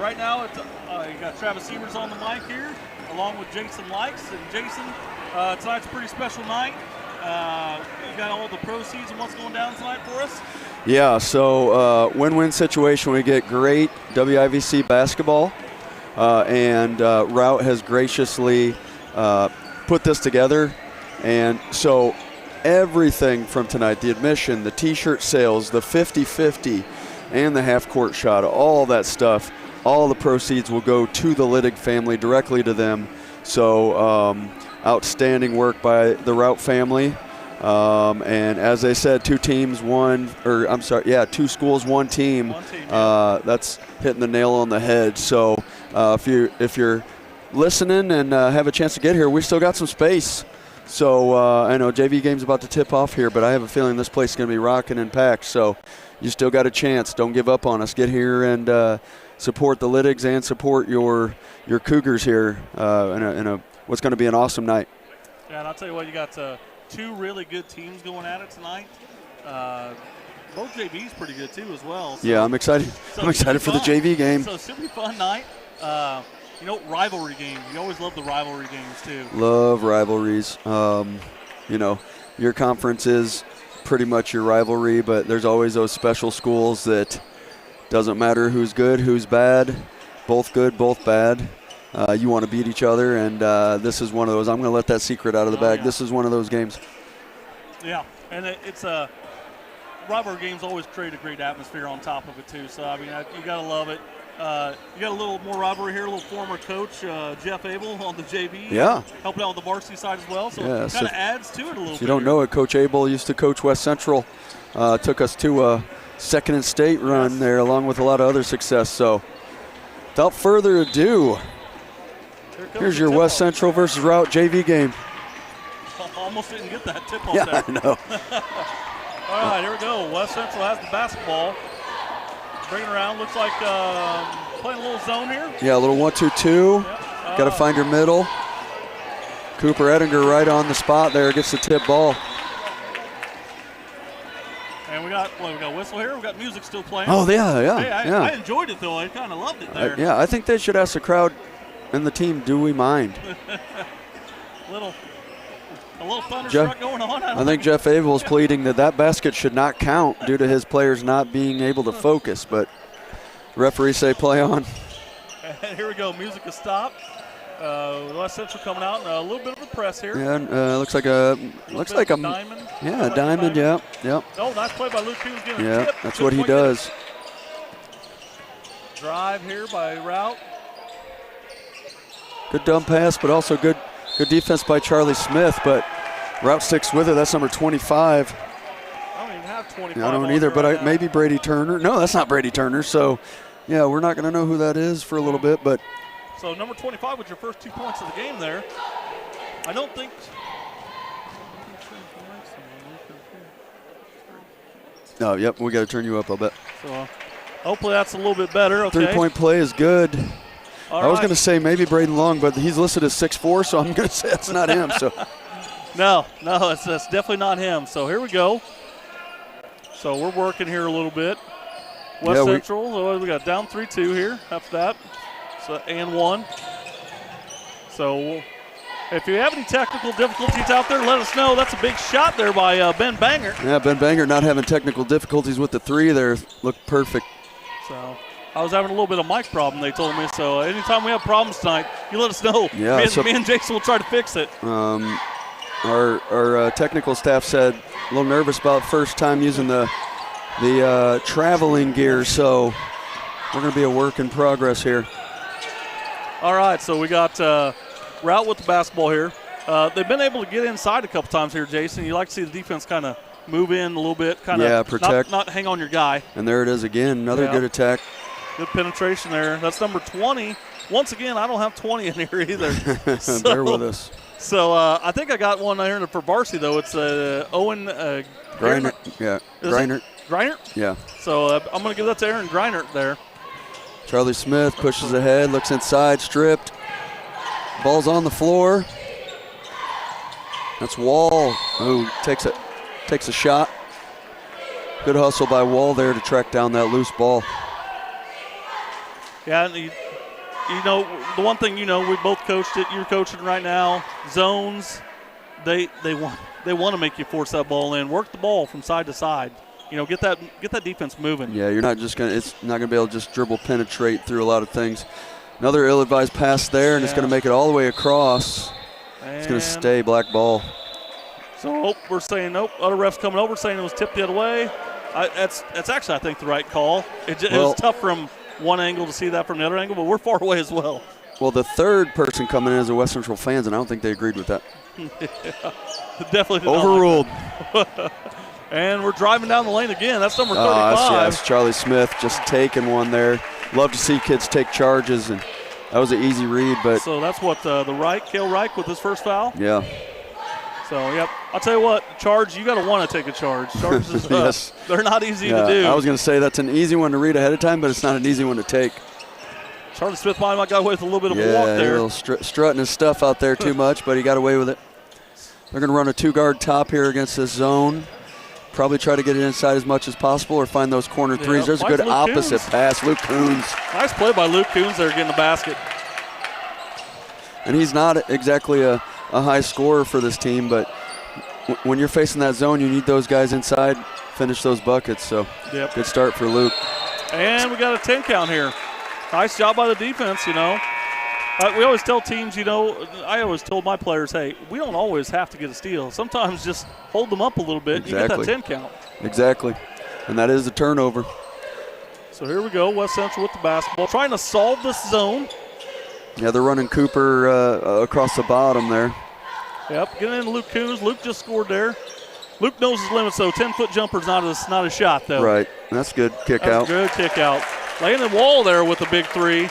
right now, you got Travis Evers on the mic here, along with Jason Likes. And Jason, tonight's a pretty special night. You got all the proceeds and what's going down tonight for us? Yeah, so win-win situation. We get great WIVC basketball, and Routt has graciously put this together. And so everything from tonight, the admission, the T-shirt sales, the 50-50, and the half-court shot, all that stuff, all the proceeds will go to the Littig family, directly to them. So outstanding work by the Routt family. And as they said, two schools, one team. That's hitting the nail on the head. So if you're listening and have a chance to get here, we still got some space. So I know JV game's about to tip off here, but I have a feeling this place is going to be rocking and packed. So you still got a chance. Don't give up on us. Get here and support the Littigs and support your Cougars here in what's going to be an awesome night. Yeah, and I'll tell you what, you got two really good teams going at it tonight. Both JV's pretty good too as well. So, yeah, I'm excited. So I'm excited for the JV game. So it should be a fun night. Rivalry games. You always love the rivalry games too. Love rivalries. Your conference is pretty much your rivalry, but there's always those special schools that doesn't matter who's good, who's bad, both good, both bad. You want to beat each other, and this is one of those. I'm going to let that secret out of the bag. Yeah. This is one of those games. Yeah, and it's rivalry games always create a great atmosphere on top of it too. So I mean, you got to love it. You got a little more rivalry here, a little former coach, Jeff Abel on the JV. Yeah. Helping out with the varsity side as well. So it kind of adds to it a little bit. If you don't know it, Coach Abel used to coach West Central. Took us to a second in state run there, along with a lot of other success. So without further ado, here's your West Central versus Routt JV game. Almost didn't get that tip off there. Yeah, I know. All right, here we go. West Central has the basketball. Bring it around. Looks like playing a little zone here. Yeah, a little 1-2-2. Yep. Got to find your middle. Cooper Ettinger right on the spot there. Gets the tip ball. And we got whistle here. We got music still playing. Oh, yeah. Hey, I enjoyed it, though. I kind of loved it there. I think they should ask the crowd and the team, do we mind? A little thunderstruck going on. I think Jeff Abel's pleading that basket should not count due to his players not being able to focus, but referees say play on. And here we go. Music has stopped. West Central coming out, and a little bit of a press here. Yeah, looks like a diamond. Yeah, a diamond. Yep. Oh, nice play by Luke Hughes getting a tip. That's what he does. Drive here by Routt. Good dumb pass, but also good defense by Charlie Smith, but Routt sticks with it. That's number 25. I don't even have 25. I don't either, but maybe Brady Turner. No, that's not Brady Turner. So, yeah, we're not going to know who that is for a little bit. But so number 25 with your first 2 points of the game there. I don't think. Oh, yep, we got to turn you up, I'll bet. So hopefully that's a little bit better. Okay. 3-point play is good. All I was going to say maybe Braden Long, but he's listed as 6'4", so I'm going to say that's not him. So, No, that's definitely not him. So here we go. So we're working here a little bit. West Central, we got down 3-2 here after that. So and 1. So if you have any technical difficulties out there, let us know. That's a big shot there by Ben Banger. Yeah, Ben Banger not having technical difficulties with the 3 there. Looked perfect. So I was having a little bit of mic problem, they told me. So anytime we have problems tonight, you let us know. Yeah, me and Jason will try to fix it. Our technical staff said a little nervous about first time using the traveling gear, so we're going to be a work in progress here. All right, so we got Routt with the basketball here. They've been able to get inside a couple times here, Jason. You like to see the defense kind of move in a little bit, kind of protect, not hang on your guy. And there it is again, another good attack. Good penetration there. That's number 20. Once again, I don't have 20 in here either. Bear with us. So I think I got one here for varsity, though. It's Owen Greinert. Yeah, Greinert. Greinert? Yeah. So I'm going to give that to Aaron Greinert there. Charlie Smith pushes ahead, looks inside, stripped. Ball's on the floor. That's Wall who takes a shot. Good hustle by Wall there to track down that loose ball. Yeah, and you know, the one thing, you know, we both coached it. You're coaching right now. Zones, they want to make you force that ball in. Work the ball from side to side. You know, get that defense moving. Yeah, you're not just gonna. It's not gonna be able to just dribble, penetrate through a lot of things. Another ill-advised pass there, and it's gonna make it all the way across. It's gonna stay black ball. So we're saying nope. Other refs coming over saying it was tipped the other way. That's actually, I think, the right call. It was tough from one angle to see that from the other angle, but we're far away as well. Well, the third person coming in is the West Central fans, and I don't think they agreed with that. Yeah, definitely did overruled. Not like and we're driving down the lane again. That's number 35. That's Charlie Smith just taking one there. Love to see kids take charges, and that was an easy read. But so that's what Cale Reich with his first foul. Yeah. So, yep. I'll tell you what, charge, you got to want to take a charge. Charges, yes. They're not easy to do. I was going to say that's an easy one to read ahead of time, but it's not an easy one to take. Charlie Smith might have got away with a little bit of a walk there. Yeah, a little strutting his stuff out there too much, but he got away with it. They're going to run a two-guard top here against this zone. Probably try to get it inside as much as possible or find those corner threes. There's a good opposite pass. Luke Coons. Nice play by Luke Coons there getting the basket. And he's not exactly a high scorer for this team, but when you're facing that zone, you need those guys inside, finish those buckets. So good start for Luke. And we got a 10 count here. Nice job by the defense, you know. We always tell teams, you know, I always told my players, hey, we don't always have to get a steal. Sometimes just hold them up a little bit and you get that 10 count. Exactly. And that is a turnover. So here we go, West Central with the basketball, trying to solve this zone. Yeah, they're running Cooper across the bottom there. Yep, getting into Luke Coons. Luke just scored there. Luke knows his limits, though. 10-foot jumper's not a shot, though. Right. That's good kick out. Good kick out. Laying the wall there with a big three.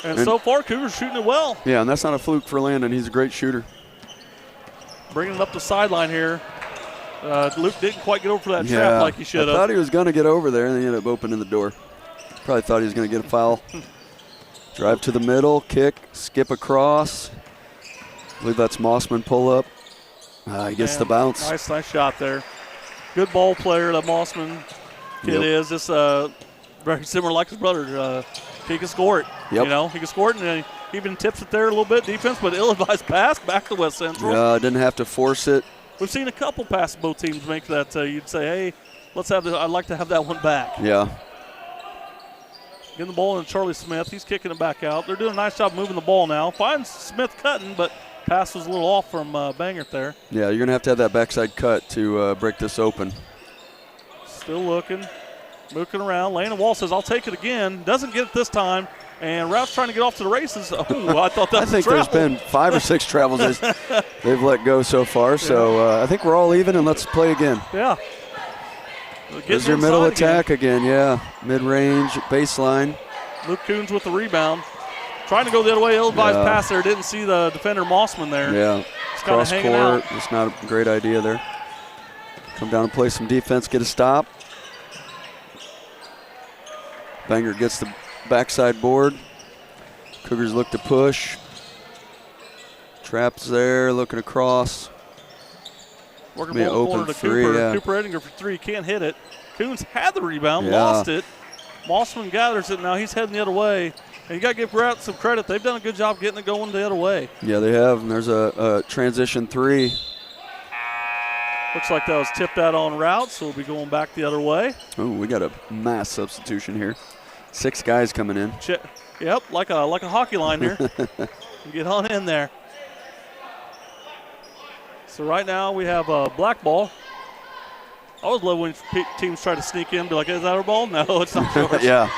And so far, Cougars shooting it well. Yeah, and that's not a fluke for Landon. He's a great shooter. Bringing it up the sideline here. Luke didn't quite get over for that trap like he should have. I thought he was going to get over there, and then he ended up opening the door. Probably thought he was going to get a foul. Drive to the middle, kick, skip across. I believe that's Mossman pull up. He gets the bounce. Nice shot there. Good ball player, that Mossman kid is. Just very similar like his brother. He can score it. Yep. You know, he can score it, and he even tips it there a little bit. Defense, but ill-advised pass back to West Central. Yeah, didn't have to force it. We've seen a couple passes both teams make that you'd say, hey, I'd like to have that one back. Yeah. Getting the ball in Charlie Smith. He's kicking it back out. They're doing a nice job moving the ball now. Finds Smith cutting, but pass was a little off from Bangert there. Yeah, you're going to have that backside cut to break this open. Still looking around. Landon Wall says, I'll take it again. Doesn't get it this time. And Routt's trying to get off to the races. Oh, I thought that was I think there's been 5 or 6 travels they've let go so far. So I think we're all even, and let's play again. Yeah. There's your middle attack again. Yeah. Mid-range, baseline. Luke Coons with the rebound. Trying to go the other way. Ill-advised pass there. Didn't see the defender Mossman there. Yeah. Cross court. It's not a great idea there. Come down and play some defense, get a stop. Banger gets the backside board. Cougars look to push. Traps there, looking across. Working ball corner to Cooper. Cooper Edinger for three, can't hit it. Coons had the rebound, lost it. Mossman gathers it now. He's heading the other way. And you got to give Routt some credit. They've done a good job getting it going the other way. Yeah, they have. And there's a transition three. Looks like that was tipped out on Routt, so we'll be going back the other way. Oh, we got a mass substitution here. 6 guys coming in. Yep, like a hockey line here. Get on in there. So right now we have a black ball. I always love when teams try to sneak in, be like, is that our ball? No, it's not yours. Yeah.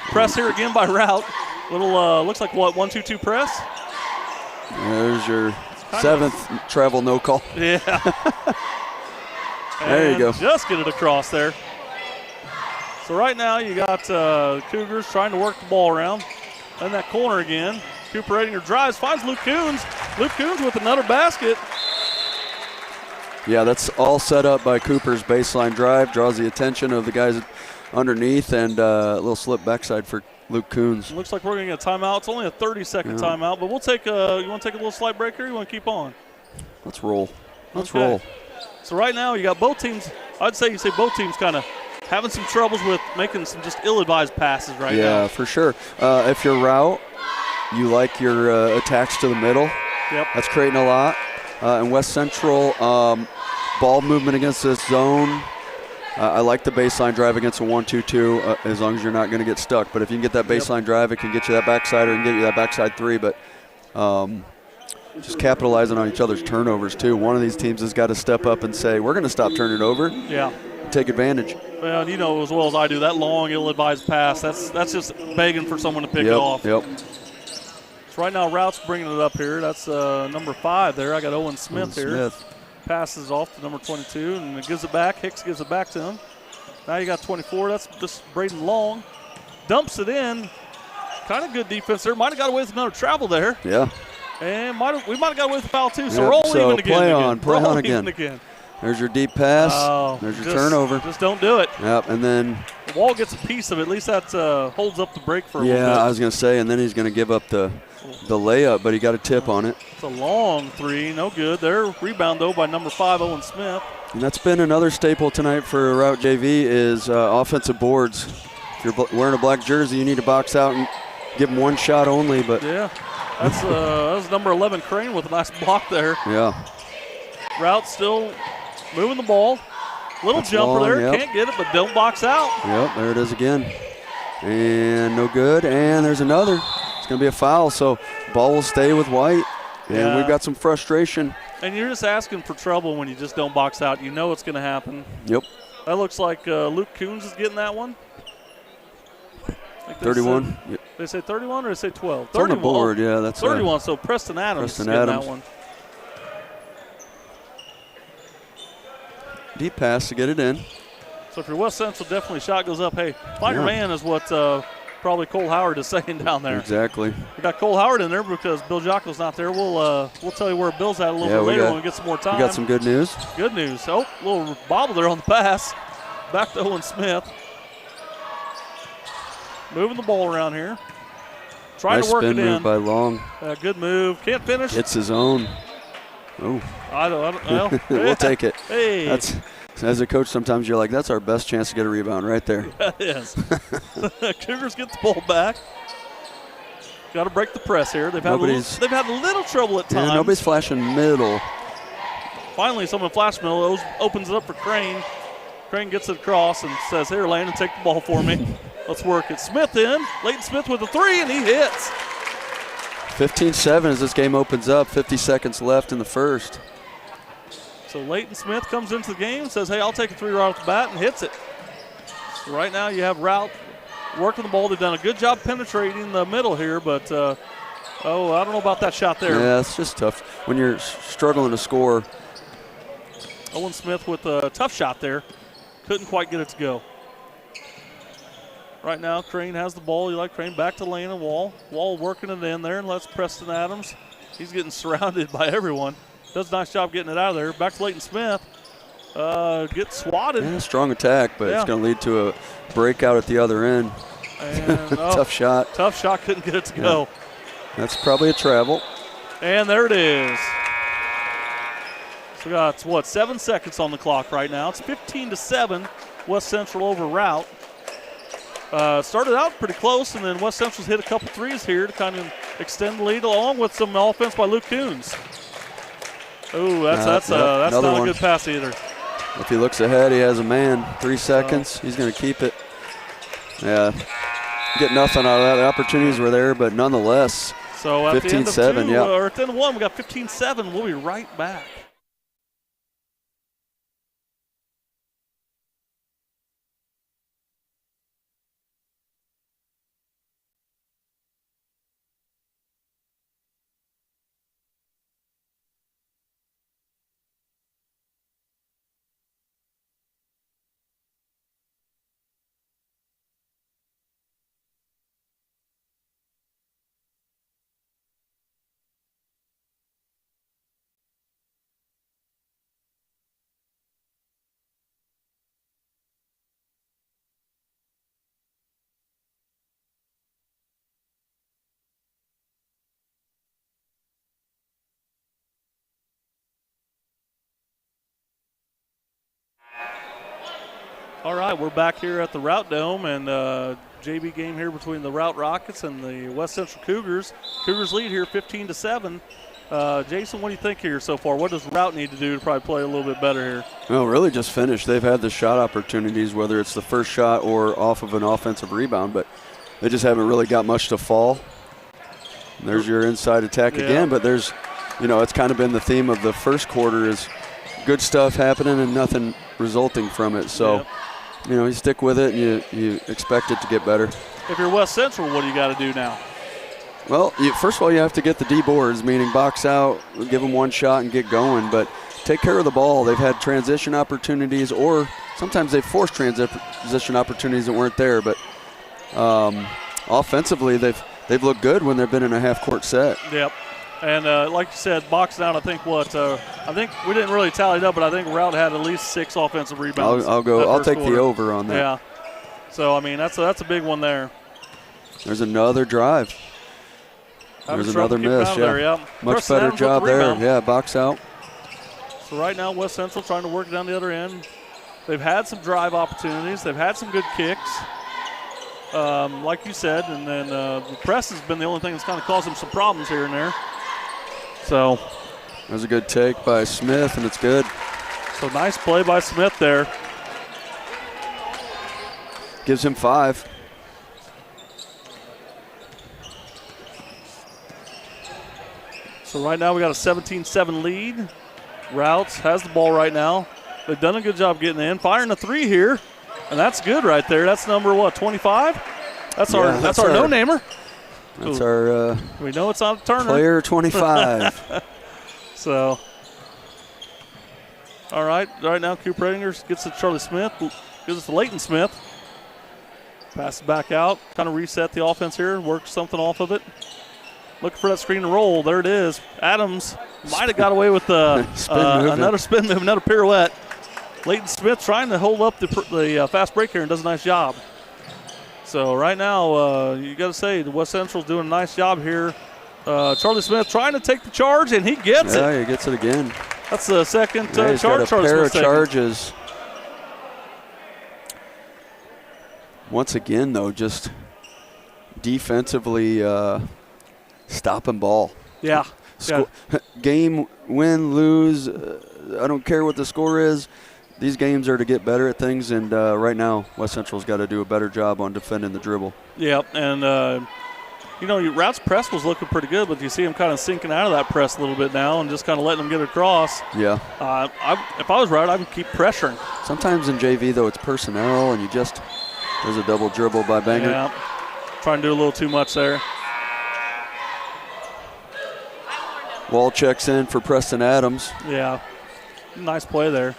Press here again by Routt. Little, looks like what, 1-2-2 press? There's your 7th travel no call. Yeah. There you go. Just get it across there. So right now you got Cougars trying to work the ball around. In that corner again. Cooper Edinger drives, finds Luke Coons. Luke Coons with another basket. Yeah, that's all set up by Cooper's baseline drive. Draws the attention of the guys underneath, and a little slip backside for Luke Coons. Looks like we're going to get a timeout. It's only a 30-second timeout, but we'll take you want to take a little slight break here, or you want to keep on? Let's roll. Let's roll. So right now you got both teams. I'd say both teams kind of having some troubles with making some just ill-advised passes right now. Yeah, for sure. If you're Routt, you like your attacks to the middle. Yep. That's creating a lot. And West Central, ball movement against this zone. I like the baseline drive against a 1-2-2 as long as you're not going to get stuck. But if you can get that baseline drive, it can get you that backside or it can get you that backside three. But just capitalizing on each other's turnovers, too. One of these teams has got to step up and say, we're going to stop turning it over. Yeah. Take advantage. Well, you know as well as I do, that long, ill-advised pass, that's just begging for someone to pick it off. Yep. So right now, Routt's bringing it up here. That's number 5 there. I got Owen Smith here. Passes off to number 22 and gives it back. Hicks gives it back to him. Now you got 24. That's just Braden Long. Dumps it in. Kind of good defense there. Might have got away with another travel there. Yeah. And we might have got away with the foul too. So we're all even again. Play on again. There's your deep pass. There's your turnover. Just don't do it. Yep, and then the Wall gets a piece of it. At least that holds up the break for a little bit. Yeah, I was going to say, and then he's going to give up the layup, but he got a tip on it. It's a long three, no good. Their rebound, though, by number 5, Owen Smith. And that's been another staple tonight for Routt JV is offensive boards. If you're wearing a black jersey, you need to box out and give them one shot only. But yeah, that's number 11 Crane with a nice block there. Yeah. Routt still moving the ball. Little that's jumper long, there, yep. Can't get it, but don't box out. Yep, there it is again. And no good, and there's another. It's going to be a foul, so ball will stay with White. And we've got some frustration. And you're just asking for trouble when you just don't box out. You know it's going to happen. Yep. That looks like Luke Coons is getting that one. 31. They say 31 or they say 12? It's on the board, yeah. That's 31, so Preston Adams is getting that one. Deep pass to get it in. So if you're West Central, definitely shot goes up. Hey, find your man is what probably Cole Howard is saying down there. Exactly. We got Cole Howard in there because Bill Jocko's not there. We'll tell you where Bill's at a little bit later when we get some more time. We got some good news. Good news. Oh, a little bobble there on the pass. Back to Owen Smith. Moving the ball around here. Trying to work it in. Nice spin move by Long. Good move. Can't finish. It's his own. Oh. I don't know. We'll take it. Hey. That's, as a coach, sometimes you're like, that's our best chance to get a rebound right there. That is. Cougars get the ball back. Got to break the press here. They've had a little trouble at times. Yeah, nobody's flashing middle. Finally, someone flash middle opens it up for Crane. Crane gets it across and says, here, Landon, take the ball for me. Let's work it. Smith in. Leighton Smith with a 3, and he hits. 15-7 as this game opens up. 50 seconds left in the first. So Leighton Smith comes into the game and says, hey, I'll take a 3 right off the bat, and hits it. So right now you have Routt working the ball. They've done a good job penetrating the middle here, but, I don't know about that shot there. Yeah, it's just tough when you're struggling to score. Owen Smith with a tough shot there. Couldn't quite get it to go. Right now, Crane has the ball. You like Crane back to Lane and Wall. Wall working it in there, and lets Preston Adams. He's getting surrounded by everyone. Does a nice job getting it out of there. Back to Leighton Smith. Gets swatted. Yeah, strong attack, but it's going to lead to a breakout at the other end. And, tough shot. Tough shot, couldn't get it to go. That's probably a travel. And there it is. So we got, 7 seconds on the clock right now. It's 15-7, West Central over Routt. Started out pretty close, and then West Central's hit a couple threes here to kind of extend the lead, along with some offense by Luke Coons. Oh, that's not a good pass either. If he looks ahead, he has a man. 3 seconds. He's going to keep it. Yeah, get nothing out of that. The opportunities were there, but nonetheless, so at 15-7, yeah. Or at the end of 1, we got 15-7. We'll be right back. All right, we're back here at the Routt Dome, and JV game here between the Routt Rockets and the West Central Cougars. Cougars lead here 15-7. Jason, what do you think here so far? What does Routt need to do to probably play a little bit better here? Well, really just finish. They've had the shot opportunities, whether it's the first shot or off of an offensive rebound, but they just haven't really got much to fall. And there's your inside attack again, but there's, it's kind of been the theme of the first quarter is good stuff happening and nothing resulting from it. So, you stick with it and you expect it to get better. If you're West Central, what do you got to do now? Well, first of all, you have to get the D boards, meaning box out, give them one shot and get going, but take care of the ball. They've had transition opportunities, or sometimes they've forced transition opportunities that weren't there, but offensively they've looked good when they've been in a half-court set. Yep. And like you said, boxing out, I think we didn't really tally it up, but I think Routt had at least 6 offensive rebounds. I'll take the over on that. Yeah. So, that's a big one there. There's another drive. There's another miss, Much better job there. Yeah, box out. So right now West Central trying to work it down the other end. They've had some drive opportunities. They've had some good kicks, like you said, and then the press has been the only thing that's kind of caused them some problems here and there. So there's a good take by Smith, and it's good. So nice play by Smith there. Gives him 5. So right now we got a 17-7 lead. Routt has the ball right now. They've done a good job getting in. Firing a 3 here, and that's good right there. That's number, 25? That's our no-namer. That's our we know it's not a Turner. Player 25. So, all right. Right now, Cooper Edingers gets to Charlie Smith. Gives it to Leighton Smith. Passes back out. Kind of reset the offense here. Work something off of it. Looking for that screen to roll. There it is. Adams might have got away with another spin move, another pirouette. Leighton Smith trying to hold up the fast break here and does a nice job. So right now, you got to say, the West Central's doing a nice job here. Charlie Smith trying to take the charge, and he gets it. Yeah, he gets it again. That's the second he's charge. Got a pair of charges. Once again, though, just defensively stopping ball. Yeah. Game, win, lose, I don't care what the score is. These games are to get better at things, and right now West Central's got to do a better job on defending the dribble. Yep, and Rout's press was looking pretty good, but you see him kind of sinking out of that press a little bit now and just kind of letting them get across. Yeah. If I was Routt, I would keep pressuring. Sometimes in JV, though, it's personnel, and there's a double dribble by Banger. Yeah, trying to do a little too much there. Wall checks in for Preston Adams. Yeah, nice play there.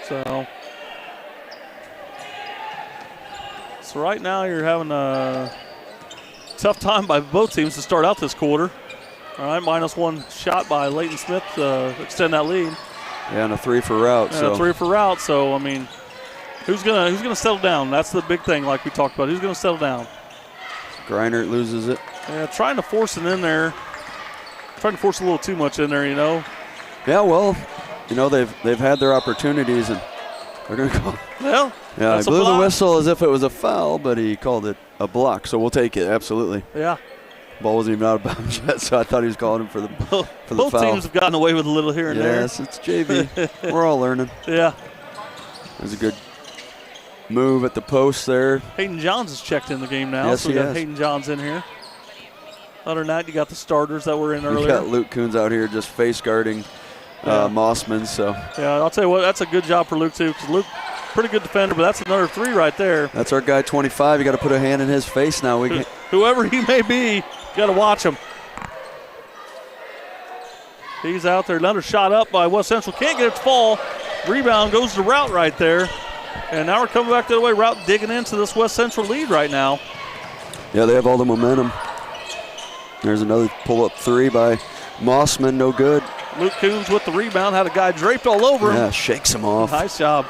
So right now you're having a tough time by both teams to start out this quarter. All right, -1 shot by Leighton Smith to extend that lead. Yeah, and a 3 for Routt. And a 3 for Routt. So who's gonna settle down? That's the big thing, like we talked about. Who's gonna settle down? Greinert loses it. Yeah, trying to force it in there. Trying to force a little too much in there, Yeah, well, they've had their opportunities, and they're going to call. Well, yeah, he blew the whistle as if it was a foul, but he called it a block, so we'll take it, absolutely. Yeah. Ball wasn't even out of bounds yet, so I thought he was calling him for the foul. Both teams have gotten away with a little here and there. Yes, it's JV. We're all learning. Yeah. There's a good move at the post there. Hayden Johns has checked in the game now, yes, so we got Hayden Johns in here. Other than that, you got the starters that were in earlier. You got Luke Coons out here just face guarding Mossman. So yeah, I'll tell you what, that's a good job for Luke too, because Luke, pretty good defender, but that's another 3 right there. That's our guy 25. You got to put a hand in his face now. Whoever he may be, you got to watch him. He's out there. Another shot up by West Central. Can't get it to fall. Rebound goes to Routt right there. And now we're coming back the other way. Routt digging into this West Central lead right now. Yeah, they have all the momentum. There's another pull-up 3 by Mossman, no good. Luke Coons with the rebound, had a guy draped all over him. Yeah, shakes him off. Nice job.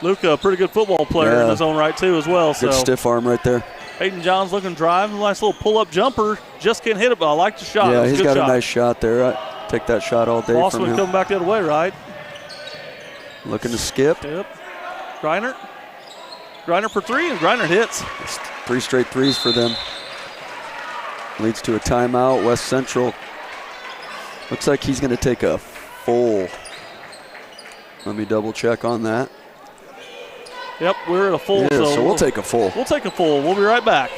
Luke, a pretty good football player in his own right too as well. Good stiff arm right there. Hayden Johns looking drive, nice little pull-up jumper. Just can't hit it, but I like the shot. Yeah, he's got a nice shot there. I take that shot all day from him. Mossman coming back the other way, right? looking to skip. Yep. Griner for three, and Griner hits. It's 3 straight threes for them. Leads to a timeout. West Central looks like he's going to take a full. Let me double check on that. Yep, we're at a full. So we'll take a full. We'll take a full. We'll be right back.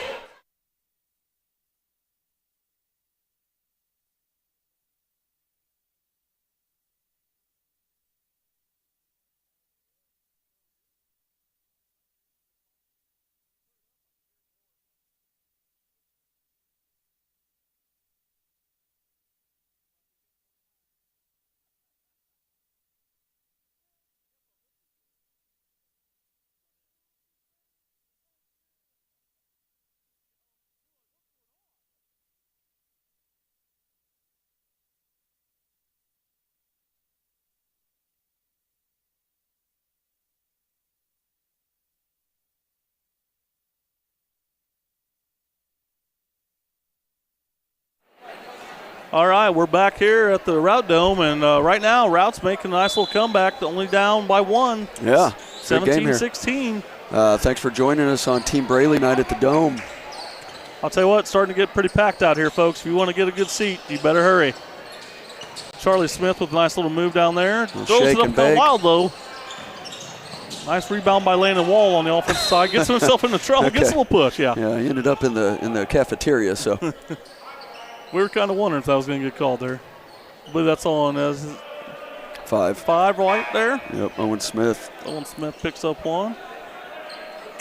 All right, we're back here at the Routt Dome, and right now Rout's making a nice little comeback, only down by 1. Yeah, 17-16. Thanks for joining us on Team Braylee night at the Dome. I'll tell you what, it's starting to get pretty packed out here, folks. If you want to get a good seat, you better hurry. Charlie Smith with a nice little move down there. Throws it up kind of wild, though. Nice rebound by Landon Wall on the offensive side. Gets himself into trouble. Okay. Gets a little push, yeah. Yeah, he ended up in the cafeteria, so. We were kind of wondering if that was going to get called there. I believe that's on as 5. 5 right there. Yep, Owen Smith. Owen Smith picks up 1.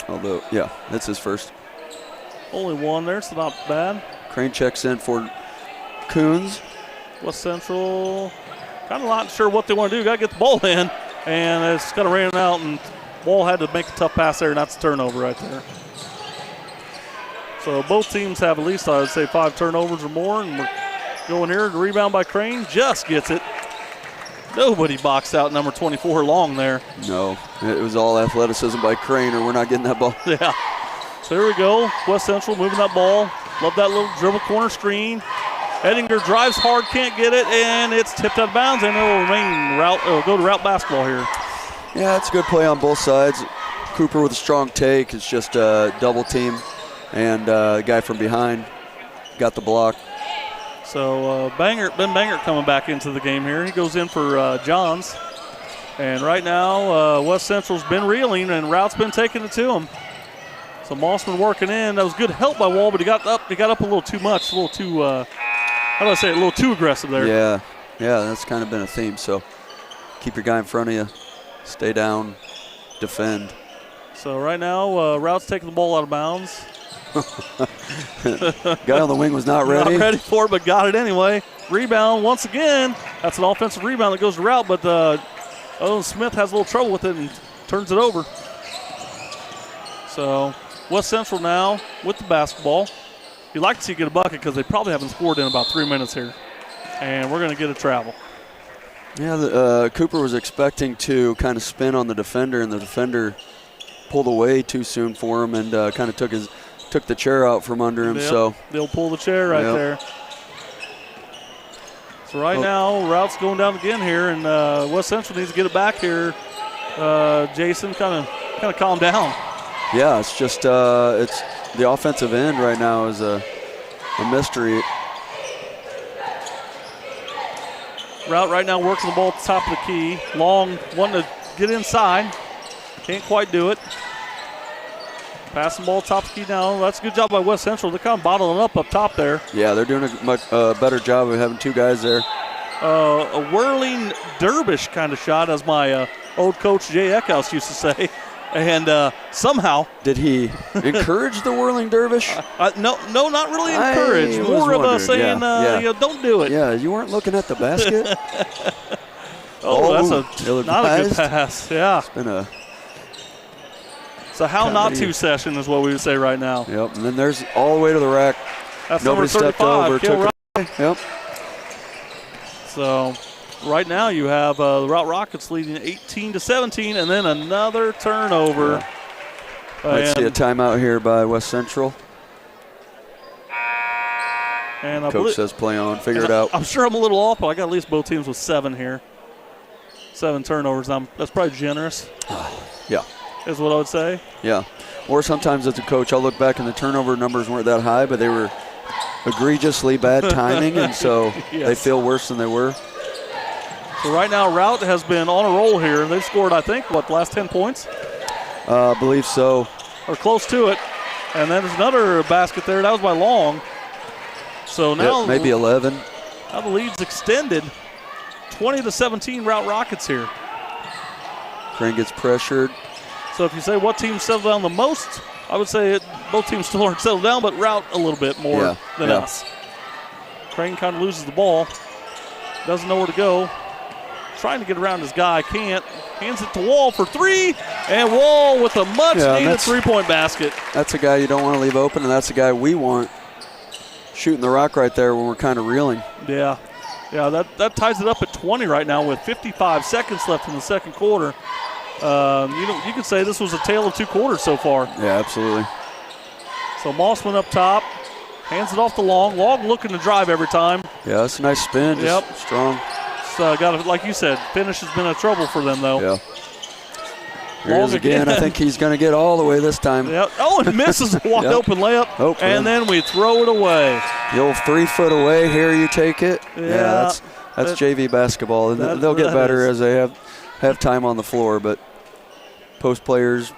Although, yeah, that's his first. Only 1 there, so not bad. Crane checks in for Coons. West Central kind of not sure what they want to do. Got to get the ball in, and it's kind of ran out, and Wall had to make a tough pass there, and that's a turnover right there. So both teams have at least, I would say, 5 turnovers or more, and we're going here. The rebound by Crane just gets it. Nobody boxed out number 24 long there. No, it was all athleticism by Crane, or we're not getting that ball. Yeah. So here we go. West Central moving that ball. Love that little dribble corner screen. Edinger drives hard, can't get it, and it's tipped out of bounds, and it will remain go to Routt basketball here. Yeah, it's a good play on both sides. Cooper with a strong take. It's just a double team, and the guy from behind got the block. So Ben Bangert coming back into the game here. He goes in for Johns. And right now, West Central's been reeling, and Rout's been taking it to him. So Mossman working in. That was good help by Wall, but he got up a little too much, a little too, how do I say it, a little too aggressive there. Yeah, that's kind of been a theme. So keep your guy in front of you, stay down, defend. So right now, Rout's taking the ball out of bounds. Guy on the wing was not ready. Not ready for it, but got it anyway. Rebound once again. That's an offensive rebound that goes to Routt, but Owen Smith has a little trouble with it and turns it over. So West Central now with the basketball. You'd like to see get a bucket because they probably haven't scored in about 3 minutes here. And we're going to get a travel. Yeah, Cooper was expecting to kind of spin on the defender, and the defender pulled away too soon for him and kind of took the chair out from under him. Yep. So they'll pull the chair right there. So right now, Rout's going down again here, and West Central needs to get it back here. Jason, kind of calm down. Yeah, it's just it's the offensive end right now is a mystery. Routt right now working the ball at the top of the key. Long, wanting to get inside. Can't quite do it. Passing ball top of the key now. That's a good job by West Central. They're kind of bottling up top there. Yeah, they're doing a much better job of having 2 guys there. A whirling dervish kind of shot, as my old coach Jay Eckhouse used to say. And somehow. Did he encourage the whirling dervish? No, not really encourage. More of a saying, don't do it. Yeah, you weren't looking at the basket. That's not a good pass. Yeah. It's been a. So how not to session is what we would say right now. Yep, and then there's all the way to the rack. That's nobody stepped over. Took it. Yep. So right now you have the Routt Rockets leading 18-17, and then another turnover. Yeah. Let's see a timeout here by West Central. And Coach says play on, figure it out. I'm sure I'm a little off, but I got at least both teams with 7 here. 7 turnovers. That's probably generous. Yeah. Is what I would say. Yeah. Or sometimes as a coach, I'll look back and the turnover numbers weren't that high, but they were egregiously bad timing, and so yes. they feel worse than they were. So right now, Routt has been on a roll here. They've scored, I think, the last 10 points? I believe so. Or close to it. And then there's another basket there. That was by Long. So now maybe 11. Now the lead's extended. 20-17 Routt Rockets here. Crane gets pressured. So if you say what team settled down the most, I would say both teams still aren't settled down, but Routt a little bit more than us. Crane kind of loses the ball. Doesn't know where to go. Trying to get around his guy, can't. Hands it to Wall for 3, and Wall with a much-needed three-point basket. That's a guy you don't want to leave open, and that's a guy we want shooting the rock right there when we're kind of reeling. Yeah, that ties it up at 20 right now with 55 seconds left in the second quarter. You could say this was a tale of 2 quarters so far. Yeah, absolutely. So Mossman up top, hands it off to Long. Long looking to drive every time. Yeah, that's a nice spin. Just strong. Like you said, finish has been a trouble for them, though. Yeah. Here he is again. I think he's going to get all the way this time. Yep. Oh, and misses a wide open layup. And then we throw it away. The old 3 foot away. Here you take it. Yeah, that's JV basketball. And they'll get better as they have time on the floor. But post players,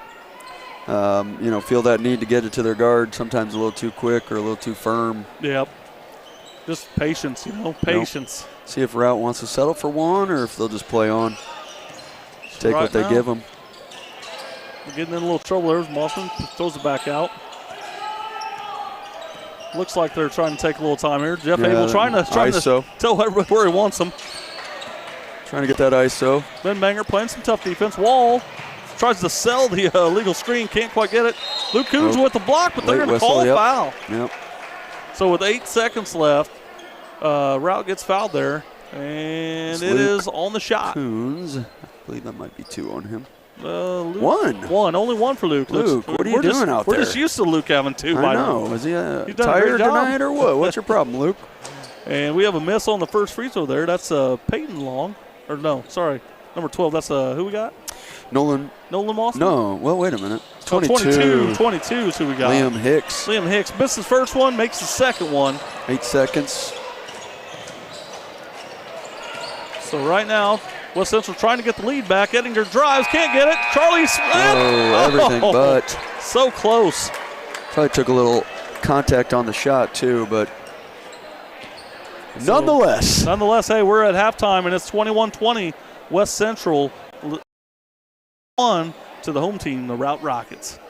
feel that need to get it to their guard. Sometimes a little too quick or a little too firm. Yep. Just patience, patience. Nope. See if Routt wants to settle for one or if they'll just play on. Take what they give them. We're getting in a little trouble there. Mossman throws it back out. Looks like they're trying to take a little time here. Jeff Abel trying to tell everybody where he wants them. Trying to get that ISO. Ben Banger playing some tough defense. Wall tries to sell the illegal screen. Can't quite get it. Luke Coons with the block, but they're going to call a foul. Yep. So with 8 seconds left, Routt gets fouled there, and it is on the shot. Coons. I believe that might be 2 on him. Luke, one. Only 1 for Luke. Luke, what are you doing out there? We're just used to Luke having 2. I know. Is he tired tonight or what? What's your problem, Luke? And we have a miss on the first free throw there. That's Peyton Long. Or no, sorry, number 12. That's who we got? Nolan Mossman? No. Well, wait a minute. 22 is who we got. Liam Hicks missed his first one, makes the second one. 8 seconds. So right now, West Central trying to get the lead back. Ettinger drives, can't get it. Charlie Smith. Everything but. So close. Probably took a little contact on the shot too, but nonetheless. Hey, we're at halftime, and it's 21-20. West Central 1 to the home team, the Routt Rockets.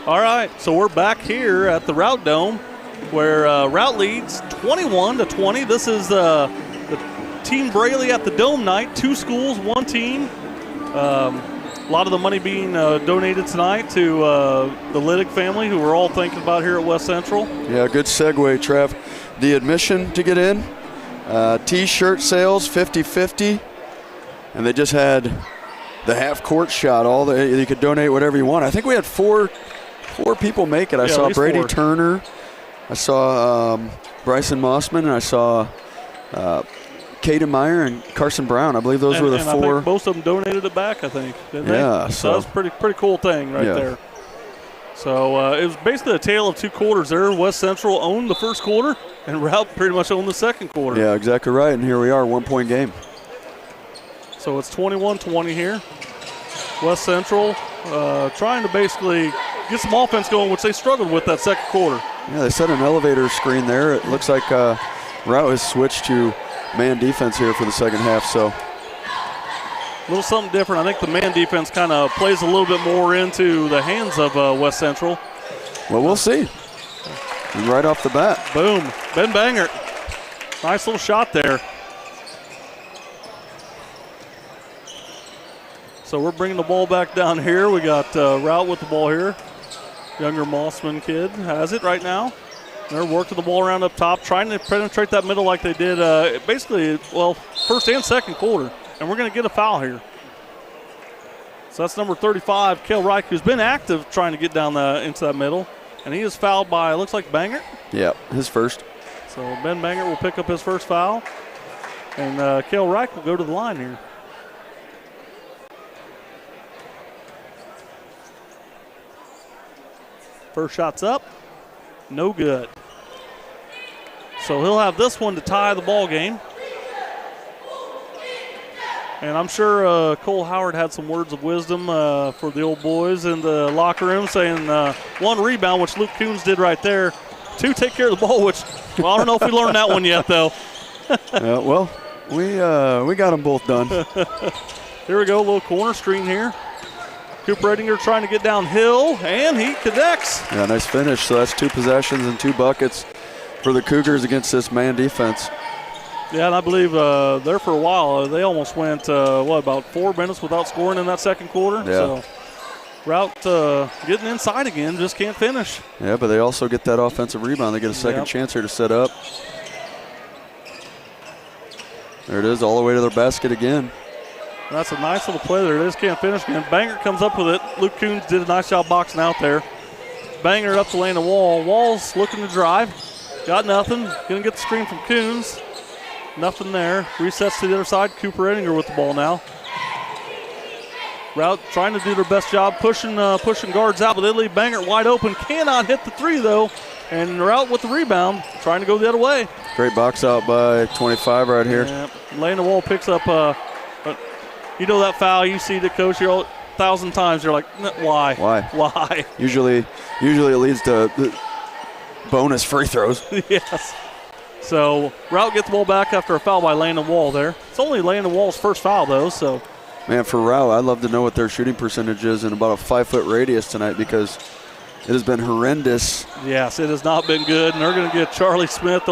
All right, so we're back here at the Routt Dome where Routt leads 21-20. This is the Team Braylee at the Dome night. 2 schools, 1 team. A lot of the money being donated tonight to the Liddick family, who we're all thinking about here at West Central. Yeah, good segue, Trev. The admission to get in, T-shirt sales, 50-50, and they just had the half-court shot. You could donate whatever you want. I think we had four people make it. I saw Brady 4. Turner, I saw Bryson Mossman, and I saw Caden Meyer and Carson Brown. I believe those were the 4. I think most of them donated it back, I think, didn't they? Yeah. So that's a pretty cool thing right there. So it was basically a tale of 2 quarters there. West Central owned the first quarter, and Routt pretty much owned the second quarter. Yeah, exactly right. And here we are, 1-point game. So it's 21-20 here. West Central trying to basically get some offense going, which they struggled with that second quarter. Yeah, they set an elevator screen there. It looks like Routt has switched to man defense here for the second half. So a little something different. I think the man defense kind of plays a little bit more into the hands of West Central. Well, we'll see. And right off the bat. Boom. Ben Bangert. Nice little shot there. So we're bringing the ball back down here. We got Routt with the ball here. Younger Mossman kid has it right now. They're working the ball around up top, trying to penetrate that middle like they did basically, well, first and second quarter. And we're going to get a foul here. So that's number 35, Cale Reich, who's been active trying to get down into that middle. And he is fouled by, looks like, Bangert. Yeah, his first. So Ben Bangert will pick up his first foul. And Cale Reich will go to the line here. First shot's up. No good. So he'll have this one to tie the ball game. And I'm sure Cole Howard had some words of wisdom for the old boys in the locker room, saying 1 rebound, which Luke Coons did right there. 2, take care of the ball, which, well, I don't know if we learned that one yet, though. Well, we got them both done. Here we go, a little corner screen here. Cooper Edinger trying to get downhill, and he connects. Yeah, nice finish. So that's 2 possessions and 2 buckets for the Cougars against this man defense. Yeah, and I believe there for a while, they almost went, about 4 minutes without scoring in that second quarter. Yeah. So Routt getting inside again, just can't finish. Yeah, but they also get that offensive rebound. They get a second chance here to set up. There it is, all the way to their basket again. That's a nice little play there. They just can't finish again. Banger comes up with it. Luke Coons did a nice job boxing out there. Banger up the lane of Wall. Wall's looking to drive. Got nothing. Going to get the screen from Coons. Nothing there. Resets to the other side. Cooper Edinger with the ball now. Routt trying to do their best job pushing guards out, but they leave Banger wide open. Cannot hit the 3, though. And Routt with the rebound, trying to go the other way. Great box out by 25 right here. Yeah. Lane of Wall picks up you know that foul, you see the coach here 1,000 times. You're like, why? Why? Usually it leads to bonus free throws. Yes. So Routt gets the ball back after a foul by Landon Wall there. It's only Landon Wall's first foul, though. So, man, for Routt, I'd love to know what their shooting percentage is in about a 5-foot radius tonight, because it has been horrendous. Yes, it has not been good, and they're going to get Charlie Smith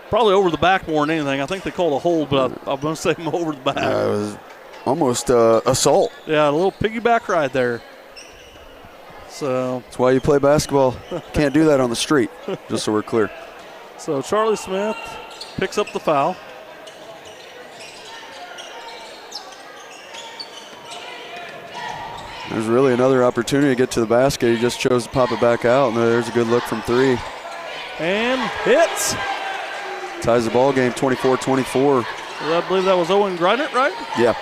probably over the back more than anything. I think they called a hold, but I'm going to say him over the back. It was almost assault. Yeah, a little piggyback ride there. So that's why you play basketball. Can't do that on the street, just so we're clear. So Charlie Smith picks up the foul. There's really another opportunity to get to the basket. He just chose to pop it back out, and there's a good look from 3. And hits. Ties the ball game, 24-24. I believe that was Owen Greinert, right? Yeah.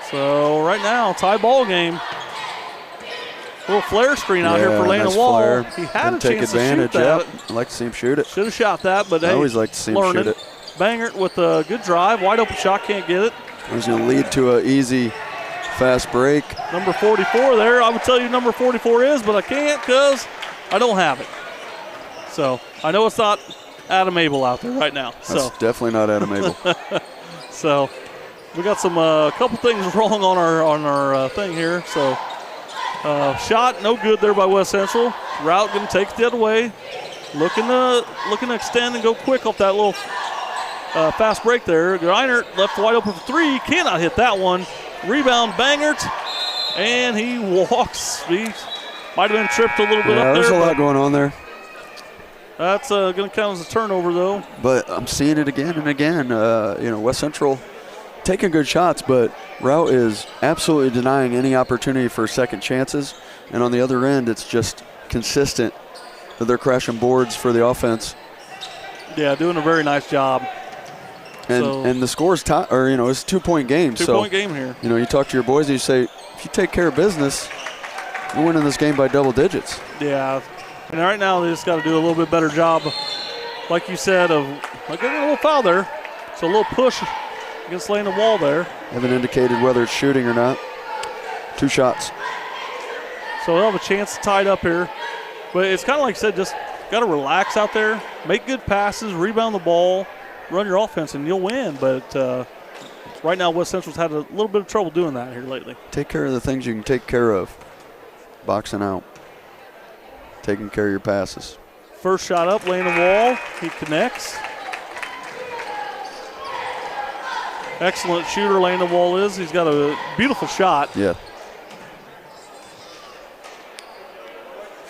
So right now, tie ball game. A little flare screen out here for Landon nice Wall. flare. He had a take chance advantage. to shoot that. Yep. I'd like to see him shoot it. Should have shot that, but I always like to see him shoot it. Bangert with a good drive. Wide open shot, can't get it. He's going to lead to an easy, fast break. Number 44 there. I would tell you number 44 is, but I can't because I don't have it. So I know it's not Adam Abel out there right now. That's definitely not Adam Abel. So we got some couple things wrong on our thing here. So Shot, no good there by West Central. Routt going to take it the other way. Looking to extend and go quick off that little fast break there. Greinert left wide open for three. Cannot hit that one. Rebound, Bangert. And he walks. He might have been tripped a little bit up there. There's a lot going on there. That's going to count as a turnover, though. But I'm seeing it again and again. West Central taking good shots, but Routt is absolutely denying any opportunity for second chances. And on the other end, it's just consistent that they're crashing boards for the offense. Yeah, doing a very nice job. And the score's it's a 2-point game. Two-point game here. You talk to your boys and you say, if you take care of business, you're winning this game by double digits. Yeah. And right now they just got to do a little bit better job, like you said, of getting a little foul there. So a little push against Landon Wall there. Haven't indicated whether it's shooting or not. 2 shots. So they'll have a chance to tie it up here. But it's kind of like I said, just got to relax out there, make good passes, rebound the ball, run your offense, and you'll win. But right now West Central's had a little bit of trouble doing that here lately. Take care of the things you can take care of. Boxing out. Taking care of your passes. First shot up, Landon Wall. He connects. Excellent shooter Landon Wall is. He's got a beautiful shot. Yeah.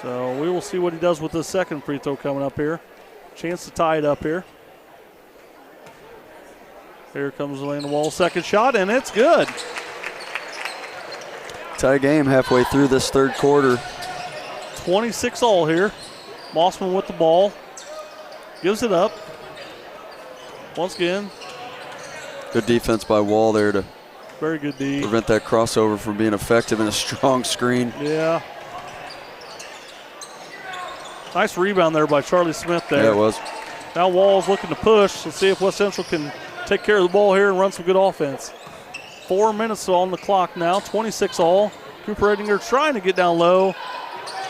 So we will see what he does with this second free throw coming up here. Chance to tie it up here. Here comes Landon Wall, second shot, and it's good. Tie game halfway through this third quarter. 26 all here. Mossman with the ball. Gives it up. Once again. Good defense by Wall there to very good D. Prevent that crossover from being effective in a strong screen. Yeah. Nice rebound there by Charlie Smith there. Yeah, it was. Now Wall's looking to push. Let's see if West Central can take care of the ball here and run some good offense. 4 minutes on the clock now, 26 all. Cooper Edinger trying to get down low.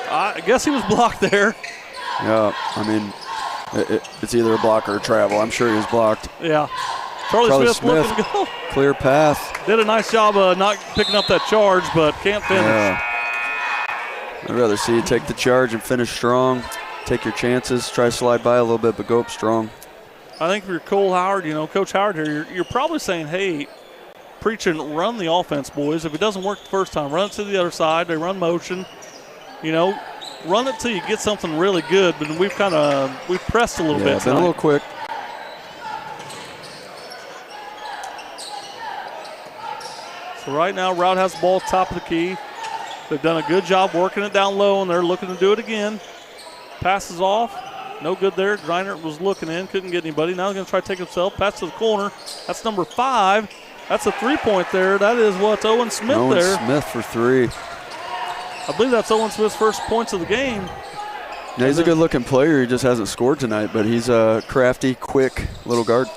I guess he was blocked there. Yeah, I mean, it's either a block or a travel. I'm sure he was blocked. Yeah. Charlie Smith looking to go. Clear path. Did a nice job of not picking up that charge, but can't finish. Yeah. I'd rather see you take the charge and finish strong. Take your chances. Try to slide by a little bit, but go up strong. I think if you're Cole Howard, Coach Howard here, you're probably saying, hey, preaching, run the offense, boys. If it doesn't work the first time, run it to the other side. They run motion. Run it till you get something really good. But we've pressed a little bit. Been a little quick. So right now, Routt has the ball top of the key. They've done a good job working it down low, and they're looking to do it again. Passes off. No good there. Greinert was looking in, couldn't get anybody. Now he's going to try to take himself. Pass to the corner. That's number 5. That's a 3-point there. That is Owen Smith there. Owen Smith for 3. I believe that's Owen Smith's first points of the game. Yeah, he's a good-looking player. He just hasn't scored tonight, but he's a crafty, quick little guard.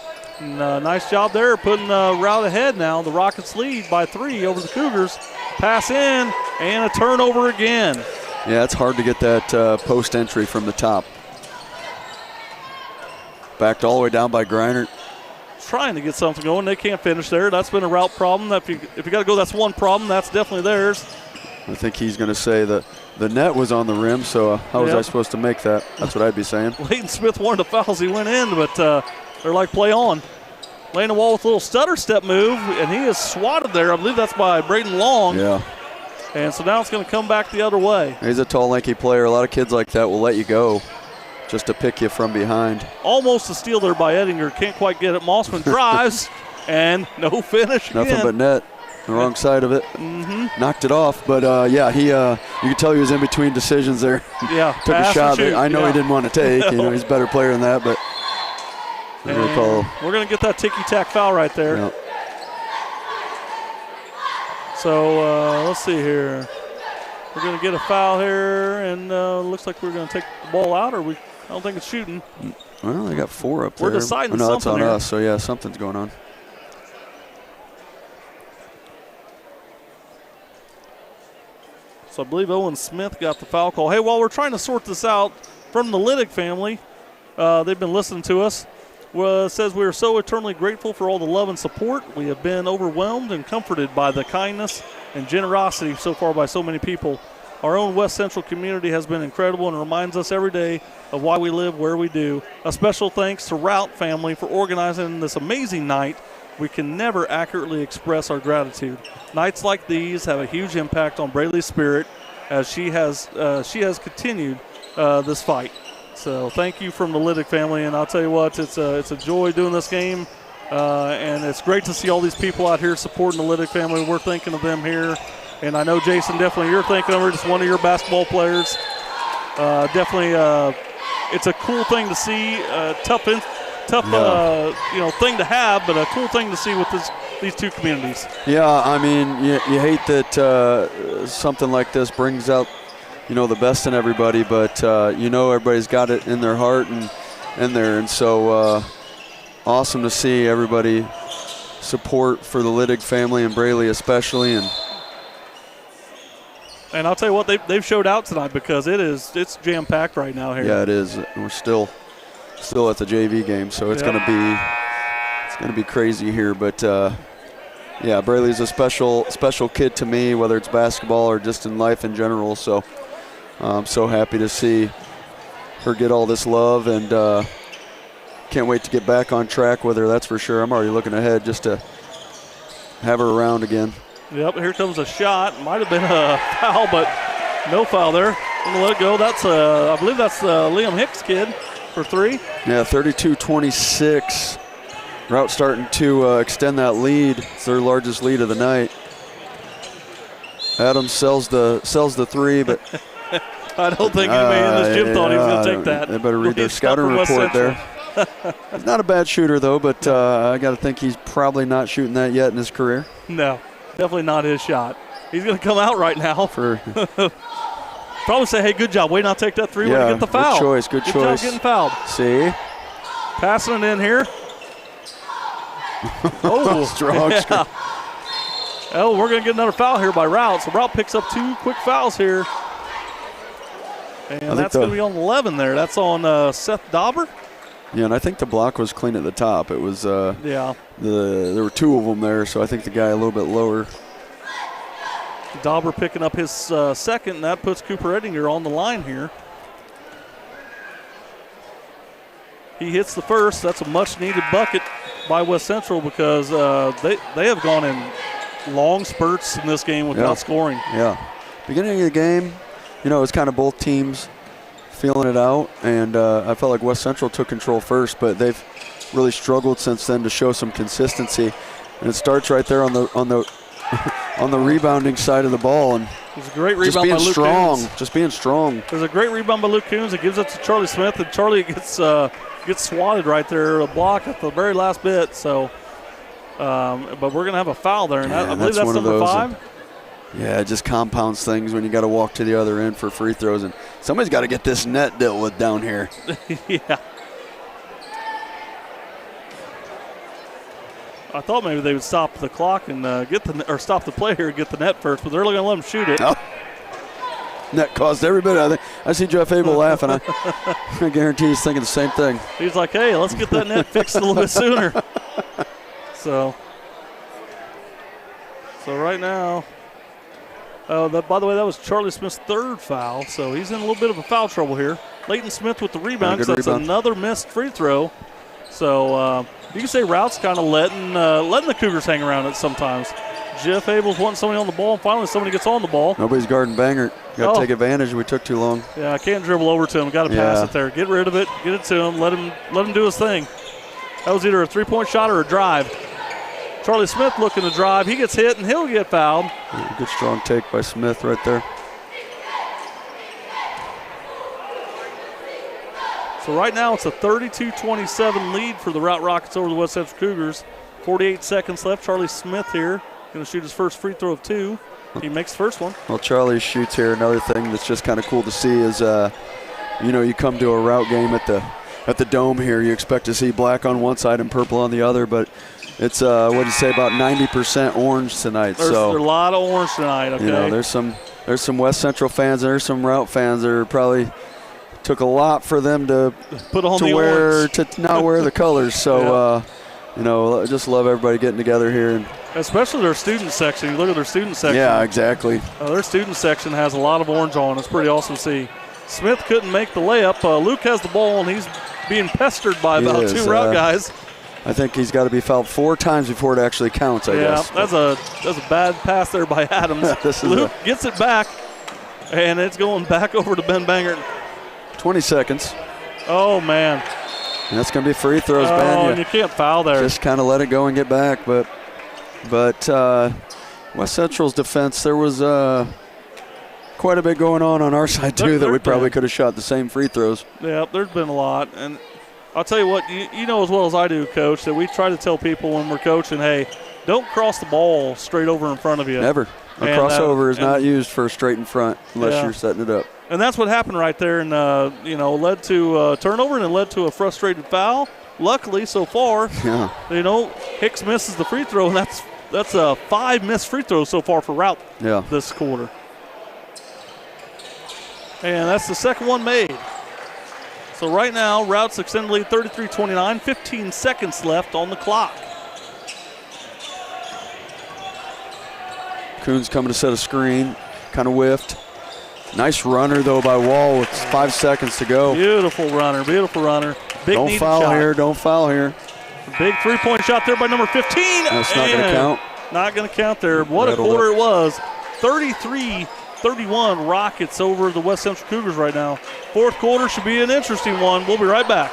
And, nice job there putting Routt ahead now. The Rockets lead by 3 over the Cougars. Pass in, and a turnover again. Yeah, it's hard to get that post entry from the top. Backed all the way down by Greinert. Trying to get something going. They can't finish there. That's been a Routt problem. If you got to go, that's one problem. That's definitely theirs. I think he's going to say that the net was on the rim, so how was I supposed to make that? That's what I'd be saying. Leighton Smith warned the fouls. He went in, but they're like, play on. Landon Wall with a little stutter step move, and he is swatted there. I believe that's by Braden Long. Yeah. And so now it's going to come back the other way. He's a tall, lanky player. A lot of kids like that will let you go just to pick you from behind. Almost a steal there by Edinger. Can't quite get it. Mossman drives, and no finish again. Nothing but net. The wrong side of it. Mm-hmm. Knocked it off, but you could tell he was in between decisions there. Yeah. Took a shot that I know he didn't want to take. He's a better player than that, but we're going to get that ticky-tack foul right there. Yeah. So let's see here. We're going to get a foul here, and looks like we're going to take the ball out, I don't think it's shooting. Well, they got 4 up there. We're deciding no, something it's on here. us, so yeah, something's going on. So I believe Owen Smith got the foul call. Hey, while we're trying to sort this out from the Liddick family, they've been listening to us. says, we are so eternally grateful for all the love and support. We have been overwhelmed and comforted by the kindness and generosity so far by so many people. Our own West Central community has been incredible and reminds us every day of why we live where we do. A special thanks to Routt family for organizing this amazing night. We can never accurately express our gratitude. Nights like these have a huge impact on Braylee's spirit as she has continued this fight. So thank you from the Liddick family, and I'll tell you what, it's a joy doing this game, and it's great to see all these people out here supporting the Liddick family. We're thinking of them here. And I know, Jason, definitely you're thinking of her, just one of your basketball players. Definitely, it's a cool thing to see. Tough thing to have, but a cool thing to see with these two communities. Yeah, I mean, you hate that something like this brings out, the best in everybody, but everybody's got it in their heart and in there, and so awesome to see everybody support for the Liddick family and Braylee especially, And I'll tell you what, they've showed out tonight because it's jam-packed right now here. Yeah, it is. We're still at the JV game, so it's gonna be crazy here. But Braylee's a special kid to me, whether it's basketball or just in life in general. So I'm so happy to see her get all this love, and can't wait to get back on track with her. That's for sure. I'm already looking ahead just to have her around again. Yep, here comes a shot. Might have been a foul, but no foul there. I'm going to let it go. That's, I believe that's Liam Hicks' kid for three. Yeah, 32-26. Routt starting to extend that lead. It's their largest lead of the night. Adams sells the three, but I don't think anybody in this gym thought he was going to take that. They better read their scouting report there. He's not a bad shooter, though, but I got to think he's probably not shooting that yet in his career. No. Definitely not his shot. He's going to come out right now. Probably say, hey, good job. Wait, I'll take that three when you get the foul. Good choice. Good job getting fouled. See? Passing it in here. Oh, strong. Yeah. Oh, we're going to get another foul here by Routt. So Routt picks up two quick fouls here. And that's going to be on 11 there. That's on Seth Dauber. Yeah, and I think the block was clean at the top. It was there were two of them there, so I think the guy a little bit lower. Dauber picking up his second, and that puts Cooper Ettinger on the line here. He hits the first. That's a much-needed bucket by West Central because they have gone in long spurts in this game without scoring. Yeah. Beginning of the game, it was kind of both teams feeling it out, and I felt like West Central took control first, but they've really struggled since then to show some consistency. And it starts right there on the rebounding side of the ball, and there's a great rebound by Luke Coons. Just being strong. There's a great rebound by Luke Coons. It gives it to Charlie Smith, and Charlie gets swatted right there, a block at the very last bit. So, but we're gonna have a foul there, and I believe that's number 5. Yeah, it just compounds things when you got to walk to the other end for free throws, and somebody's got to get this net dealt with down here. Yeah. I thought maybe they would stop the clock and stop the play here and get the net first, but they're only going to let them shoot it. Oh. Net caused every bit of it. I see Jeff Abel laughing. I guarantee he's thinking the same thing. He's like, hey, let's get that net fixed a little bit sooner. So right now, by the way, that was Charlie Smith's third foul, so he's in a little bit of a foul trouble here. Leighton Smith with the rebound, because that's another missed free throw. So you can say Routt's kind of letting the Cougars hang around it sometimes. Jeff Abel's wanting somebody on the ball, and finally somebody gets on the ball. Nobody's guarding Banger. Got to take advantage. We took too long. Yeah, I can't dribble over to him. Got to pass it there. Get rid of it. Get it to him. Let him do his thing. That was either a three-point shot or a drive. Charlie Smith looking to drive. He gets hit, and he'll get fouled. Yeah, good strong take by Smith right there. So right now it's a 32-27 lead for the Routt Rockets over the West Central Cougars. 48 seconds left. Charlie Smith here going to shoot his first free throw of 2. He makes the first one. Well, Charlie shoots here. Another thing that's just kind of cool to see is, you come to a Routt game at the Dome here. You expect to see black on one side and purple on the other, but it's what do you say, about 90% orange tonight. There's a lot of orange tonight. Okay. There's some West Central fans and there's some Routt fans that are probably took a lot for them to put on to not wear the colors. So, I just love everybody getting together here. And especially their student section. You look at their student section. Yeah, exactly. Their student section has a lot of orange on. It's pretty awesome to see. Smith couldn't make the layup. Luke has the ball, and he's being pestered by about 2 Routt guys. I think he's got to be fouled 4 times before it actually counts, I guess. Yeah, that's a bad pass there by Adams. Luke gets it back, and it's going back over to Ben Banger. 20 seconds. Oh, man. And that's going to be free throws, Ben. Oh, and you can't foul there. Just kind of let it go and get back. But West Central's defense, there was quite a bit going on our side, too, that we probably could have shot the same free throws. Yeah, there's been a lot. And I'll tell you what, you know as well as I do, Coach, that we try to tell people when we're coaching, hey, don't cross the ball straight over in front of you. Never. A crossover is not used for straight in front unless you're setting it up. And that's what happened right there, and led to a turnover and it led to a frustrated foul. Luckily, so far, Hicks misses the free throw, and that's 5 missed free throws so far for Routt this quarter. And that's the second one made. So right now, Routt's extended lead 33-29, 15 seconds left on the clock. Coons coming to set a screen, kind of whiffed. Nice runner, though, by Wall with 5 seconds to go. Beautiful runner, beautiful runner. Big don't foul shot. here, don't foul here. Big three-point shot there by number 15. That's not going to count. Not going to count there. What a quarter it was. 33-31 Rockets over the West Central Cougars right now. Fourth quarter should be an interesting one. We'll be right back.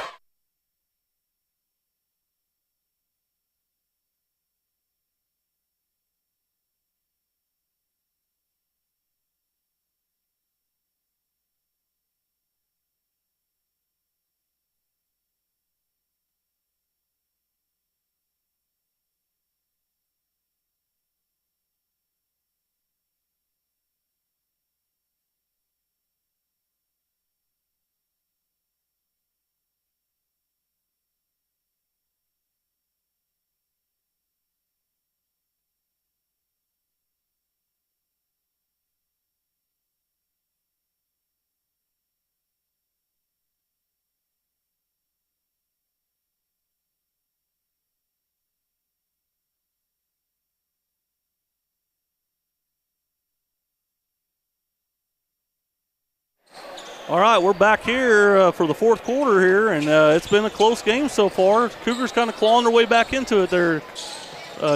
All right, we're back here for the fourth quarter here, and it's been a close game so far. Cougars kind of clawing their way back into it there.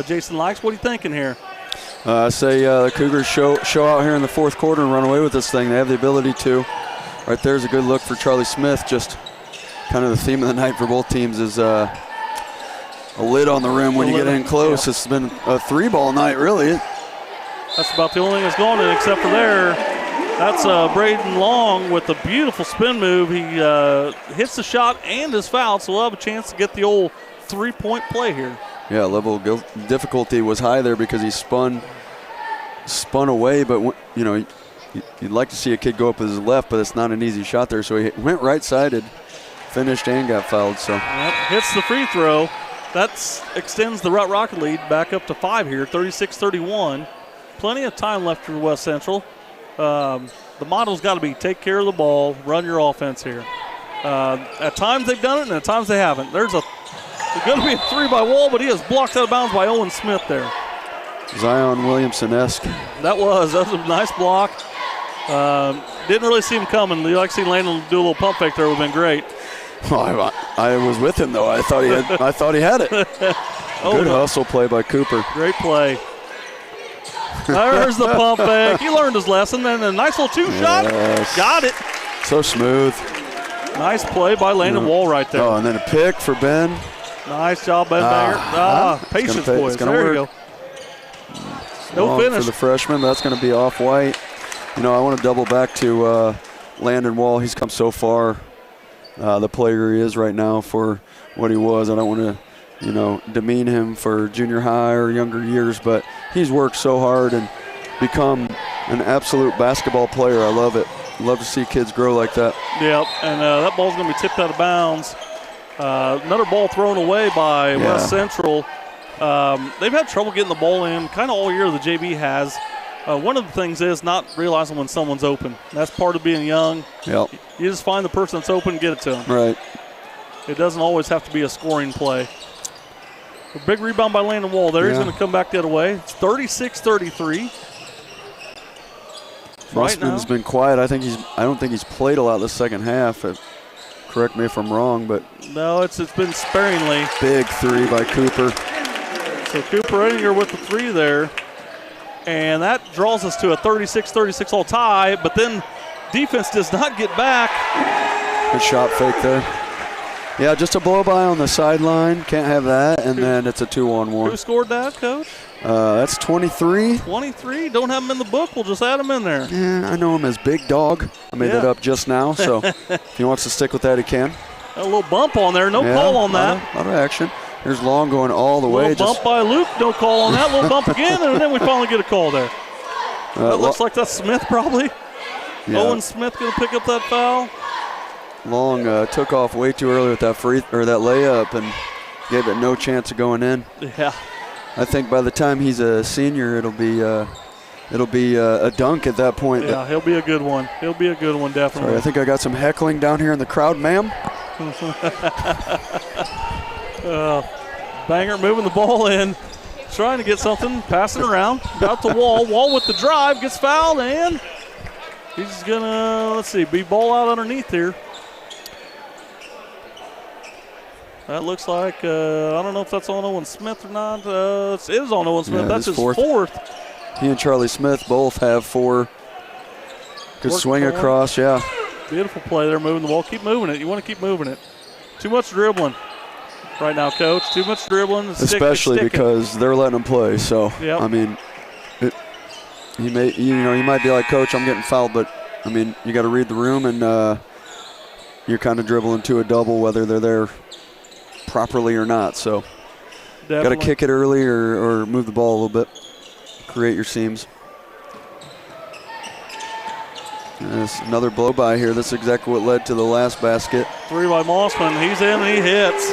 Jason Likes, what are you thinking here? I say the Cougars show out here in the fourth quarter and run away with this thing. They have the ability to. Right there's a good look for Charlie Smith. Just kind of the theme of the night for both teams is a lid on the rim when you get in close. It's been a 3-ball night, really. That's about the only thing that's gone in except for there. That's Braden Long with a beautiful spin move. He hits the shot and is fouled, so we'll have a chance to get the old 3-point play here. Yeah, level of difficulty was high there because he spun away, but you'd like to see a kid go up with his left, but it's not an easy shot there. So he went right-sided, finished, and got fouled. So hits the free throw. That extends the Routt Rocket lead back up to 5 here, 36-31. Plenty of time left for West Central. The motto's got to be take care of the ball, run your offense here. At times they've done it, and at times they haven't. There's going to be a 3 by Wall, but he is blocked out of bounds by Owen Smith there. Zion Williamson-esque. That was a nice block. Didn't really see him coming. You like to see Landon do a little pump fake there. Would have been great. Oh, I was with him though. I thought he had it. Good hustle play by Cooper. Great play. There's the pump fake. He learned his lesson. Then a nice little 2-shot. Got it. So smooth. Nice play by Landon Wall right there. Oh, and then a pick for Ben. Nice job, Ben Banger. Patience, boys. There you go. No finish. For the freshman, but that's going to be off-white. I want to double back to Landon Wall. He's come so far, the player he is right now for what he was. I don't want to, demean him for junior high or younger years, but he's worked so hard and become an absolute basketball player. I love it. Love to see kids grow like that. Yep, and that ball's going to be tipped out of bounds. Another ball thrown away by West Central. They've had trouble getting the ball in kind of all year, the JV has. One of the things is not realizing when someone's open. That's part of being young. Yep. You just find the person that's open and get it to them. Right. It doesn't always have to be a scoring play. A big rebound by Landon Wall there. He's going to come back the other way. It's 36-33. Mossman's been quiet. I don't think he's played a lot the second half. Correct me if I'm wrong, but no, it's been sparingly. Big three by Cooper. So Cooper Ettinger with the three there. And that draws us to a 36-36 all tie, but then defense does not get back. Good shot fake there. Yeah, just a blow by on the sideline. Can't have that, and then it's a 2-on-1. Who scored that, Coach? That's 23. 23? Don't have him in the book. We'll just add him in there. Yeah, I know him as Big Dog. I made that up just now, so if he wants to stick with that, he can. A little bump on there. No call on that. A lot of action. There's Long going all the way. Bump by Luke. No call on that. Little bump again, and then we finally get a call there. That looks like that's Smith probably. Yeah. Owen Smith going to pick up that foul. Long took off way too early with that that layup and gave it no chance of going in. Yeah. I think by the time he's a senior, it'll be a dunk at that point. Yeah, he'll be a good one. He'll be a good one, definitely. Sorry, I think I got some heckling down here in the crowd, ma'am. Banger moving the ball in, trying to get something, passing around, got the Wall. Wall with the drive, gets fouled, and he's gonna, be ball out underneath here. That looks like, I don't know if that's on Owen Smith or not. It is on Owen Smith. Yeah, that's his fourth. He and Charlie Smith both have 4. Good swing across, yeah. Beautiful play there, moving the ball. Keep moving it. You want to keep moving it. Too much dribbling right now, Coach. Too much dribbling. Especially because they're letting him play. So, I mean, you might be like, Coach, I'm getting fouled, but, I mean, you got to read the room, and you're kind of dribbling to a double whether they're there properly or not. So, got to kick it early or move the ball a little bit. Create your seams. There's another blow by here. That's exactly what led to the last basket. Three by Mossman. He's in and he hits.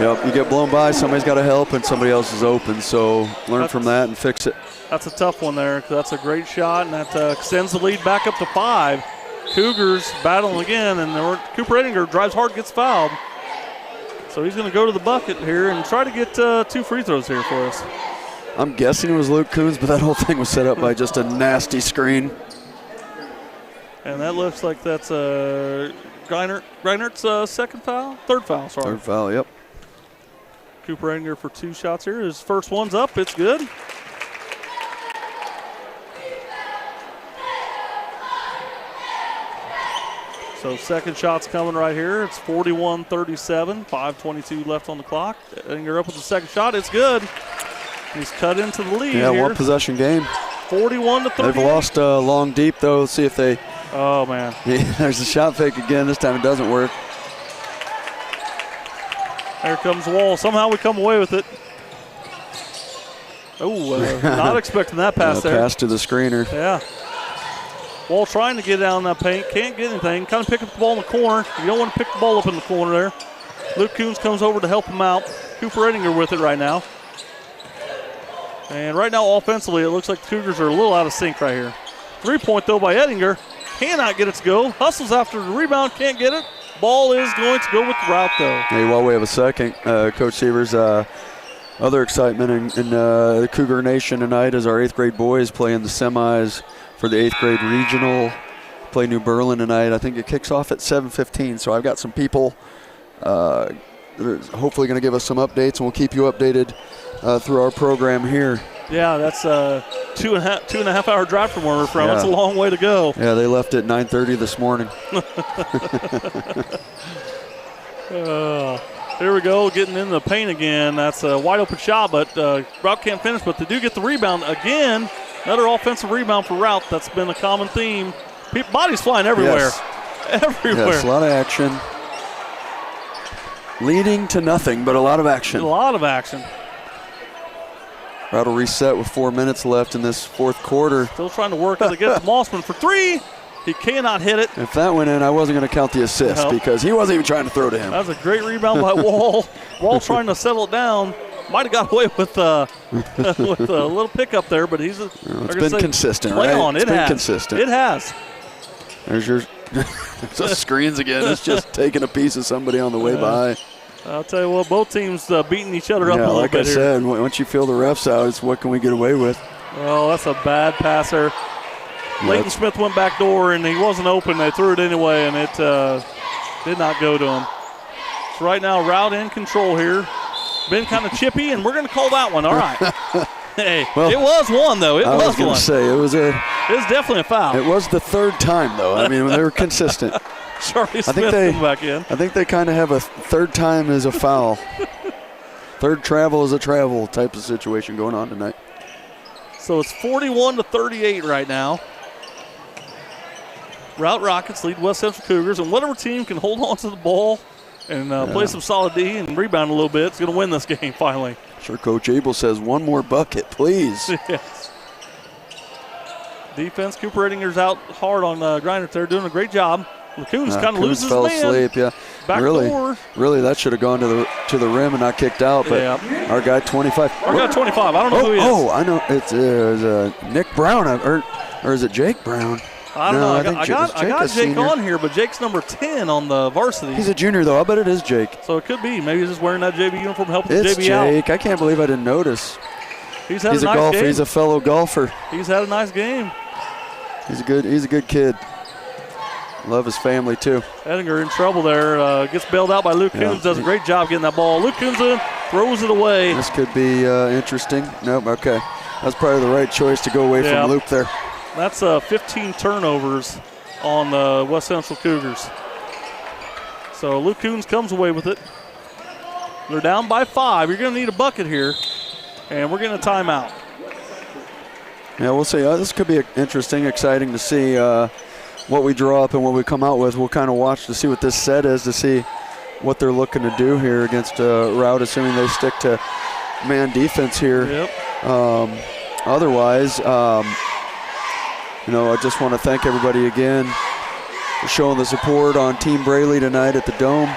Yep, you get blown by, somebody's got to help, and somebody else is open. So learn from that and fix it. That's a tough one there. That's a great shot, and that extends the lead back up to 5. Cougars battling again, and Cooper Ettinger drives hard, gets fouled. So he's going to go to the bucket here and try to get 2 free throws here for us. I'm guessing it was Luke Coons, but that whole thing was set up by just a nasty screen. And that looks like that's Greinert's second foul? Third foul, sorry. Third foul, yep. Cooper Ettinger for 2 shots here. His first one's up. It's good. So second shot's coming right here. It's 41-37, 5:22 left on the clock. Ettinger up with the second shot. It's good. He's cut into the lead here. One possession game. 41-38. They've lost long deep, though. Let's see if they. Oh, man. Yeah, there's a shot fake again. This time it doesn't work. There comes Wall. Somehow we come away with it. Oh, not expecting that pass there. Pass to the screener. Yeah. Wall trying to get down that paint. Can't get anything. Kind of pick up the ball in the corner. You don't want to pick the ball up in the corner there. Luke Coons comes over to help him out. Cooper Ettinger with it right now. And right now, offensively, it looks like the Cougars are a little out of sync right here. 3-point, though, by Ettinger. Cannot get it to go. Hustles after the rebound. Can't get it. Ball is going to go with Routt, though. Hey, while we have a second, Coach Severs, other excitement in the Cougar Nation tonight is our 8th grade boys playing the semis for the 8th grade regional. Play New Berlin tonight. I think it kicks off at 7:15. So I've got some people hopefully going to give us some updates, and we'll keep you updated through our program here. Yeah, that's a 2.5 hour drive from where we're from. That's a long way to go. Yeah, they left at 9:30 this morning. Here we go, getting in the paint again. That's a wide open shot, but Routt can't finish, but they do get the rebound again. Another offensive rebound for Routt. That's been a common theme. Bodies flying everywhere. Yes. Everywhere. Yes, a lot of action. Leading to nothing, but a lot of action. A lot of action. Routt will reset with 4 minutes left in this fourth quarter. Still trying to work as it gets to Mossman for 3. He cannot hit it. If that went in, I wasn't going to count the assist because he wasn't even trying to throw to him. That was a great rebound by Wall. Wall trying to settle it down. might have got away with with a little pickup there, but he's it's been consistent, play right? on. It's been has. consistent. It has. There's your the screens again. It's just taking a piece of somebody on the way by. I'll tell you what, both teams beating each other up a little like bit I said, once you feel the refs out, it's what can we get away with? Well, that's a bad passer. Leighton Smith went back door, and he wasn't open. They threw it anyway, and it did not go to him. So right now, Routt in control here. Been kind of chippy, and we're going to call that one. All right. Hey, well, it was one, though. I was going to say, it was definitely a foul. It was the third time, though. I mean, when they were consistent. Charlie Smith coming back in. I think they kind of have a third time as a foul. Third travel is a travel type of situation going on tonight. So it's 41-38 right now. Routt Rockets lead West Central Cougars, and whatever team can hold on to the ball and play some solid D and rebound a little bit is going to win this game finally. Sure, Coach Abel says one more bucket, please. Yes. Defense, Cooper Ettinger's out hard on Griner. They're doing a great job. LeCoon's kind of loses his man. Fell asleep, yeah. Back door. Really, that should have gone to the rim and not kicked out. But our guy 25. Our guy 25. I don't know who he is. Oh, I know. It's Nick Brown, or is it Jake Brown? I don't know. I got Jake on here, but Jake's number 10 on the varsity. He's a junior, though. I bet it is Jake. So it could be. Maybe he's just wearing that JV uniform, helping the JV It's Jake. I can't believe I didn't notice. He's a nice golfer. game. He's a fellow golfer. He's had a nice game. He's a good kid. Love his family, too. Ettinger in trouble there. Gets bailed out by Luke Coons. Does a great job getting that ball. Luke Coons throws it away. This could be interesting. Nope, okay. That's probably the right choice to go away from Luke there. That's 15 turnovers on the West Central Cougars. So Luke Coons comes away with it. They're down by 5. You're going to need a bucket here, and we're getting a timeout. Yeah, we'll see. This could be interesting, exciting to see what we draw up and what we come out with. We'll kind of watch to see what this set is, to see what they're looking to do here against Routt, assuming they stick to man defense here. Yep. Otherwise, I just want to thank everybody again for showing the support on Team Braylee tonight at the Dome.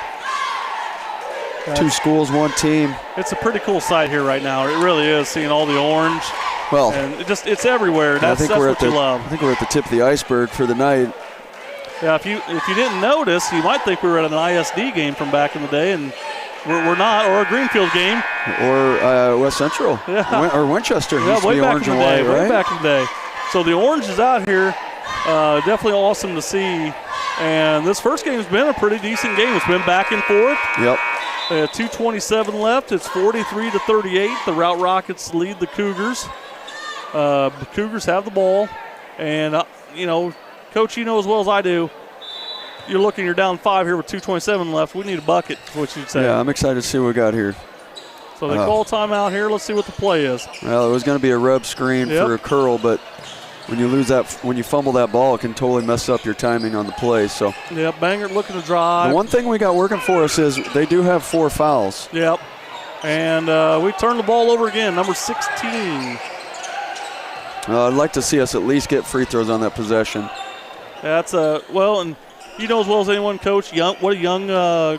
2 schools, 1 team. It's a pretty cool sight here right now. It really is, seeing all the orange. Well, and it's everywhere. That's what you love. I think we're at the tip of the iceberg for the night. Yeah, if you didn't notice, you might think we were at an ISD game from back in the day, and we're not, or a Greenfield game. Or West Central. Yeah. Or Winchester. Yeah, way back in the day. Way back in the day. So the orange is out here. Definitely awesome to see. And this first game's been a pretty decent game. It's been back and forth. Yep. 2:27 left. It's 43-38. The Routt Rockets lead the Cougars. The Cougars have the ball. And, Coach, you know as well as I do, you're down 5 here with 2:27 left. We need a bucket, is what you'd say. Yeah, I'm excited to see what we got here. So they call timeout here. Let's see what the play is. Well, it was going to be a rub screen for a curl, but when you fumble that ball, it can totally mess up your timing on the play. So. Yep, Bangert looking to drive. The one thing we got working for us is they do have 4 fouls. Yep. And we turn the ball over again, number 16. I'd like to see us at least get free throws on that possession. That's and you know as well as anyone, Coach, what young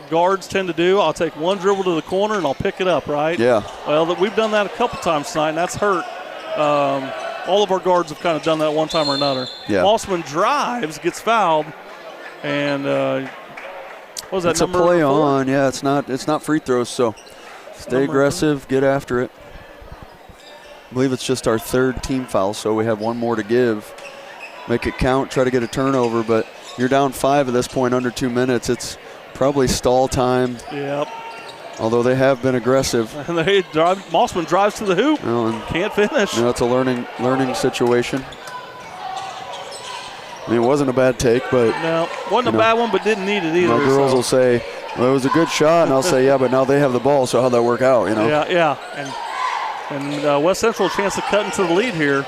guards tend to do. I'll take one dribble to the corner and I'll pick it up, right? Yeah. Well, we've done that a couple times tonight, and that's hurt. All of our guards have kind of done that one time or another. Yeah. Mossman drives, gets fouled, and what was that it's number? It's a play 4? on. Yeah, it's not free throws, so stay aggressive, get after it. I believe it's just our 3rd team foul, so we have 1 more to give. Make it count, try to get a turnover, but you're down 5 at this point, under 2 minutes. It's probably stall time. Yep. Although they have been aggressive. And Mossman drives to the hoop. Can't finish. It's a learning situation. I mean, it wasn't a bad take, but no, wasn't a bad one, but didn't need it either. My girls will say, "Well, it was a good shot," and I'll say, "Yeah, but now they have the ball, so how'd that work out?" Yeah. And West Central a chance to cut into the lead here.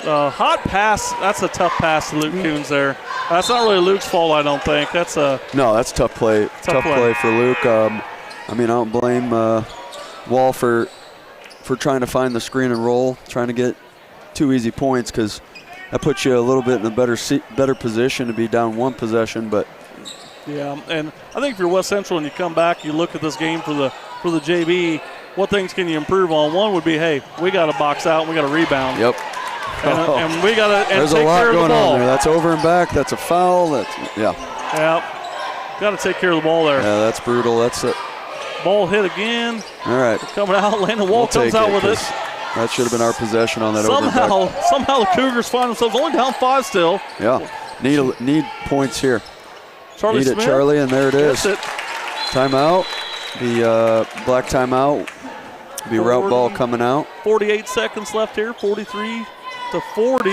Hot pass. That's a tough pass to Luke Coons there. That's not really Luke's fault, I don't think. That's tough play. Tough play for Luke. I don't blame Wall for trying to find the screen and roll, trying to get 2 easy points, because that puts you a little bit in a better position to be down 1 possession. But yeah, and I think if you're West Central and you come back, you look at this game for the JV. what things can you improve on? One would be, hey, we got to box out and we got to rebound. Yep. And we got to There's take a lot care of the going ball. on there. That's over and back. That's a foul. Yeah. Yep. Got to take care of the ball there. Yeah, that's brutal. That's it. Ball hit again. All right. Coming out. Landon Wall comes out with it. That should have been our possession on that over and back. Somehow the Cougars find themselves only down 5 still. Yeah. Need points here. Charlie Smith. Charlie, and there it is. It. Timeout. The black timeout. Be Routt ball coming out. 48 seconds left here. 43 to 40.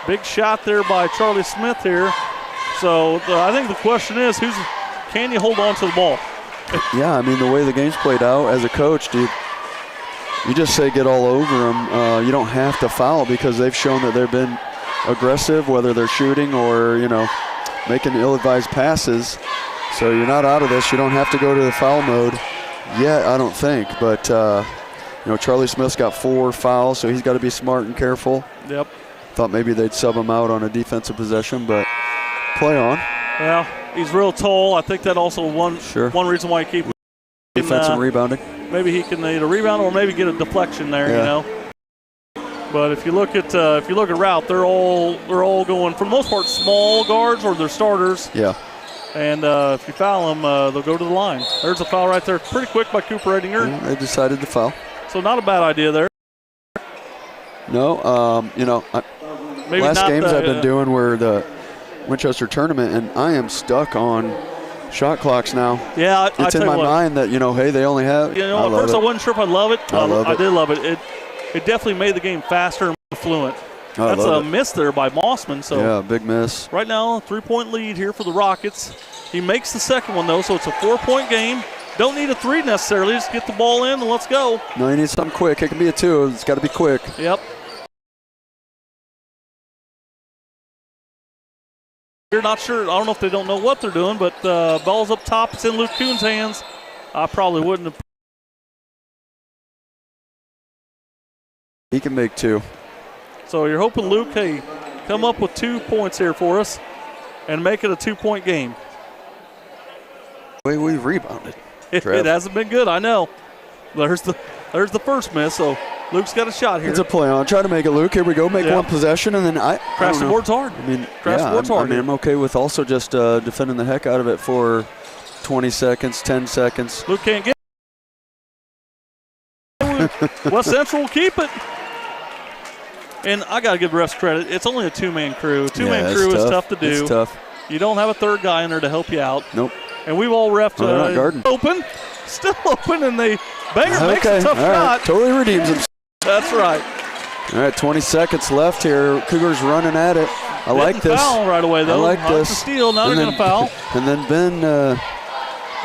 Big shot there by Charlie Smith here. So I think the question is, can you hold on to the ball? Yeah, I mean, the way the game's played out, as a coach, you just say get all over them. You don't have to foul because they've shown that they've been aggressive, whether they're shooting or, making ill-advised passes. So you're not out of this. You don't have to go to the foul mode yet, I don't think. But, Charlie Smith's got 4 fouls, so he's got to be smart and careful. Yep. Thought maybe they'd sub him out on a defensive possession, but play on. Well, he's real tall. I think that also one reason why he keeps defensive rebounding. Maybe he can either rebound or maybe get a deflection there, But if you look at Routt, they're all going for the most part small guards or they're starters. Yeah. And if you foul them, they'll go to the line. There's a foul right there, pretty quick by Cooper Edinger. Yeah, they decided to foul. So not a bad idea there. No, maybe last games I've been doing doing were the Winchester tournament, and I am stuck on shot clocks now. Yeah, it's in my mind that hey, they only have. At first I wasn't sure if I love it. I did love it. It definitely made the game faster and more fluent. That's a miss there by Mossman. So yeah, big miss. Right now, 3-point lead here for the Rockets. He makes the second one though, so it's a 4-point game. Don't need a 3 necessarily. Just get the ball in and let's go. No, you need something quick. It can be a 2. It's got to be quick. Yep. You're not sure. I don't know if they don't know what they're doing, but ball's up top. It's in Luke Kuhn's hands. I probably wouldn't have. He can make 2. So you're hoping Luke, hey, come up with 2 points here for us and make it a 2-point game. The way we've rebounded. It hasn't been good, I know. There's the first miss, so Luke's got a shot here. It's a play on. Try to make it, Luke. Here we go. Make one possession, and then crash the board's hard. I'm okay with also just defending the heck out of it for 20 seconds, 10 seconds. Luke can't get it. West Central will keep it. And I got to give the refs credit. It's only a 2-man crew. Two-man crew is tough to do. It's tough. You don't have a third guy in there to help you out. Nope. And we've all refed open, still open, and Banger makes a tough shot. Totally redeems him. That's right. All right, 20 seconds left here. Cougars running at it. I like this. Foul right away, though. I like this. The steal. Now they're going to foul. And then Ben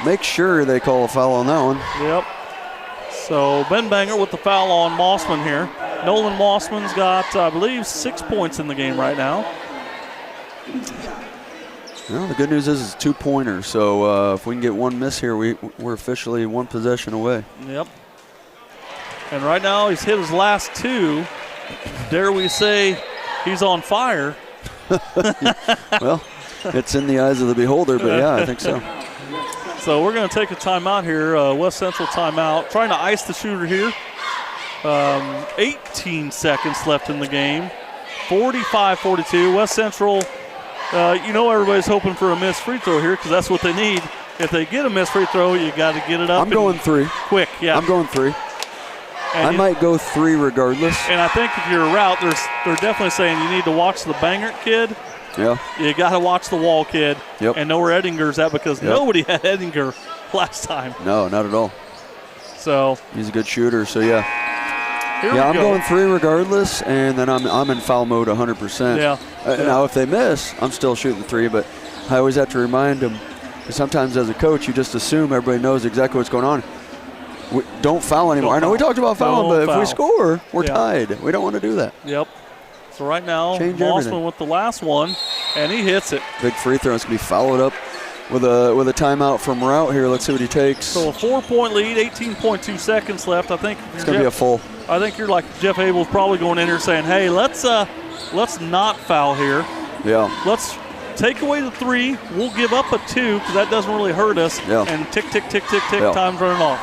make sure they call a foul on that one. Yep. So Ben Banger with the foul on Mossman here. Nolan Mossman's got, I believe, 6 points in the game right now. Well, the good news is it's 2-pointers, so if we can get one miss here, we're officially 1 possession away. Yep. And right now he's hit his last 2. Dare we say he's on fire? Well, it's in the eyes of the beholder, but yeah, I think so. So we're going to take a timeout here, West Central timeout. Trying to ice the shooter here. 18 seconds left in the game. 45-42. West Central, everybody's hoping for a missed free throw here because that's what they need. If they get a missed free throw, you got to get it up. I'm going 3. Quick, yeah. I'm going 3. I might go 3 regardless. And I think if you're a Routt, they're definitely saying you need to watch the Banger kid. Yeah. You got to watch the Wall kid. Yep. And know where Edinger's at because nobody had Edinger last time. No, not at all. So he's a good shooter, so yeah. I'm going 3 regardless, and then I'm in foul mode 100%. Yeah. Now, if they miss, I'm still shooting 3, but I always have to remind them, because sometimes as a coach, you just assume everybody knows exactly what's going on. Don't foul anymore. I know we talked about fouling, but if we score, we're tied. We don't want to do that. Yep. So right now, Change Mossman everything. with the last one, and he hits it. Big free throw. It's going to be followed up with a timeout from Routt here. Let's see what he takes. So a 4-point lead, 18.2 seconds left. I think it's going to be a full. I think you're like Jeff Abel's probably going in here saying, hey, let's not foul here. Yeah. Let's take away the 3. We'll give up a 2 because that doesn't really hurt us. Yeah. And tick, tick, tick, tick, tick, time's running off.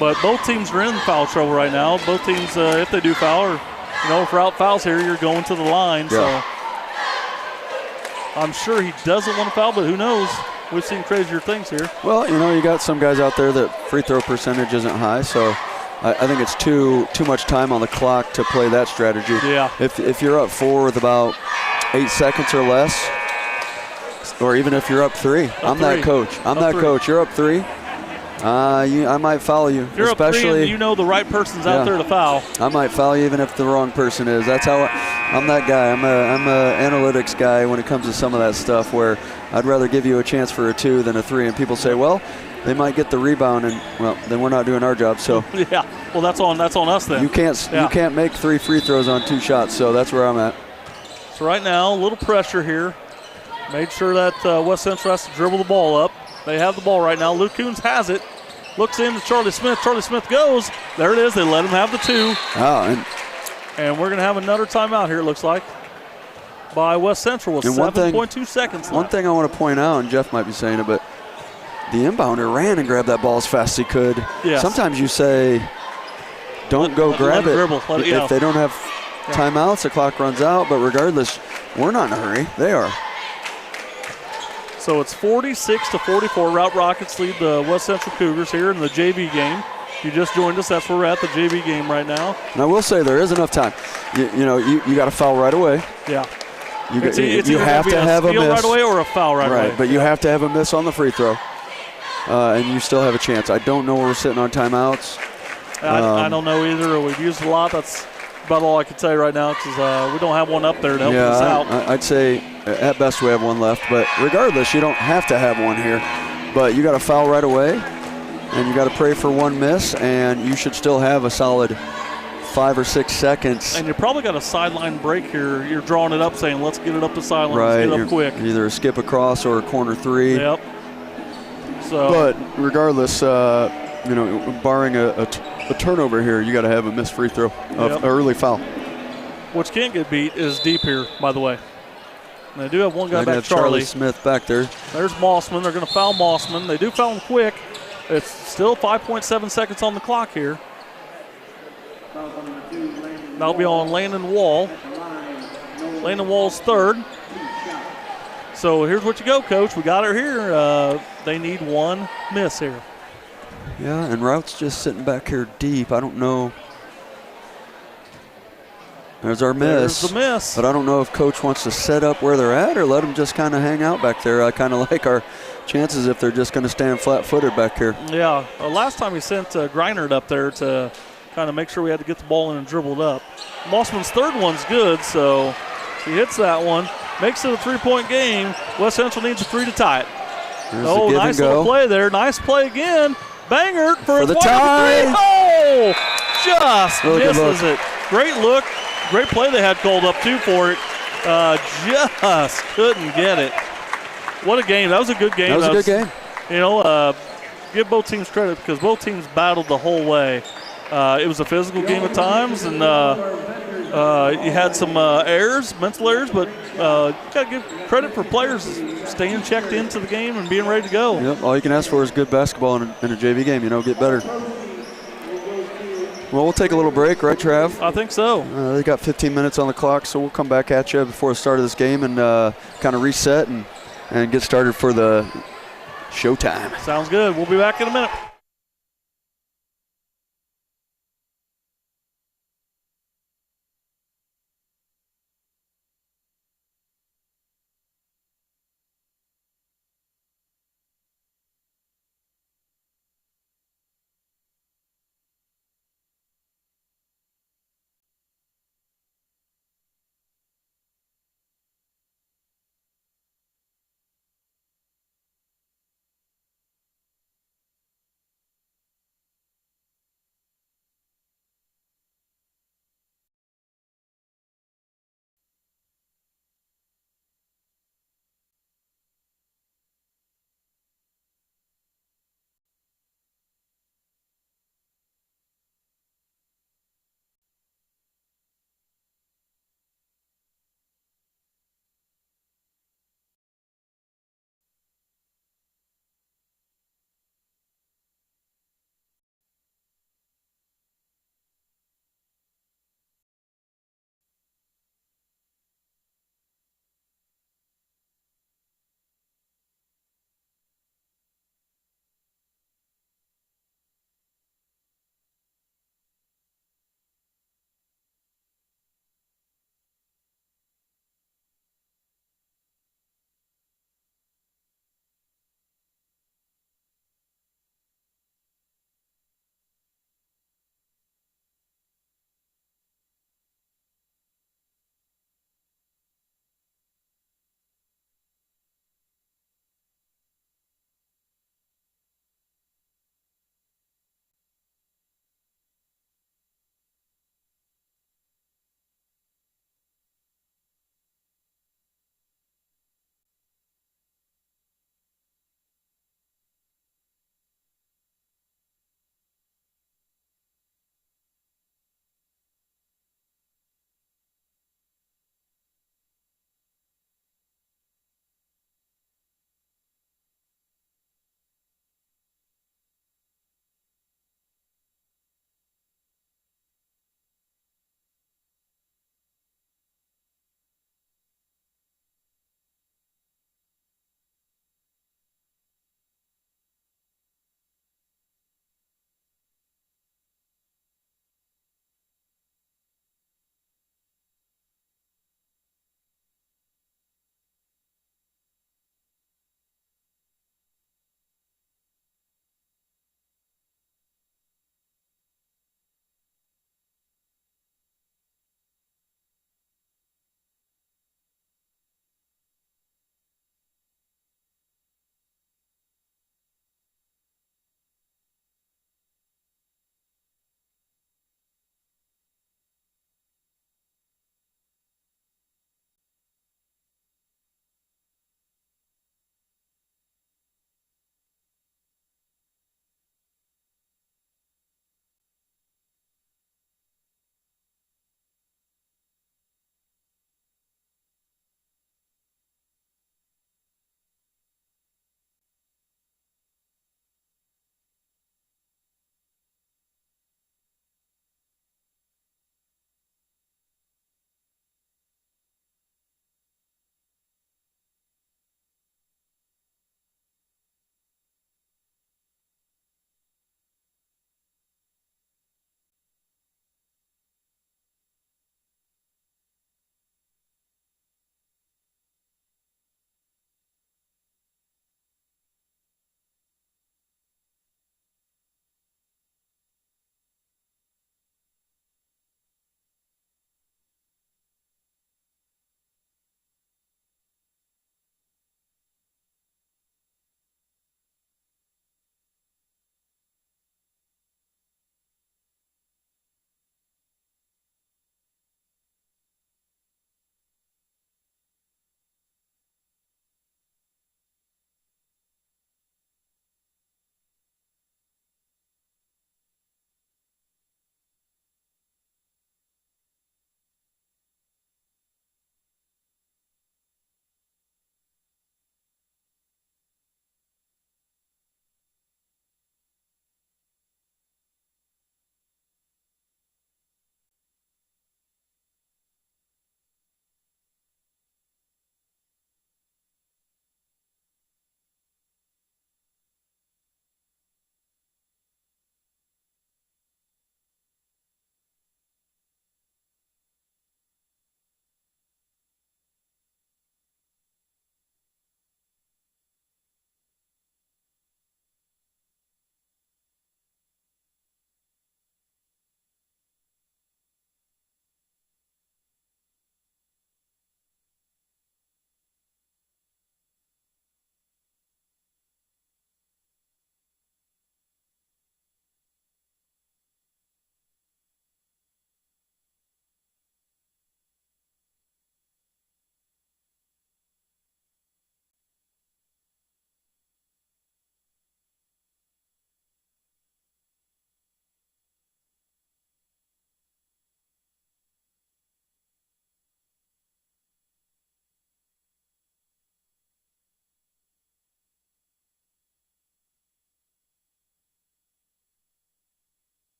But both teams are in foul trouble right now. Both teams, if they do foul, or if Routt fouls here, you're going to the line. Yeah. So I'm sure he doesn't want to foul, but who knows? We've seen crazier things here. Well, you got some guys out there that free throw percentage isn't high, so I think it's too much time on the clock to play that strategy. Yeah. If you're up 4 with about 8 seconds or less, or even if you're up 3, I'm that coach. You're up 3. I might foul you. If you're especially up 3 and the right person's out there to foul. I might foul you even if the wrong person is. That's how I'm that guy. I'm a analytics guy when it comes to some of that stuff, where I'd rather give you a chance for a 2 than a 3. And people say, well, they might get the rebound, and well, then we're not doing our job. So yeah, well, that's on us then. You can't make 3 free throws on 2 shots. So that's where I'm at. So right now, a little pressure here. Made sure that West Central has to dribble the ball up. They have the ball right now. Luke Coons has it. Looks into Charlie Smith. Charlie Smith goes. There it is. They let him have the 2. Oh, and we're going to have another timeout here, it looks like, by West Central with 7.2 seconds left. One thing I want to point out, and Jeff might be saying it, but the inbounder ran and grabbed that ball as fast as he could. Yes. Sometimes you say, don't go grab it. If they don't have timeouts, the clock runs out. But regardless, we're not in a hurry. They are. So it's 46-44. Routt Rockets lead the West Central Cougars here in the JV game. You just joined us. That's where we're at, the JV game right now. And I will say there is enough time. You got to foul right away. Yeah. You have to have a miss right away or a foul right away. Right, but you have to have a miss on the free throw, and you still have a chance. I don't know where we're sitting on timeouts. I don't know either. We've used a lot. That's about all I can tell you right now, because we don't have one up there to help us out. I'd say at best we have one left, but regardless, you don't have to have one here. But you got to foul right away, and you got to pray for one miss, and you should still have a solid 5 or 6 seconds. And you probably got a sideline break here. You're drawing it up, saying, let's get it up the sideline. Right. Let's get it up quick. Either a skip across or a corner 3. Yep. So. But regardless, barring a turnover here, you got to have a missed free throw, early foul. Which can't get beat is deep here, by the way. And they do have one guy back, Charlie Smith back there. There's Mossman. They're going to foul Mossman. They do foul him quick. It's still 5.7 seconds on the clock here. That'll be on Landon Wall. Landon Wall's 3rd. So here's what you go, Coach. We got her here. They need one miss here. Yeah, and Rout's just sitting back here deep. I don't know. There's our miss. There's the miss. But I don't know if Coach wants to set up where they're at or let them just kind of hang out back there. I kind of like our chances if they're just going to stand flat-footed back here. Yeah, last time he sent Greinert up there to kind of make sure we had to get the ball in and dribbled up. Mossman's 3rd one's good, so he hits that one. Makes it a 3-point game. West Central needs a 3 to tie it. There's nice little play there. Nice play again. Banger for the tie. Oh, just misses it. Great look. Great play they had called up, too, for it. Just couldn't get it. What a game. That was a good game. That was a good game. Give both teams credit because both teams battled the whole way. It was a physical game at times, and you had some errors, mental errors, but you got to give credit for players staying checked into the game and being ready to go. Yep, all you can ask for is good basketball in a JV game, get better. Well, we'll take a little break, right, Trav? I think so. They got 15 minutes on the clock, so we'll come back at you before the start of this game and kind of reset and get started for the showtime. Sounds good. We'll be back in a minute.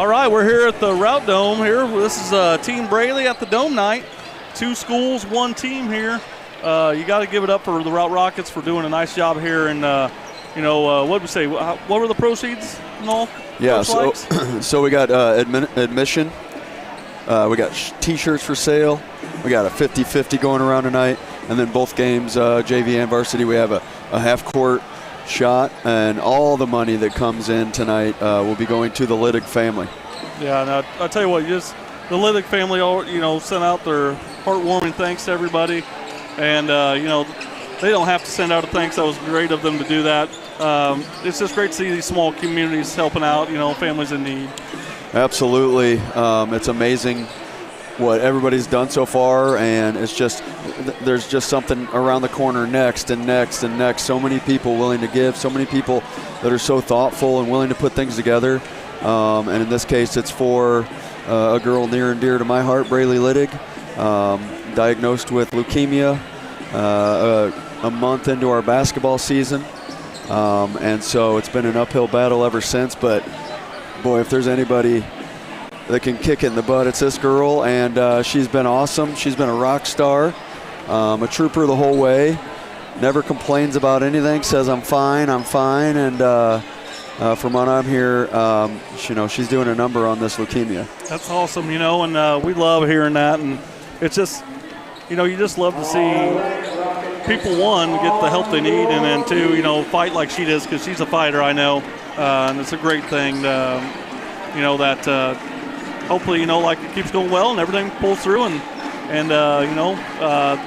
All right, we're here at the Routt Dome here. This is Team Braylee at the Dome night. 2 schools, 1 team here. You got to give it up for the Routt Rockets for doing a nice job here. And, what did we say? What were the proceeds and all? Yeah, so we got admission. We got T-shirts for sale. We got a 50-50 going around tonight. And then both games, JV and Varsity, we have a half-court shot, and all the money that comes in tonight will be going to the Liddick family. Yeah, now I'll tell you what, the Liddick family, sent out their heartwarming thanks to everybody, and they don't have to send out a thanks. That was great of them to do that. It's just great to see these small communities helping out, families in need. Absolutely, it's amazing what everybody's done so far, and it's just there's just something around the corner next and next and next. So many people willing to give, so many people that are so thoughtful and willing to put things together. And in this case, it's for a girl near and dear to my heart, Braylee Liddick, diagnosed with leukemia a month into our basketball season. And so it's been an uphill battle ever since. But, boy, if there's anybody that can kick it in the butt, it's this girl, and she's been awesome. She's been a rock star, a trooper the whole way, never complains about anything, says I'm fine, and from what I'm here, she's doing a number on this leukemia. That's awesome, and we love hearing that, and it's just, you just love to see people, 1, get the help they need, and then 2, fight like she does, because she's a fighter, I know, and it's a great thing, that hopefully, it keeps going well and everything pulls through. And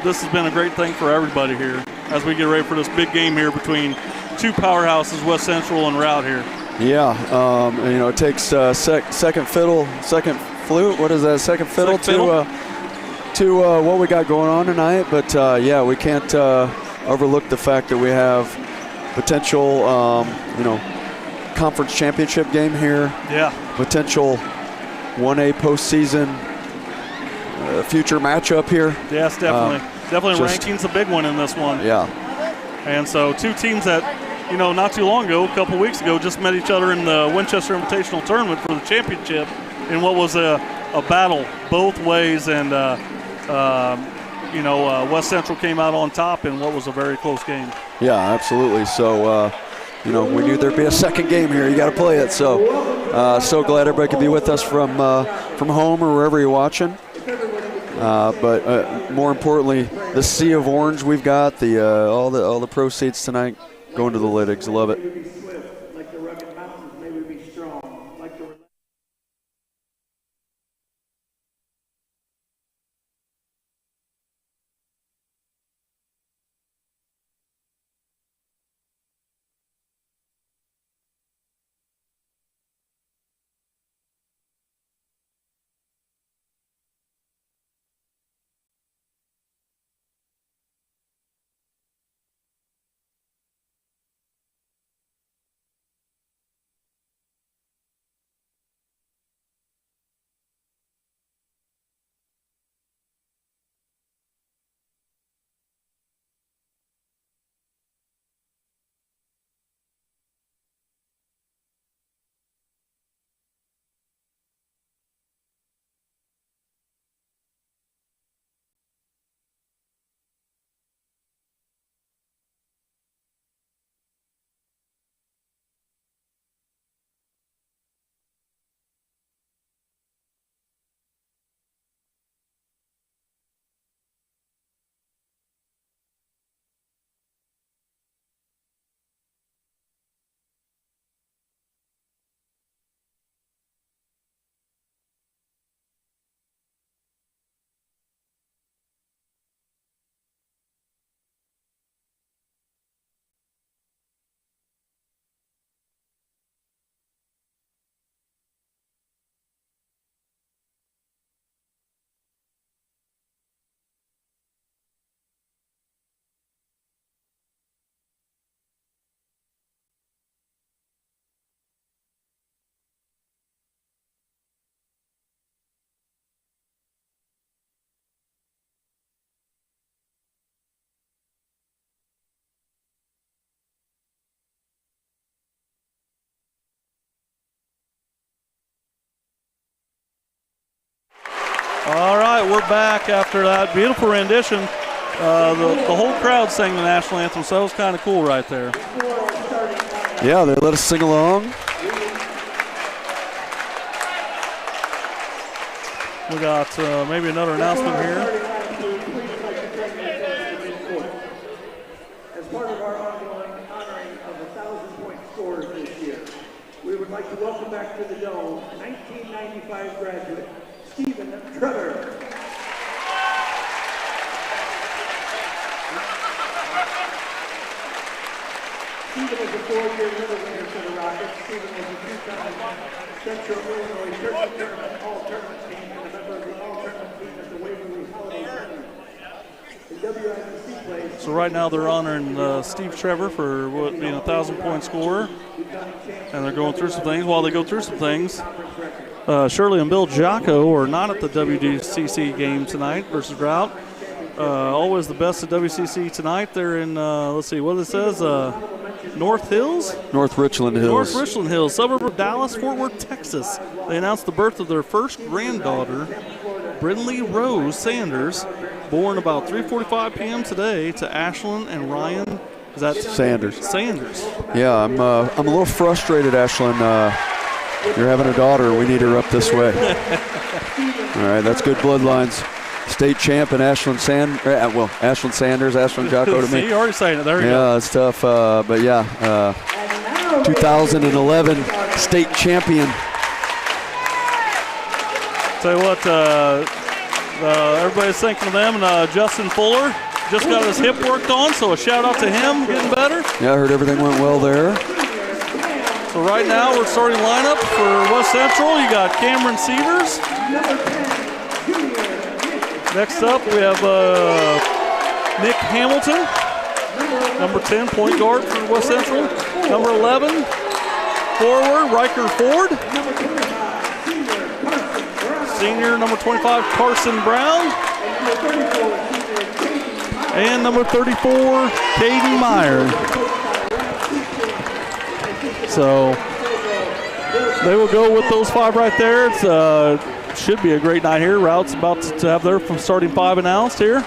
this has been a great thing for everybody here as we get ready for this big game here between 2 powerhouses, West Central and Routt here. Yeah, it takes second flute, what is that, second fiddle to what we got going on tonight. But, we can't overlook the fact that we have potential, conference championship game here. Yeah. Potential 1A postseason future matchup here. Yes, definitely. Definitely ranking's a big one in this one. Yeah. And so 2 teams that, not too long ago, a couple weeks ago, just met each other in the Winchester Invitational Tournament for the championship in what was a battle both ways. And, West Central came out on top in what was a very close game. Yeah, absolutely. So, we knew there'd be a second game here. You got to play it. So glad everybody could be with us from home or wherever you're watching. But more importantly, the sea of orange we've got, all the proceeds tonight going to the Liddicks. Love it. All right, we're back after that beautiful rendition. The whole crowd sang the national anthem, so that was kind of cool right there. Yeah, they let us sing along. We got maybe another announcement here. As part of our ongoing honoring of the 1,000-point scorers this year, we would like to welcome back to the Dome 1995 graduate, Stephen Trevor. Stephen is a 4-year medal winner for the Rockets. Stephen was a 2-time Central Illinois Tournament All-Tournament team and a member of the All-Tournament team at the Waverly Holiday Tournament. The WIVC plays. So right now they're honoring Steve Trevor for being a 1,000-point scorer, and they're going through some things. While they go through some things, Shirley and Bill Jocko are not at the WCC game tonight versus Routt. Always the best at WCC tonight. They're in, let's see what it says, North Hills? North Richland Hills. North Richland Hills, suburb of Dallas, Fort Worth, Texas. They announced the birth of their first granddaughter, Braylee Rose Sanders, born about 3:45 p.m. today to Ashlyn and Ryan. Is that Sanders? Sanders. Yeah, I'm a little frustrated, Ashlyn. You're having a daughter. We need her up this way. All right, that's good bloodlines. State champ and Ashlyn Sanders, Ashlyn Jocko to me. See, you're already saying it. There you go. Yeah, it's tough. But yeah, 2011 state champion. Tell you what, everybody's thinking of them. And Justin Fuller just got his hip worked on, so a shout out to him, getting better. Yeah, I heard everything went well there. So right now we're starting lineup for West Central. You got Cameron Sievers. Next up, we have Nick Hamilton, number 10, point guard for West Central. Number 11, forward, Riker Ford. Senior, number 25, Carson Brown. And number 34, Caden Meyer. So they will go with those 5 right there. It's should be a great night here. Routt's about to have their starting 5 announced here.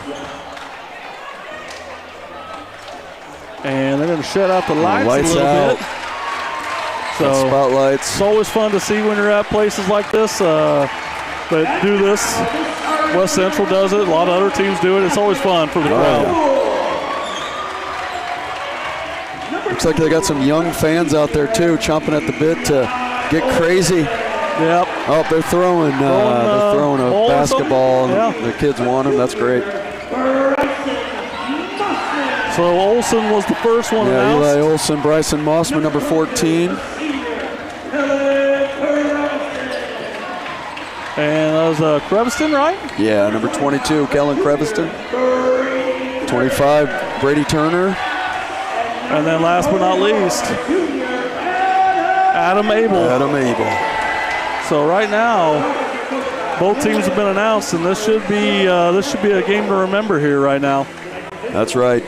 And they're going to shut out the lights a little out. bit. So spotlights. It's always fun to see when you're at places like this that do this. West Central does it. A lot of other teams do it. It's always fun for the crowd. Looks like they got some young fans out there too, chomping at the bit to get crazy. Yep. Oh, they're throwing a basketball. Yeah. The kids want them. That's great. So Olsen was the first one announced. Eli Olsen, Bryson Mossman, number 14. And that was Creviston, right? Yeah, number 22, Kellen Creviston. 25, Brady Turner. And then last but not least, Adam Abel. So right now, both teams have been announced, and this should be a game to remember here right now. That's right.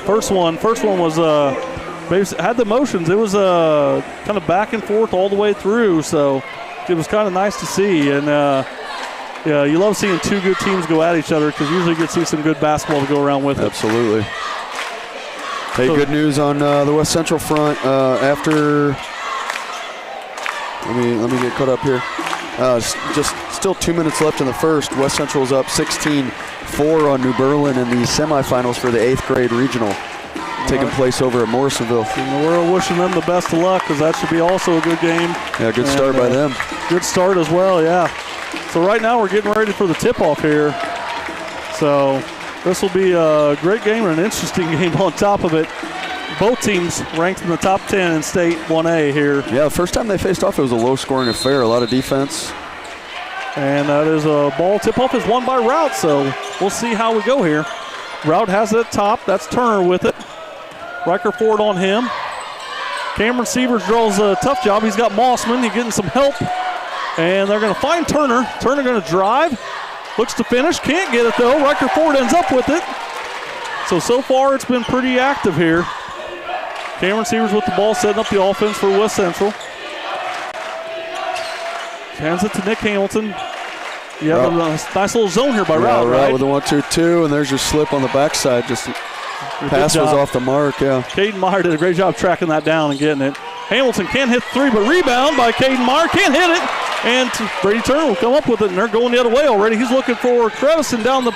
First one was had the motions. It was kind of back and forth all the way through, so it was kind of nice to see. And yeah, you love seeing 2 good teams go at each other because usually you get to see some good basketball to go around with it. Absolutely. Hey, good news on the West Central front. After let me get caught up here. Just still 2 minutes left in the first. West Central's up 16-4 on New Berlin in the semifinals for the 8th grade regional, taking place over at Morrisonville. And we're wishing them the best of luck because that should be also a good game. Yeah, good start by them. Good start as well, yeah. So right now we're getting ready for the tip-off here. So this will be a great game and an interesting game on top of it. Both teams ranked in the top 10 in state 1A here. Yeah, the first time they faced off, it was a low-scoring affair, a lot of defense. And that is a ball tip-off is won by Routt, so we'll see how we go here. Routt has it at top. That's Turner with it. Riker Ford on him. Cameron Sievers draws a tough job. He's got Mossman. He's getting some help. And they're going to find Turner. Turner going to drive. Looks to finish. Can't get it, though. Riker Ford ends up with it. So far it's been pretty active here. Cameron Sievers with the ball, setting up the offense for West Central. Hands it to Nick Hamilton. You have a nice little zone here by Routt, right? With the 1-2-2, and there's your slip on the backside. Just pass was off the mark, yeah. Caden Meyer did a great job tracking that down and getting it. Hamilton can't hit three, but rebound by Caden Meyer. Can't hit it. And Brady Turner will come up with it, and they're going the other way already. He's looking for Crevison down the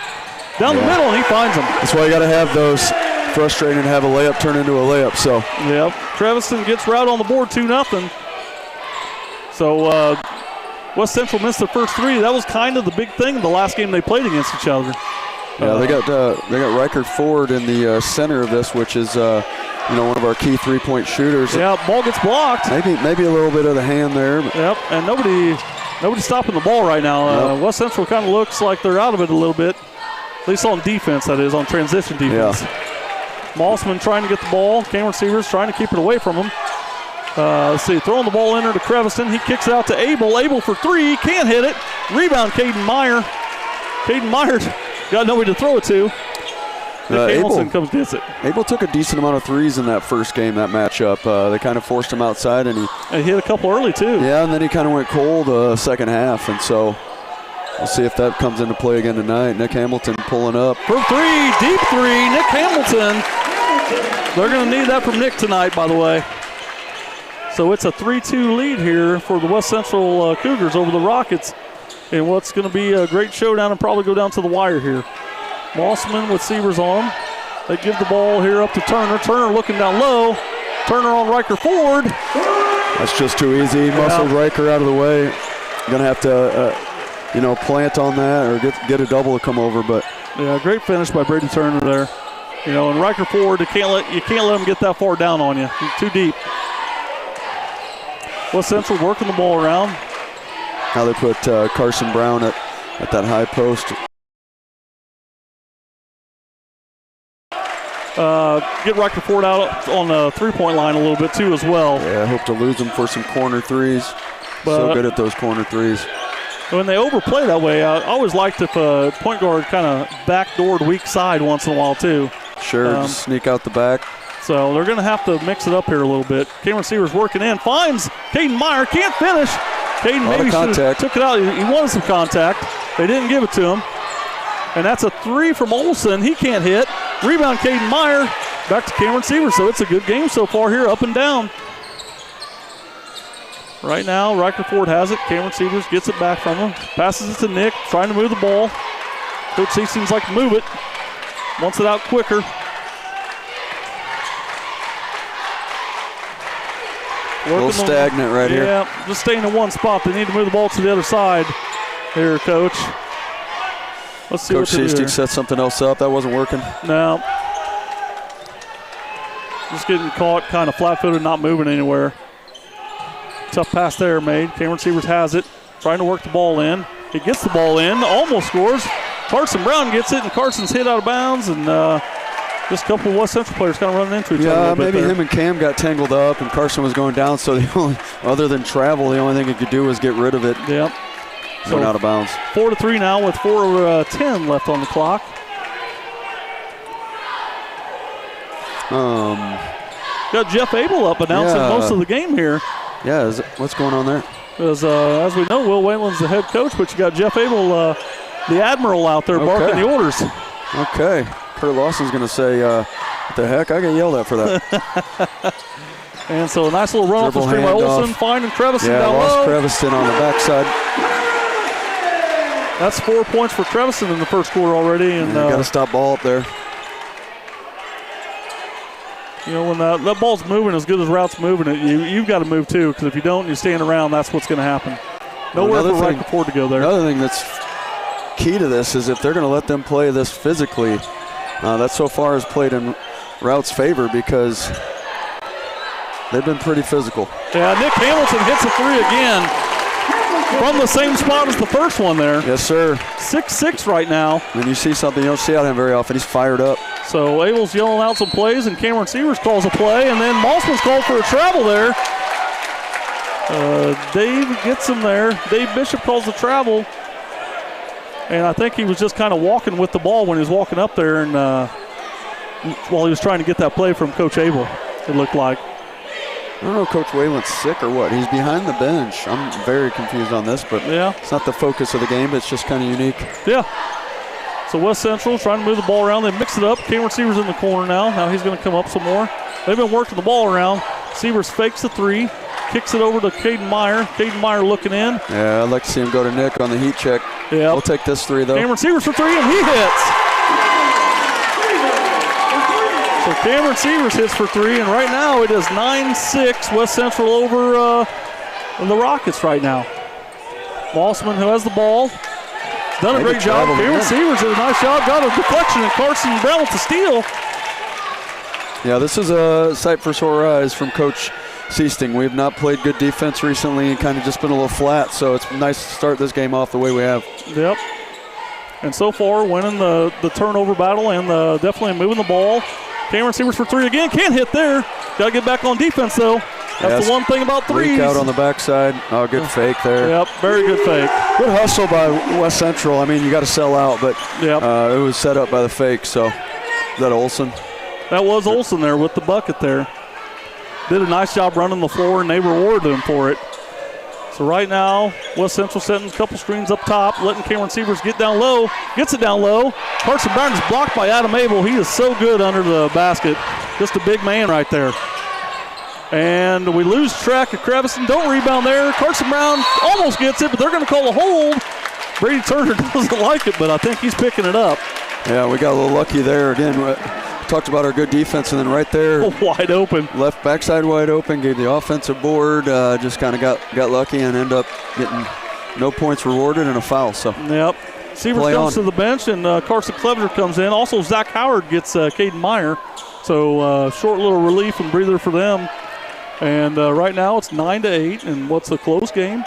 middle, and he finds him. That's why you got to have those. Frustrating to have a layup turn into a layup. So. Yep. Crevison gets Routt on the board 2-0. So West Central missed the first three. That was kind of the big thing the last game they played against each other. Yeah, they got Reichert Ford in the center of this, which is one of our key three-point shooters. Yeah, ball gets blocked. Maybe a little bit of the hand there. Yep, and nobody's stopping the ball right now. West Central kind of looks like they're out of it a little bit, at least on defense. That is on transition defense. Yeah. Mossman trying to get the ball. Cameron Severs trying to keep it away from him. Let's see, throwing the ball in there to Crevison. He kicks it out to Abel. Abel for three, can't hit it. Rebound, Caden Meyer. Caden Meyer got nobody to throw it to. Hamilton comes gets it. Abel took a decent amount of threes in that first game, that matchup. They kind of forced him outside, and he hit a couple early too. Yeah, and then he kind of went cold second half, and so we'll see if that comes into play again tonight. Nick Hamilton pulling up. For three, deep three, Nick Hamilton. They're going to need that from Nick tonight, by the way. So it's a 3-2 lead here for the West Central Cougars over the Rockets in what's going to be a great showdown and probably go down to the wire here. Mossman with Severs on him. They give the ball here up to Turner. Turner looking down low. Turner on Riker Ford. That's just too easy. Muscled Riker out of the way. Going to have to, plant on that or get a double to come over. But yeah, great finish by Brady Turner there. And Riker Ford, you can't let him get that far down on you. He's too deep. West Central working the ball around. Now they put Carson Brown at that high post. Get Riker Ford out on the three-point line a little bit too as well. Yeah, I hope to lose him for some corner threes. So good at those corner threes. When they overplay that way, I always liked if a point guard kind of backdoored weak side once in a while too. Sure, just sneak out the back. So they're going to have to mix it up here a little bit. Cameron Severs working in, finds Caden Meyer, can't finish. Caden maybe should have took it out. He wanted some contact. They didn't give it to him. And that's a three from Olsen. He can't hit. Rebound, Caden Meyer. Back to Cameron Severs. So it's a good game so far here, up and down. Right now, Riker Ford has it. Cameron Severs gets it back from him. Passes it to Nick, trying to move the ball. Coach C seems like to move it. Wants it out quicker. A little stagnant right here. Yeah, just staying in one spot. They need to move the ball to the other side here, Coach. Let's see Coach Seastig set something else up. That wasn't working. No. Just getting caught kind of flat-footed, not moving anywhere. Tough pass there made. Cameron Severs has it. Trying to work the ball in. He gets the ball in. Almost scores. Carson Brown gets it, and Carson's hit out of bounds. And just a couple of West Central players kind of running into each other. Yeah, maybe him and Cam got tangled up, and Carson was going down. So other than travel, the only thing he could do was get rid of it. Yep. Going out of bounds. 4-3 now with 4:10 left on the clock. Got Jeff Abel up announcing most of the game here. Yeah, what's going on there? Because as we know, Will Whalen's the head coach, but you got Jeff Abel, the Admiral, out there barking the orders. Okay. Kurt Lawson's going to say, what the heck? I got yelled at for that. And so a nice little run off the screen by Olsen, finding Crevison down low. Yeah, lost Crevison on the backside. That's 4 points for Crevison in the first quarter already. And got to stop ball up there. When that ball's moving as good as Rout's moving it, you've got to move too, because if you don't and you stand around, that's what's going to happen. Nowhere for Riker Ford to go there. Another thing that's key to this is if they're going to let them play this physically, that so far has played in Rout's favor because they've been pretty physical. Yeah, Nick Hamilton hits a three again from the same spot as the first one there. Yes, sir. 6-6 right now. When you see something you don't see out of him very often, he's fired up. So Abel's yelling out some plays, and Cameron Severs calls a play, and then Mossman's called for a travel there. Dave gets him there. Dave Bishop calls the travel. And I think he was just kind of walking with the ball when he was walking up there, and while he was trying to get that play from Coach Abel, it looked like. I don't know if Coach Wayland's sick or what. He's behind the bench. I'm very confused on this, but it's not the focus of the game. It's just kind of unique. Yeah. So West Central trying to move the ball around. They mix it up. Cameron Severs in the corner now. Now he's going to come up some more. They've been working the ball around. Severs fakes the three, kicks it over to Caden Meyer. Caden Meyer looking in. Yeah, I'd like to see him go to Nick on the heat check. Yeah. We'll take this three, though. Cameron Severs for three, and he hits. So Cameron Severs hits for three, and right now it is 9-6 West Central over the Rockets right now. Mossman, who has the ball, done a great job. Cameron Severs did a nice job, got a deflection, and Carson Brown with the steal. Yeah, this is a sight for sore eyes from Coach Seasting. We have not played good defense recently and kind of just been a little flat, so it's nice to start this game off the way we have. Yep. And so far, winning the turnover battle and definitely moving the ball. Cameron Severs for three again. Can't hit there. Got to get back on defense, though. That's the one thing about threes. Leak out on the backside. Oh, good fake there. Yep, very good fake. Good hustle by West Central. I mean, you got to sell out, but it was set up by the fake. So, is that Olsen? That was Olsen there with the bucket there. Did a nice job running the floor, and they rewarded him for it. So right now, West Central setting a couple screens up top, letting Cameron Severs get down low. Gets it down low. Carson Brown is blocked by Adam Abel. He is so good under the basket. Just a big man right there. And we lose track of Creviston. Don't rebound there. Carson Brown almost gets it, but they're going to call a hold. Brady Turner doesn't like it, but I think he's picking it up. Yeah, we got a little lucky there. Again, talked about our good defense, and then right there, wide open. Left backside wide open, gave the offensive board, just kind of got lucky and ended up getting no points rewarded and a foul. So yep. Severs comes to the bench, and Carson Clevenger comes in. Also, Zach Howard gets Caden Meyer. So short little relief and breather for them. And right now it's 9-8, and what's a close game.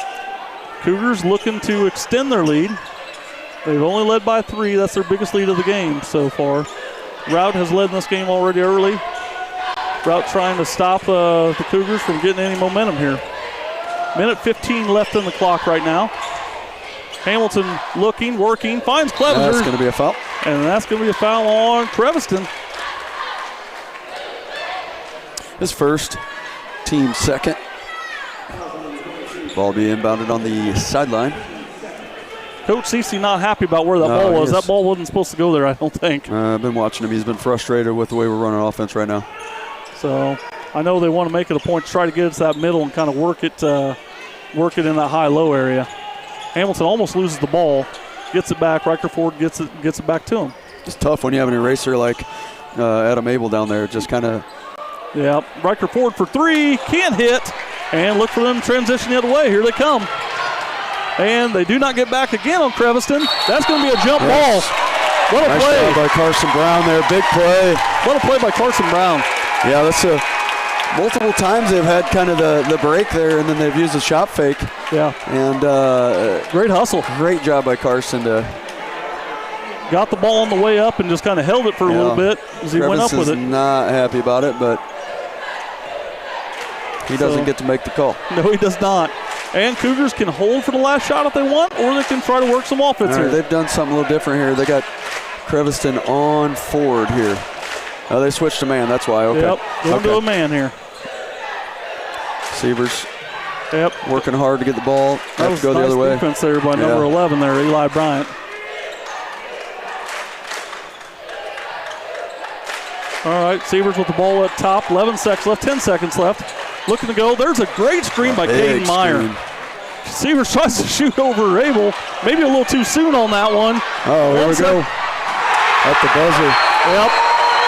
Cougars looking to extend their lead. They've only led by 3. That's their biggest lead of the game so far. Routt has led in this game already early. Routt trying to stop the Cougars from getting any momentum here. Minute 15 left in the clock right now. Hamilton looking, working, finds Clevenger. That's going to be a foul. And that's going to be a foul on Creviston. His first, team second. Ball being inbounded on the sideline. Coach Cece not happy about where that ball was. That ball wasn't supposed to go there, I don't think. I've been watching him. He's been frustrated with the way we're running offense right now. So I know they want to make it a point to try to get it to that middle and kind of work it in that high-low area. Hamilton almost loses the ball, gets it back. Riker Ford gets it back to him. It's tough when you have an eraser like Adam Abel down there. Just kind of. Yeah, Riker Ford for 3, can't hit, and look for them to transition the other way. Here they come. And they do not get back again on Creviston. That's going to be a jump ball. What a nice play. Job by Carson Brown there. Big play. What a play by Carson Brown. Yeah, that's multiple times they've had kind of the break there, and then they've used a shot fake. Yeah. And great hustle. Great job by Carson to. Got the ball on the way up and just kind of held it for a little bit as he went up with it. Not happy about it, but he doesn't get to make the call. No, he does not. And Cougars can hold for the last shot if they want, or they can try to work some offense here. They've done something a little different here. They got Creviston on forward here. Oh, they switched to man. That's why. Okay. Yep, going to a man here. Severs. Yep. Working hard to get the ball. That was go nice the other way. Defense there by number 11 there, Eli Bryant. All right, Severs with the ball up top. 11 seconds left, 10 seconds left. Looking to go. There's a great screen by Caden Meyer. Severs tries to shoot over Abel. Maybe a little too soon on that one. Oh, here we go. At the buzzer. Yep.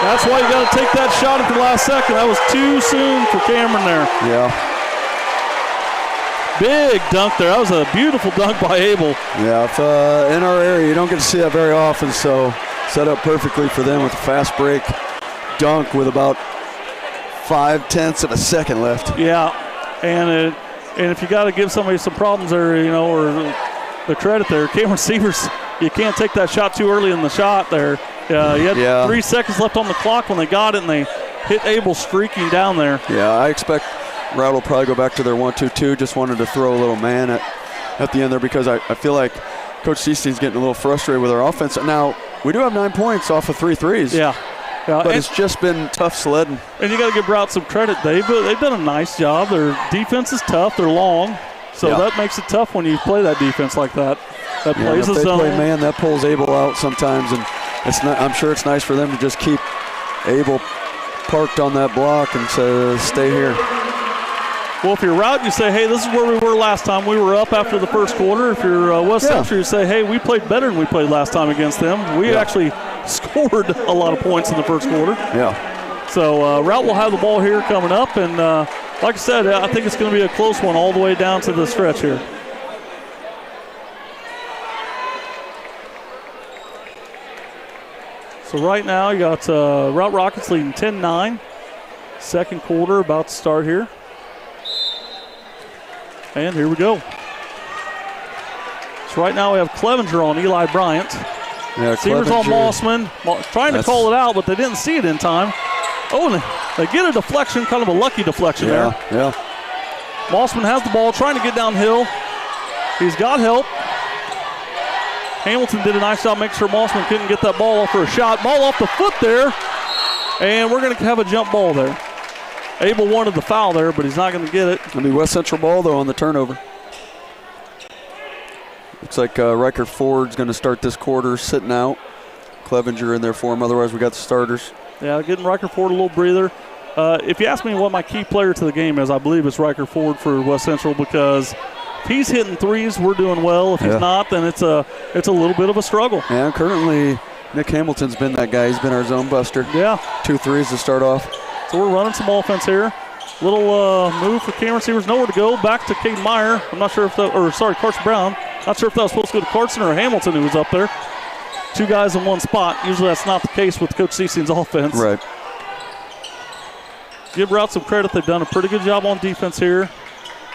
That's why you got to take that shot at the last second. That was too soon for Cameron there. Yeah. Big dunk there. That was a beautiful dunk by Abel. Yeah, if, in our area, you don't get to see that very often, so set up perfectly for them with a fast break dunk with about 0.5 of a second left. Yeah, and if you got to give somebody some problems there, or the credit there, Cameron Severs, you can't take that shot too early in the shot there. You had 3 seconds left on the clock when they got it, and they hit Abel streaking down there. Yeah, I expect Routt will probably go back to their 1-2-2. Just wanted to throw a little man at the end there because I feel like Coach Cece's getting a little frustrated with our offense. Now, we do have 9 points off of 3 threes. Yeah. Yeah, but it's just been tough sledding. And you got to give Routt some credit. They've done a nice job. Their defense is tough. They're long. So that makes it tough when you play that defense like that. That plays a zone. If they play man, that pulls Abel out sometimes. And I'm sure it's nice for them to just keep Abel parked on that block and say, stay here. Well, if you're Routt, you say, hey, this is where we were last time. We were up after the first quarter. If you're West Central, you say, hey, we played better than we played last time against them. We actually scored a lot of points in the first quarter. Yeah. So Routt will have the ball here coming up. And like I said, I think it's going to be a close one all the way down to the stretch here. So right now you got Routt Rockets leading 10-9. Second quarter about to start here. And here we go. So right now we have Clevenger on Eli Bryant. Yeah, Severs on Mossman. Trying to call it out, but they didn't see it in time. Oh, and they get a deflection, kind of a lucky deflection there. Yeah. Mossman has the ball, trying to get downhill. He's got help. Hamilton did a nice job making sure Mossman couldn't get that ball off for a shot. Ball off the foot there. And we're going to have a jump ball there. Abel wanted the foul there, but he's not going to get it. It'll be West Central ball, though, on the turnover. Looks like Riker Ford's going to start this quarter sitting out. Clevenger in there for him. Otherwise, we got the starters. Yeah, getting Riker Ford a little breather. If you ask me what my key player to the game is, I believe it's Riker Ford for West Central, because if he's hitting threes, we're doing well. If he's not, then it's a little bit of a struggle. Yeah, currently Nick Hamilton's been that guy. He's been our zone buster. Yeah. 2 threes to start off. So we're running some offense here. Little move for Cameron Severs. Nowhere to go. Back to Caden Meyer. I'm not sure if Carson Brown. Not sure if that was supposed to go to Carson or Hamilton who was up there. 2 guys in one spot. Usually that's not the case with Coach Ceesing's offense. Right. Give Routt some credit. They've done a pretty good job on defense here.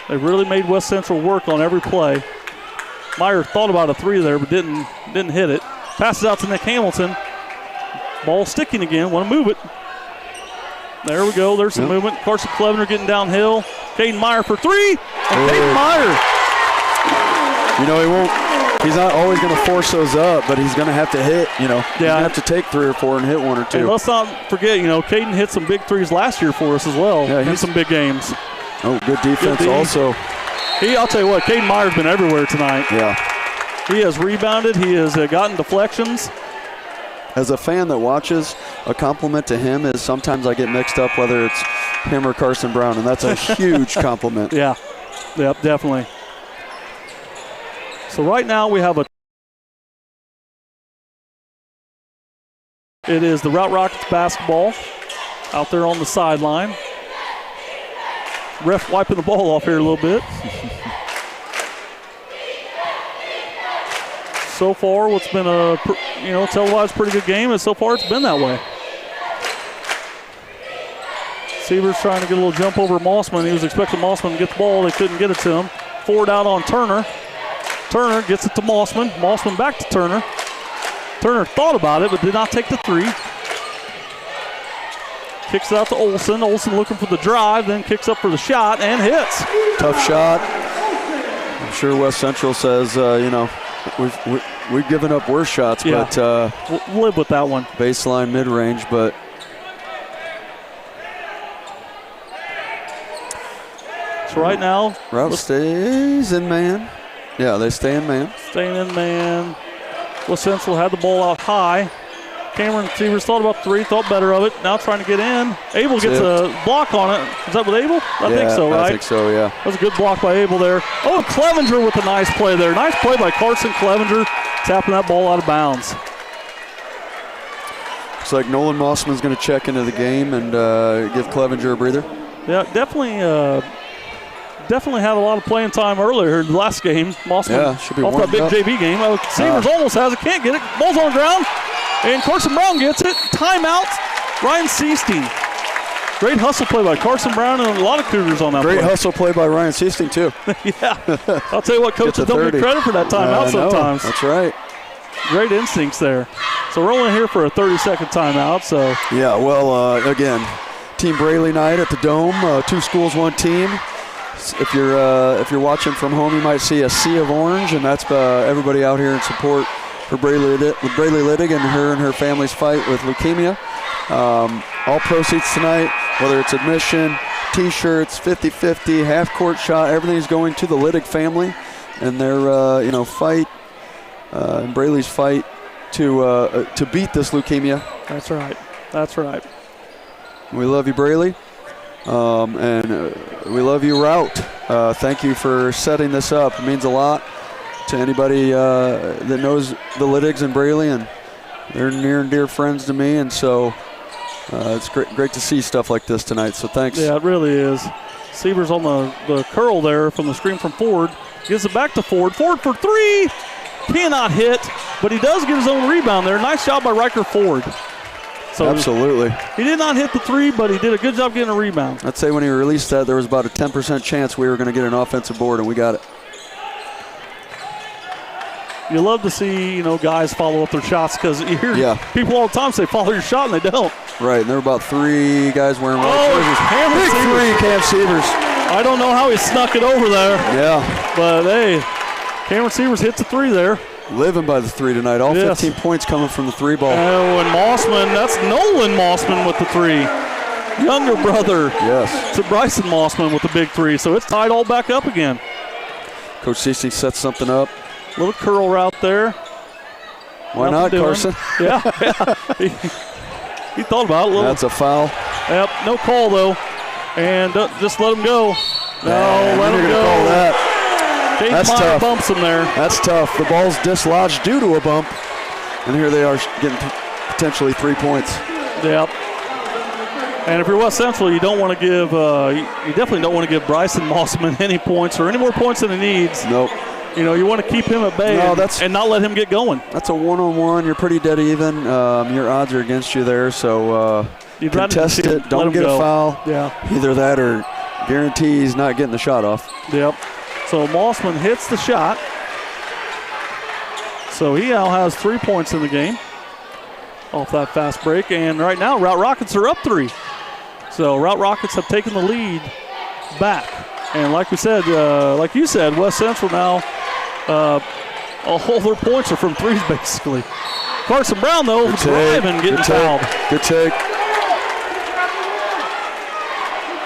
They really made West Central work on every play. Meyer thought about a 3 there, but didn't hit it. Passes out to Nick Hamilton. Ball sticking again. Want to move it. There we go. There's some movement. Carson Clevenger getting downhill. Caden Meyer for 3. And Caden Meyer. You know, he's not always going to force those up, but he's going to have to hit, He's going to have to take 3 or 4 and hit 1 or 2. And let's not forget, Caden hit some big 3s last year for us as well. Yeah, in some big games. Oh, good defense also. I'll tell you what, Caden Meyer's been everywhere tonight. Yeah. He has rebounded. He has gotten deflections. As a fan that watches, a compliment to him is sometimes I get mixed up whether it's him or Carson Brown, and that's a huge compliment. Yeah, yep, definitely. So right now we have it is the Routt Rockets basketball out there on the sideline. Ref wiping the ball off here a little bit. So far, what's been a televised pretty good game, and so far it's been that way. Severs trying to get a little jump over Mossman. He was expecting Mossman to get the ball. They couldn't get it to him. Ford out on Turner. Turner gets it to Mossman. Mossman back to Turner. Turner thought about it, but did not take the 3. Kicks it out to Olsen. Olsen looking for the drive, then kicks up for the shot and hits. Tough shot. I'm sure West Central says, we've given up worse shots, but we'll live with that one. Baseline mid-range, but so right now, Routt stays in man. Yeah, they stay in man. Staying in man. West Central had the ball out high. Cameron Severs thought about 3, thought better of it. Now trying to get in. Abel gets a block on it. Is that with Abel? I think so, right? I think so, yeah. That was a good block by Abel there. Oh, and Clevenger with a nice play there. Nice play by Carson Clevenger, tapping that ball out of bounds. Looks like Nolan Mossman's going to check into the game and give Clevenger a breather. Yeah, definitely had a lot of playing time earlier in the last game. Mossman should be off that big JV game. Severs almost has it, can't get it. Ball's on the ground. And Carson Brown gets it. Timeout, Ryan Seasteen. Great hustle play by Carson Brown and a lot of Cougars on that play. Great hustle play by Ryan Seasteen, too. Yeah. I'll tell you what, coaches don't get credit for that timeout sometimes. That's right. Great instincts there. So we're only here for a 30-second timeout. So yeah, well, again, Team Braylee night at the Dome. 2 schools, 1 team. If you're watching from home, you might see a sea of orange, and that's everybody out here in support for Braylee Littig and her family's fight with leukemia. All proceeds tonight, whether it's admission, T-shirts, 50-50, half-court shot, everything's going to the Liddick family and their fight, and Braylee's fight to beat this leukemia. That's right. That's right. We love you, Braylee, and we love you, Routt. Thank you for setting this up. It means a lot to anybody that knows the Liddigs and Braylee, and they're near and dear friends to me, and so it's great to see stuff like this tonight, so thanks. Yeah, it really is. Sievers on the curl there from the screen from Ford. Gives it back to Ford. Ford for three. Cannot hit, but he does get his own rebound there. Nice job by Riker Ford. So absolutely. He did not hit the three, but he did a good job getting a rebound. I'd say when he released that, there was about a 10% chance we were going to get an offensive board, and we got it. You love to see, guys follow up their shots because you hear people all the time say follow your shot, and they don't. Right, and there were about three guys wearing white jerseys. Big three, Cam Sievers. I don't know how he snuck it over there. Yeah. But, hey, Cameron Sievers hits a three there. Living by the three tonight. All 15 points coming from the three ball. And Mossman, that's Nolan Mossman with the three. Younger brother to Bryson Mossman with the big three. So it's tied all back up again. Coach Cece sets something up. Little curl route there. Why not, Carson? Yeah. He thought about it. That's a foul. Yep, no call, though. And just let him go. No, let him go. Call that. That's tough. Bumps him there. That's tough. The ball's dislodged due to a bump. And here they are getting potentially 3 points. Yep. And if you're West Central, you don't want to give, you definitely don't want to give Bryson Mossman any points or any more points than he needs. Nope. You want to keep him at bay and not let him get going. That's a one-on-one. You're pretty dead even. Your odds are against you there, so contest it. Don't get a foul. Yeah. Either that or guarantee he's not getting the shot off. Yep. So Mossman hits the shot. So he now has 3 points in the game off that fast break. And right now, Routt Rockets are up 3. So Routt Rockets have taken the lead back. And like we said, like you said, West Central now, all their points are from threes basically. Carson Brown, though, driving, getting fouled. Good take.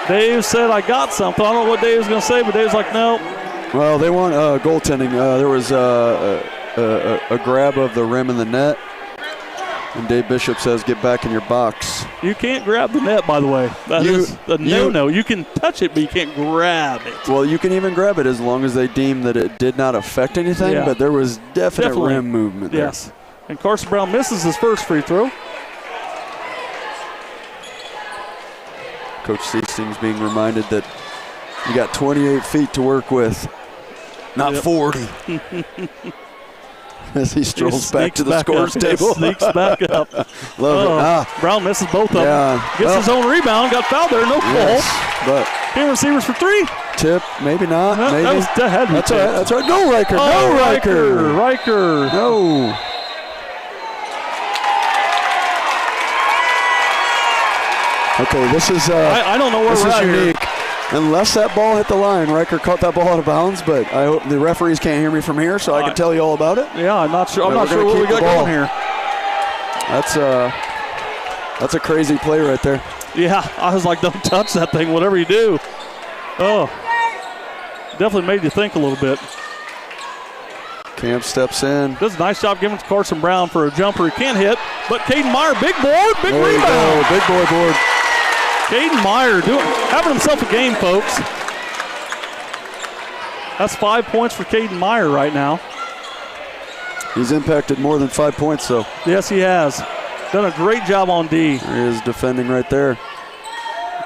Dave said, I got something. I don't know what Dave was going to say, but Dave's like, no. Well, they want goaltending. There was a grab of the rim in the net, and Dave Bishop says, get back in your box. You can't grab the net, by the way. That is a no-no. You can touch it, but you can't grab it. Well, you can even grab it as long as they deem that it did not affect anything, but there was definitely rim movement there. Yes. And Carson Brown misses his first free throw. Coach Seasting's being reminded that you got 28 feet to work with, not 40. As he strolls back to the scores table. Sneaks back up. Love it. Brown misses both of them. Gets his own rebound. Got fouled there. No call. But Cameron receivers for 3. Tip. Maybe not. Maybe. That was dead. That's all right. That's all right. No, Riker. No, Riker. Riker. No. Okay, this is I don't know where we're at unique. Here. Unless that ball hit the line, Riker caught that ball out of bounds, but I hope the referees can't hear me from here, so I can tell you all about it. Yeah, I'm not sure. I'm not sure what we got going here. That's a crazy play right there. Yeah, I was like, don't touch that thing, whatever you do. Oh, definitely made you think a little bit. Camp steps in. Does a nice job giving to Carson Brown for a jumper he can't hit, but Caden Meyer, big board, big there rebound. Big boy board. Caden Meyer having himself a game, folks. That's 5 points for Caden Meyer right now. He's impacted more than 5 points, though. Yes, he has. Done a great job on D. There he is defending right there.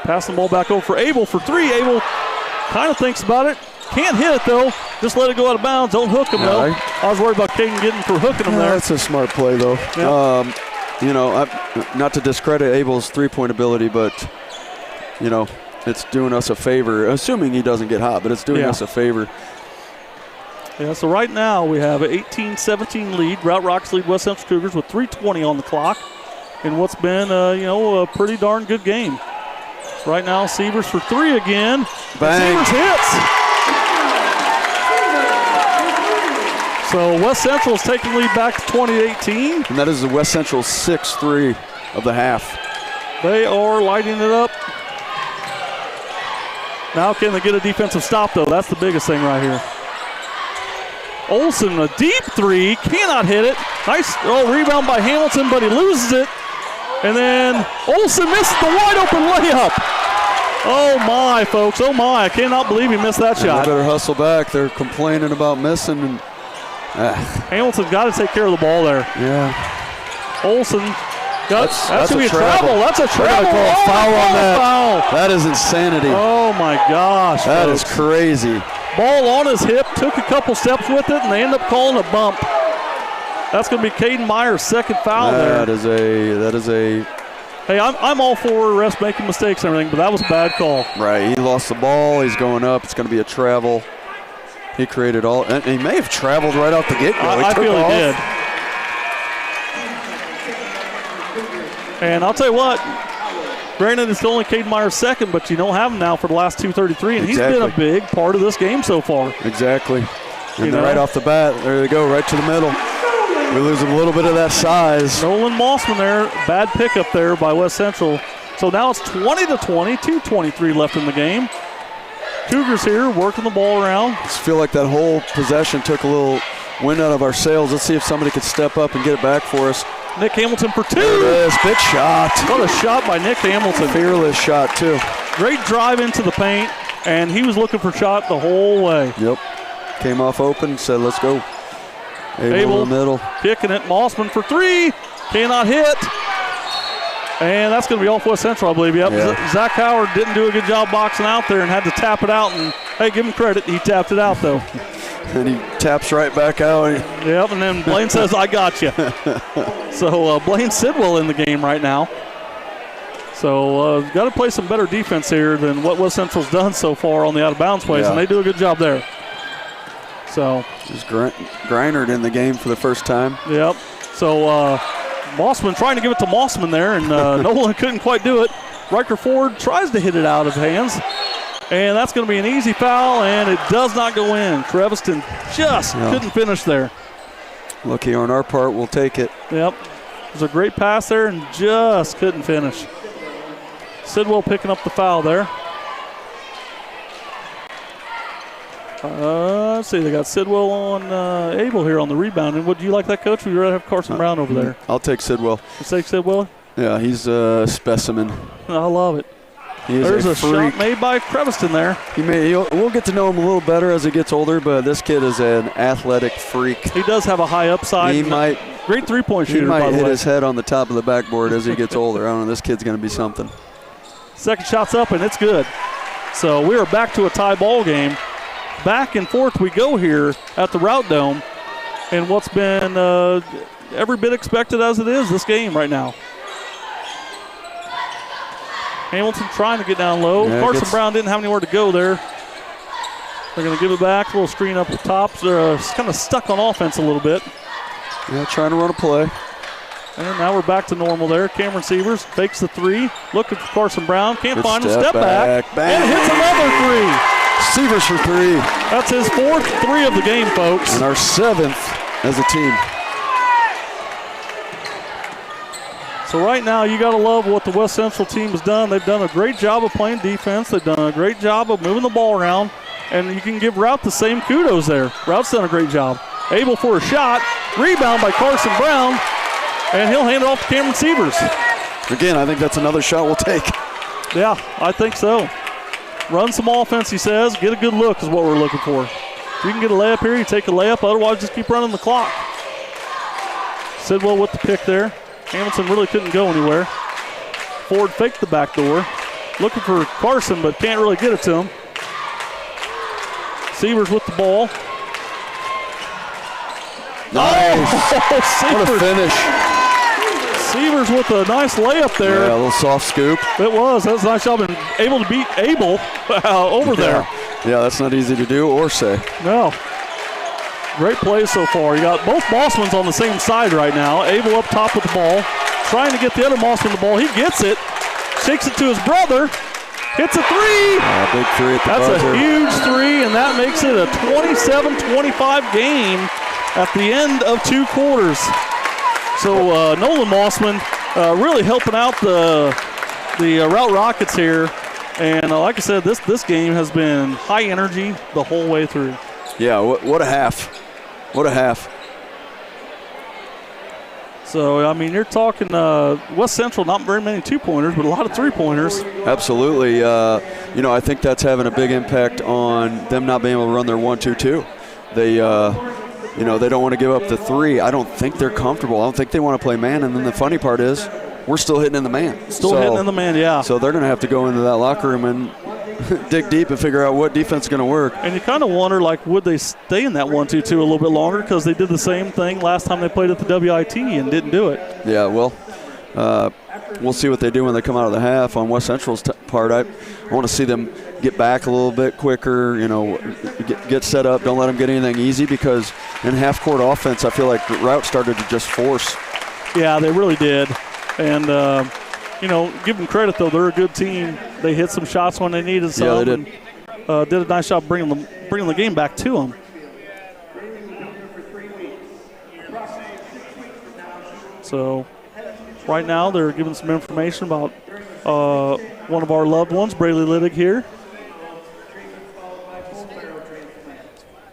Passing the ball back over for Abel for 3. Abel kind of thinks about it. Can't hit it, though. Just let it go out of bounds. Don't hook him, though. I was worried about Caden getting for hooking him there. That's a smart play, though. Yep. Not to discredit Abel's three-point ability, but, it's doing us a favor, assuming he doesn't get hot, but it's doing us a favor. Yeah, so right now we have an 18-17 lead. Routt Rockets lead West Central Cougars with 3:20 on the clock in what's been, a pretty darn good game. Right now, Sievers for 3 again. Bang. Sievers hits. So West Central is taking lead back to 2018. And that is the West Central 6-3 of the half. They are lighting it up. Now can they get a defensive stop, though? That's the biggest thing right here. Olsen, a deep three, cannot hit it. Nice rebound by Hamilton, but he loses it. And then Olsen misses the wide open layup. Oh my, folks, oh my. I cannot believe he missed that shot. They better hustle back. They're complaining about missing. And Hamilton's got to take care of the ball there. Yeah. Olsen. That's going to be a travel. That's a They're travel. gonna call a foul on that. Foul. That is insanity. Oh my gosh. That folks. is crazy. Ball on his hip, took a couple steps with it, and they end up calling a bump. That's going to be Caden Meyer's second foul there. That is a. Hey, I'm all for refs making mistakes and everything, but that was a bad call. Right, he lost the ball. He's going up. It's going to be a travel. He created all, and he may have traveled right off the get-go. I feel he did. And I'll tell you what, granted it's only Caden Meyer's second, but you don't have him now for the last 2:33, and he's been a big part of this game so far. Exactly. And right off the bat, there they go, right to the middle. We lose a little bit of that size. Nolan Mossman there, bad pickup there by West Central. So now it's 20-20, 2:23 left in the game. Cougars here working the ball around. I just feel like that whole possession took a little wind out of our sails. Let's see if somebody could step up and get it back for us. Nick Hamilton for two. There it is, big shot. What a shot by Nick Hamilton. Fearless shot too. Great drive into the paint, and he was looking for shot the whole way. Yep. Came off open, said let's go. Abel in the middle. Kicking it, Mossman for three. Cannot hit. And that's going to be off West Central, I believe. Yep. Yeah. Zach Howard didn't do a good job boxing out there and had to tap it out. And, hey, give him credit. He tapped it out, though. And he taps right back out. Yep, and then Blaine says, I got you. So Blaine Sidwell in the game right now. So got to play some better defense here than what West Central's done so far on the out-of-bounds plays, and they do a good job there. So just Greinert in the game for the first time. Yep. So Mossman trying to give it to Mossman there, and Nolan couldn't quite do it. Riker Ford tries to hit it out of hands, and that's going to be an easy foul, and it does not go in. Treviston just couldn't finish there. Lucky on our part, we'll take it. Yep. It was a great pass there and just couldn't finish. Sidwell picking up the foul there. Let's see, they got Sidwell on Abel here on the rebound. And would you like that, Coach? Would you rather have Carson Brown over there? I'll take Sidwell. You take Sidwell? Yeah, he's a specimen. I love it. There's a shot made by Creviston there. We'll get to know him a little better as he gets older, but this kid is an athletic freak. He does have a high upside. Great three-point shooter, by the way. He might hit his head on the top of the backboard as he gets older. I don't know, this kid's going to be something. Second shot's up, and it's good. So we are back to a tie ball game. Back and forth we go here at the Routt Dome, and what's been every bit expected as it is this game right now. Hamilton trying to get down low. Carson Brown didn't have anywhere to go there. They're going to give it back. A little screen up the top. They're kind of stuck on offense a little bit. Yeah, trying to run a play. And now we're back to normal there. Cameron Sievers fakes the three. Looking for Carson Brown. Can't find him. Step back. And hits another three. Sievers for three. That's his fourth three of the game, folks. And our seventh as a team. So right now, you got to love what the West Central team has done. They've done a great job of playing defense. They've done a great job of moving the ball around. And you can give Routt the same kudos there. Rout's done a great job. Able for a shot. Rebound by Carson Brown. And he'll hand it off to Cameron Sievers. Again, I think that's another shot we'll take. Yeah, I think so. Run some offense, he says. Get a good look is what we're looking for. If you can get a layup here, you take a layup. Otherwise, just keep running the clock. Sidwell with the pick there. Hamilton really couldn't go anywhere. Ford faked the back door. Looking for Carson, but can't really get it to him. Sievers with the ball. Nice. Oh, what a finish. Sievers with a nice layup there. Yeah, a little soft scoop. It was. That was a nice job and able to beat Abel over there. Yeah, that's not easy to do or say. No. Great play so far. You got both Mossmans on the same side right now. Abel up top with the ball. Trying to get the other Mossman the ball. He gets it. Shakes it to his brother. Hits a three. Big three at the buzzer. That's a huge three, and that makes it a 27-25 game at the end of two quarters. So Nolan Mossman really helping out the the Routt Rockets here, and like I said, this game has been high energy the whole way through. Yeah, what a half. What a half. So, I mean, you're talking West Central, not very many two-pointers, but a lot of three-pointers. Absolutely. You know, I think that's having a big impact on them not being able to run their 1-2-2. They, you know, they don't want to give up the three. I don't think they're comfortable. I don't think they want to play man. And then the funny part is we're still hitting in the man. Still hitting in the man, yeah. So they're going to have to go into that locker room and dig deep and figure out what defense is going to work. And you kind of wonder, like, would they stay in that 1-2-2 a little bit longer, because they did the same thing last time they played at the WIT and didn't do it. Yeah, well, we'll see what they do when they come out of the half. On West Central's part, I want to see them get back a little bit quicker, you know, get set up. Don't let them get anything easy, because in half-court offense, I feel like Routt started to just force. Yeah, they really did. And, you know, give them credit, though. They're a good team. They hit some shots when they needed some. Yeah, they did. And, did a nice job bringing the game back to them. So right now they're giving some information about one of our loved ones, Braylee Liddick here.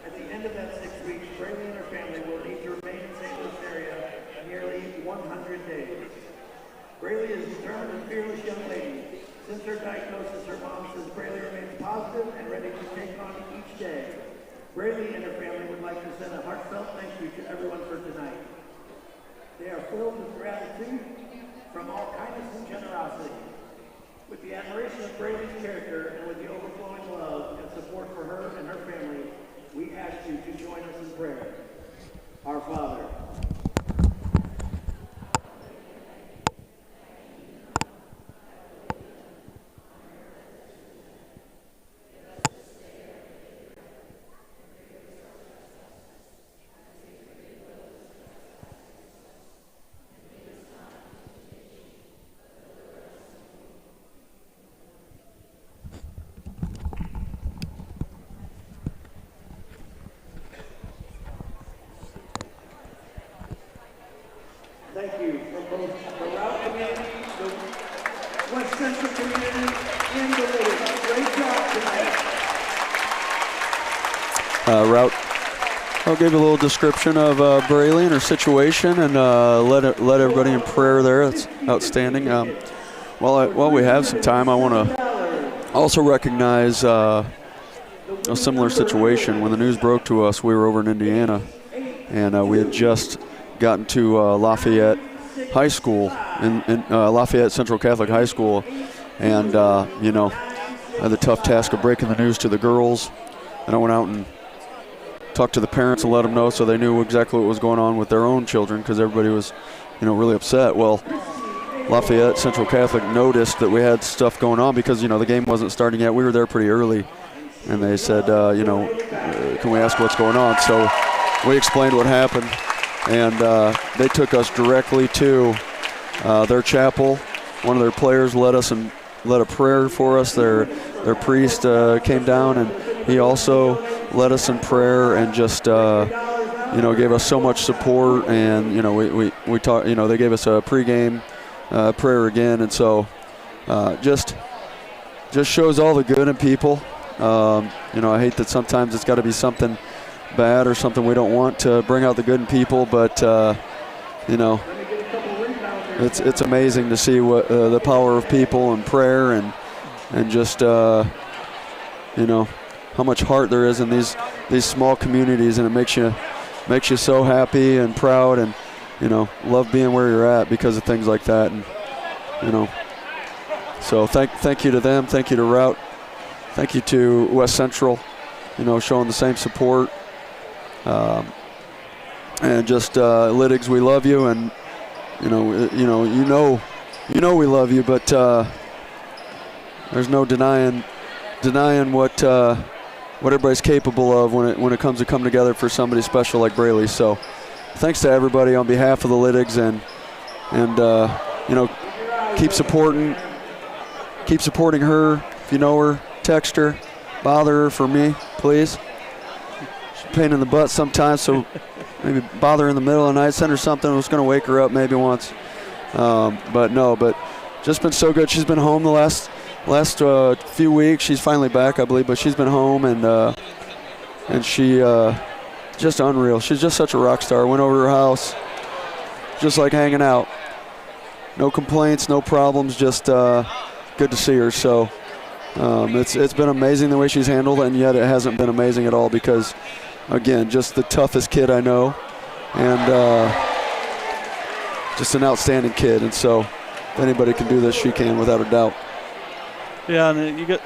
At the end of that 6 weeks, Braylee and her family will need to remain in St. Louis area nearly 100 days. Braylee is a determined and fearless young lady. Since her diagnosis, her mom says Braylee remains positive and ready to take on each day. Braylee and her family would like to send a heartfelt thank you to everyone for tonight. They are filled with gratitude from all kindness and generosity. With the admiration of Braylee's character and with the overflowing love and support for her and her family, we ask you to join us in prayer. Our Father, thank you from both the Routt community, the West Central community, and the Liddick. Great job tonight. Routt, I'll give you a little description of Braylee and her situation, and let everybody in prayer there. That's outstanding. While we have some time, I want to also recognize a similar situation. When the news broke to us, we were over in Indiana, and we had just gotten to Lafayette High School, in Lafayette Central Catholic High School, and you know, I had the tough task of breaking the news to the girls, and I went out and talked to the parents and let them know so they knew exactly what was going on with their own children, because everybody was, you know, really upset. Well, Lafayette Central Catholic noticed that we had stuff going on, because, you know, the game wasn't starting yet. We were there pretty early, and they said, you know, can we ask what's going on? So we explained what happened, and they took us directly to their chapel. One of their players led a prayer for us. Their priest came down, and he also led us in prayer, and just you know, gave us so much support. And you know, we talked. You know, they gave us a pregame prayer again, and so just shows all the good in people. You know, I hate that sometimes it's got to be something bad or something we don't want to bring out the good in people, but you know, it's amazing to see what the power of people and prayer, and just you know, how much heart there is in these small communities, and it makes you so happy and proud, and you know, love being where you're at because of things like that. And you know, so thank you to them, thank you to Routt, thank you to West Central, you know, showing the same support, and just Liddigs, we love you, and you know we love you, but there's no denying what everybody's capable of when it comes to come together for somebody special like Braylee. So thanks to everybody on behalf of the Liddigs, and you know, keep supporting her. If you know her, text her, bother her for me, please. She's a pain in the butt sometimes, so maybe bother her in the middle of the night, send her something that's going to wake her up maybe once. But just been so good. She's been home the last few weeks. She's finally back, I believe, but she's been home, and she just unreal. She's just such a rock star. Went over to her house, just like hanging out. No complaints, no problems, just good to see her. So it's been amazing the way she's handled it, and yet it hasn't been amazing at all because, again, just the toughest kid I know, and just an outstanding kid. And so if anybody can do this, she can, without a doubt. Yeah, and you get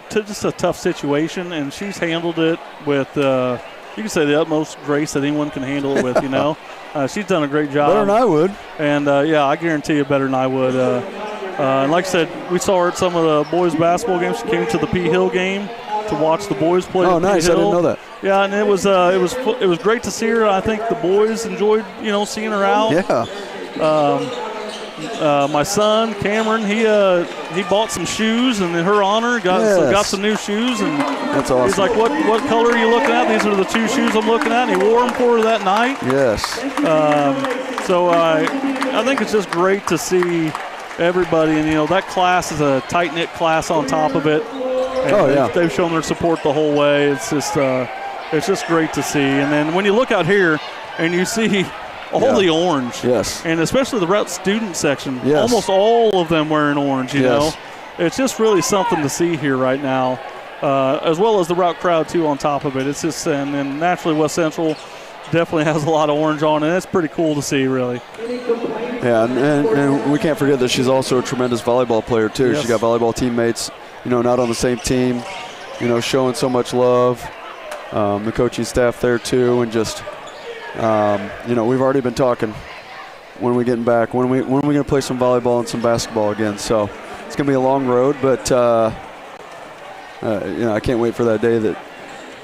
to just a tough situation, and she's handled it with, you can say, the utmost grace that anyone can handle it with, you know. She's done a great job. Better than I would. And, yeah, I guarantee you better than I would. And like I said, we saw her at some of the boys' basketball games. She came to the P. Hill game to watch the boys play. Oh, nice. I didn't know that. Yeah, and it was great to see her. I think the boys enjoyed, seeing her out. Yeah. My son Cameron, he bought some shoes, and in her honor got some new shoes, and that's awesome. He's like, "What color are you looking at? These are the 2 shoes I'm looking at." And he wore them for her that night. Yes. So I think it's just great to see everybody, and that class is a tight knit class on top of it. And they've shown their support the whole way. It's just great to see. And then when you look out here and you see all the orange. Yes. And especially the Routt student section. Yes. Almost all of them wearing orange, you know. It's just really something to see here right now, as well as the Routt crowd, too, on top of it. It's just, and then naturally West Central definitely has a lot of orange on, and it's pretty cool to see, really. Yeah, and we can't forget that she's also a tremendous volleyball player, too. Yes. She's got volleyball teammates, not on the same team, showing so much love. The coaching staff there, too, and just – we've already been talking when we're getting back, when are we going to play some volleyball and some basketball again. So it's going to be a long road, but, I can't wait for that day that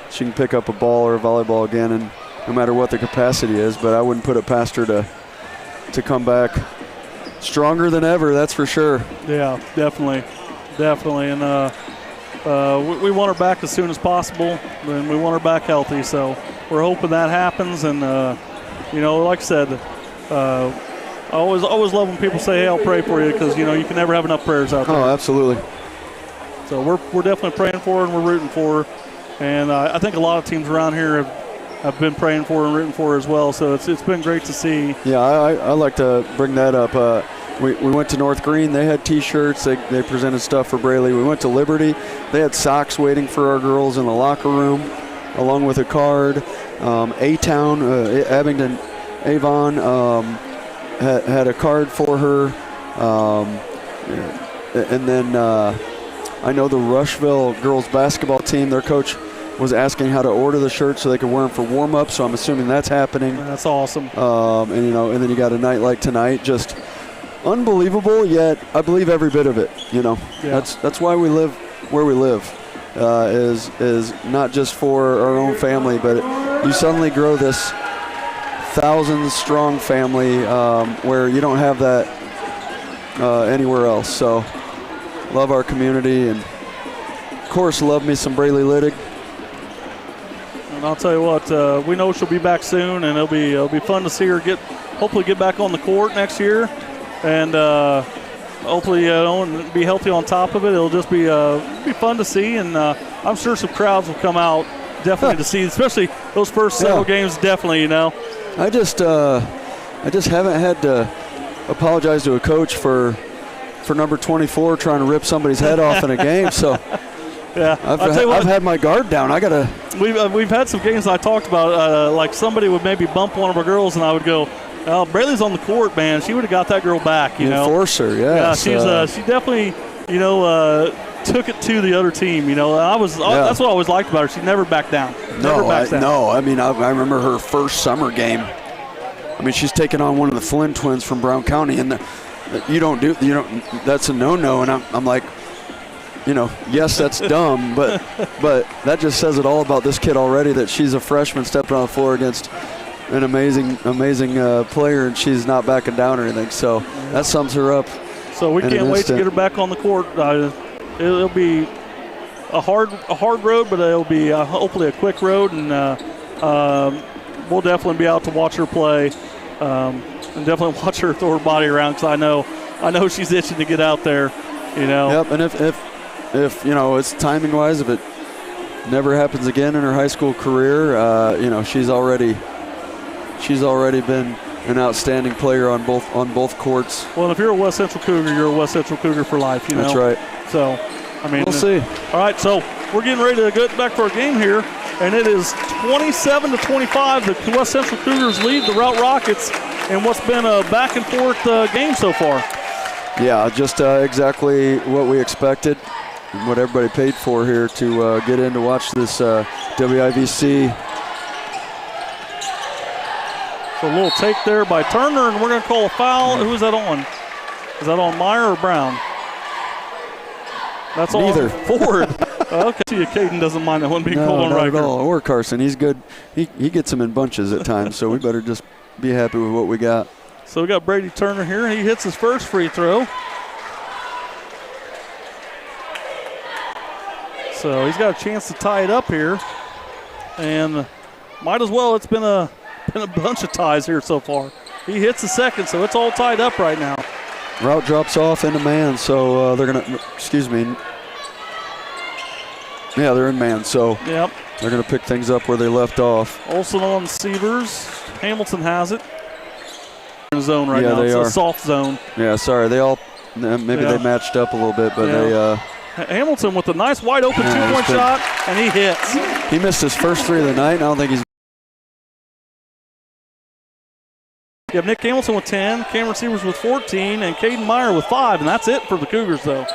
she can pick up a ball or a volleyball again, and no matter what the capacity is, but I wouldn't put it past her to come back stronger than ever, that's for sure. Yeah, definitely. And we want her back as soon as possible, and we want her back healthy, so we're hoping that happens. And like I said, I always love when people say, "Hey, I'll pray for you," because you can never have enough prayers out there. Oh, absolutely. So we're definitely praying for her, and we're rooting for her. And I think a lot of teams around here have been praying for her and rooting for her as well. So it's been great to see. Yeah, I like to bring that up. We went to North Green. They had T-shirts. They presented stuff for Braylee. We went to Liberty. They had socks waiting for our girls in the locker room, along with a card. A-Town, Abingdon, Avon had a card for her. And then I know the Rushville girls basketball team, their coach was asking how to order the shirts so they could wear them for warm-up, so I'm assuming that's happening. That's awesome. And then you got a night like tonight, just unbelievable, yet I believe every bit of it. Yeah. That's why we live where we live, is not just for our own family, but you suddenly grow this thousands-strong family where you don't have that anywhere else. So love our community, and of course love me some Braylee Littig. And I'll tell you what, we know she'll be back soon, and it'll be fun to see her hopefully get back on the court next year, and hopefully and be healthy on top of it. It'll just be fun to see, and I'm sure some crowds will come out definitely to see, especially those first several games. Definitely, I just haven't had to apologize to a coach for number 24 trying to rip somebody's head off in a game. So. Yeah, I've had my guard down. We've had some games I talked about, like somebody would maybe bump one of our girls, and I would go, "Oh, Braylee's on the court, man. She would have got that girl back." Enforce her, yes. Yeah, she definitely, took it to the other team. That's what I always liked about her. She never backed down. I mean, I remember her first summer game. I mean, she's taking on one of the Flynn twins from Brown County, and that's a no-no. And I'm like, yes, that's dumb, but that just says it all about this kid already, that she's a freshman stepping on the floor against an amazing player, and she's not backing down or anything. So that sums her up. So we can't wait to get her back on the court. It'll be a hard road, but it'll be hopefully a quick road, and we'll definitely be out to watch her play, and definitely watch her throw her body around, because I know I know she's itching to get out there, you know. Yep, and if you know, it's timing-wise, if it never happens again in her high school career, you know, she's already been an outstanding player on both courts. Well, if you're a West Central Cougar, you're a West Central Cougar for life, you know. That's right. So, I mean, we'll see. All right, so we're getting ready to get back for our game here, and it is 27-25. The West Central Cougars lead the Routt Rockets in what's been a back-and-forth game so far. Yeah, just exactly what we expected and what everybody paid for here to get in to watch this WIVC. So a little take there by Turner, and we're going to call a foul. Who is that on? Is that on Meyer or Brown? That's Neither. On Ford. Okay. See, Caden doesn't mind that one being called on not Riker. at all. Or Carson. He's good. He gets them in bunches at times, so we better just be happy with what we got. So we got Brady Turner here. He hits his first free throw. So he's got a chance to tie it up here. And might as well. It's been a bunch of ties here so far. He hits the second, so it's all tied up right now. Routt drops off into man, so they're going to, excuse me. Yeah, they're in man, so yep. They're going to pick things up where they left off. Olsen on Severs. Hamilton has it. In zone right now. They it's are. A soft zone. Yeah, sorry. They all, maybe they matched up a little bit, but they. Hamilton with a nice wide open two-point shot, and he hits. He missed his first three of the night. I don't think he's. You have Nick Hamilton with 10, Cameron Severs with 14, and Caden Meyer with 5, and that's it for the Cougars, though.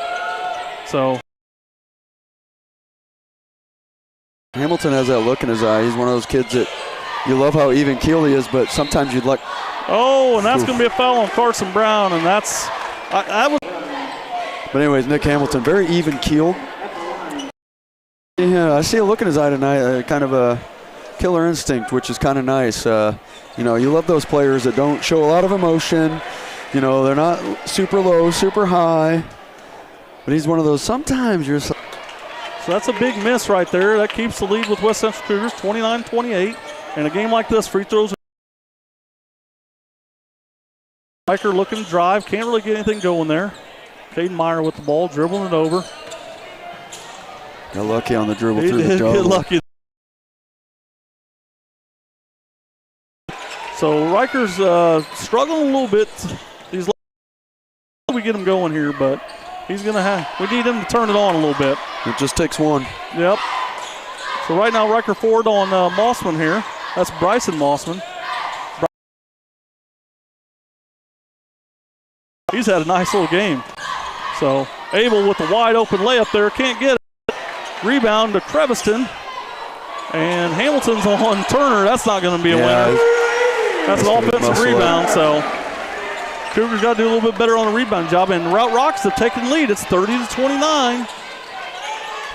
So Hamilton has that look in his eye. He's one of those kids that you love how even keel he is, but sometimes you'd like. Oh, and that's going to be a foul on Carson Brown, and that's But anyways, Nick Hamilton, very even keeled. Yeah, I see a look in his eye tonight, kind of a killer instinct, which is kind of nice. You know, you love those players that don't show a lot of emotion. You know, they're not super low, super high. But he's one of those, sometimes you're. So that's a big miss right there. That keeps the lead with West Central Cougars, 29-28. In a game like this, free throws. Riker looking to drive. Can't really get anything going there. Caden Meyer with the ball, dribbling it over. Got lucky on the dribble He through the did double. get lucky. So Riker's struggling a little bit. We get him going here, but he's going to have. We need him to turn it on a little bit. It just takes one. Yep. So right now Riker forward on Mossman here. That's Bryson Mossman. He's had a nice little game. So Abel with the wide open layup there. Can't get it. Rebound to Creviston. And Hamilton's on Turner. That's not going to be a winner. That's an offensive rebound. So Cougars got to do a little bit better on the rebound job. And Routt Rockets have taken the lead. It's 30-29.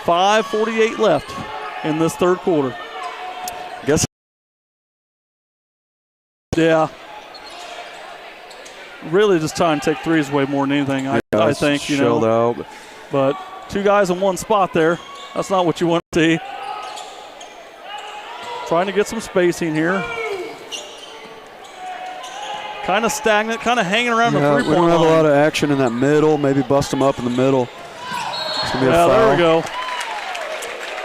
5:48 left in this third quarter. Guess. Yeah. Really just trying to take threes away more than anything, I think, you know. Out. But two guys in one spot there. That's not what you want to see. Trying to get some spacing here. Kind of stagnant, kind of hanging around the three-point line. We don't have a lot of action in that middle. Maybe bust them up in the middle. It's gonna be a foul. There we go.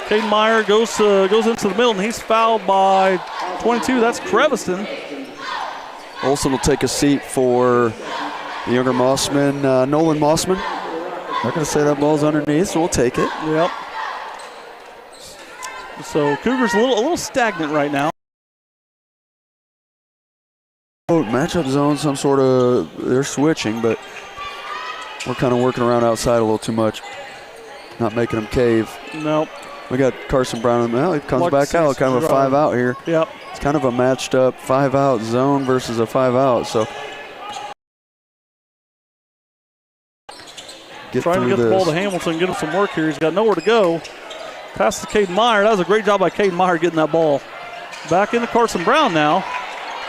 Caden Meyer goes into the middle, and he's fouled by 22. That's Creviston. Olsen will take a seat for the younger Mossman, Nolan Mossman. Not going to say that ball's underneath, so we'll take it. Yep. So Cougars a little stagnant right now. Oh, matchup zone, some sort of, they're switching, but we're kind of working around outside a little too much. Not making them cave. Nope. We got Carson Brown. Well, he comes back out, kind of a 5-out here. Yep. It's kind of a matched up 5-out zone versus a 5-out. So trying to get the ball to Hamilton, get him some work here. He's got nowhere to go. Pass to Caden Meyer. That was a great job by Caden Meyer getting that ball. Back into Carson Brown now.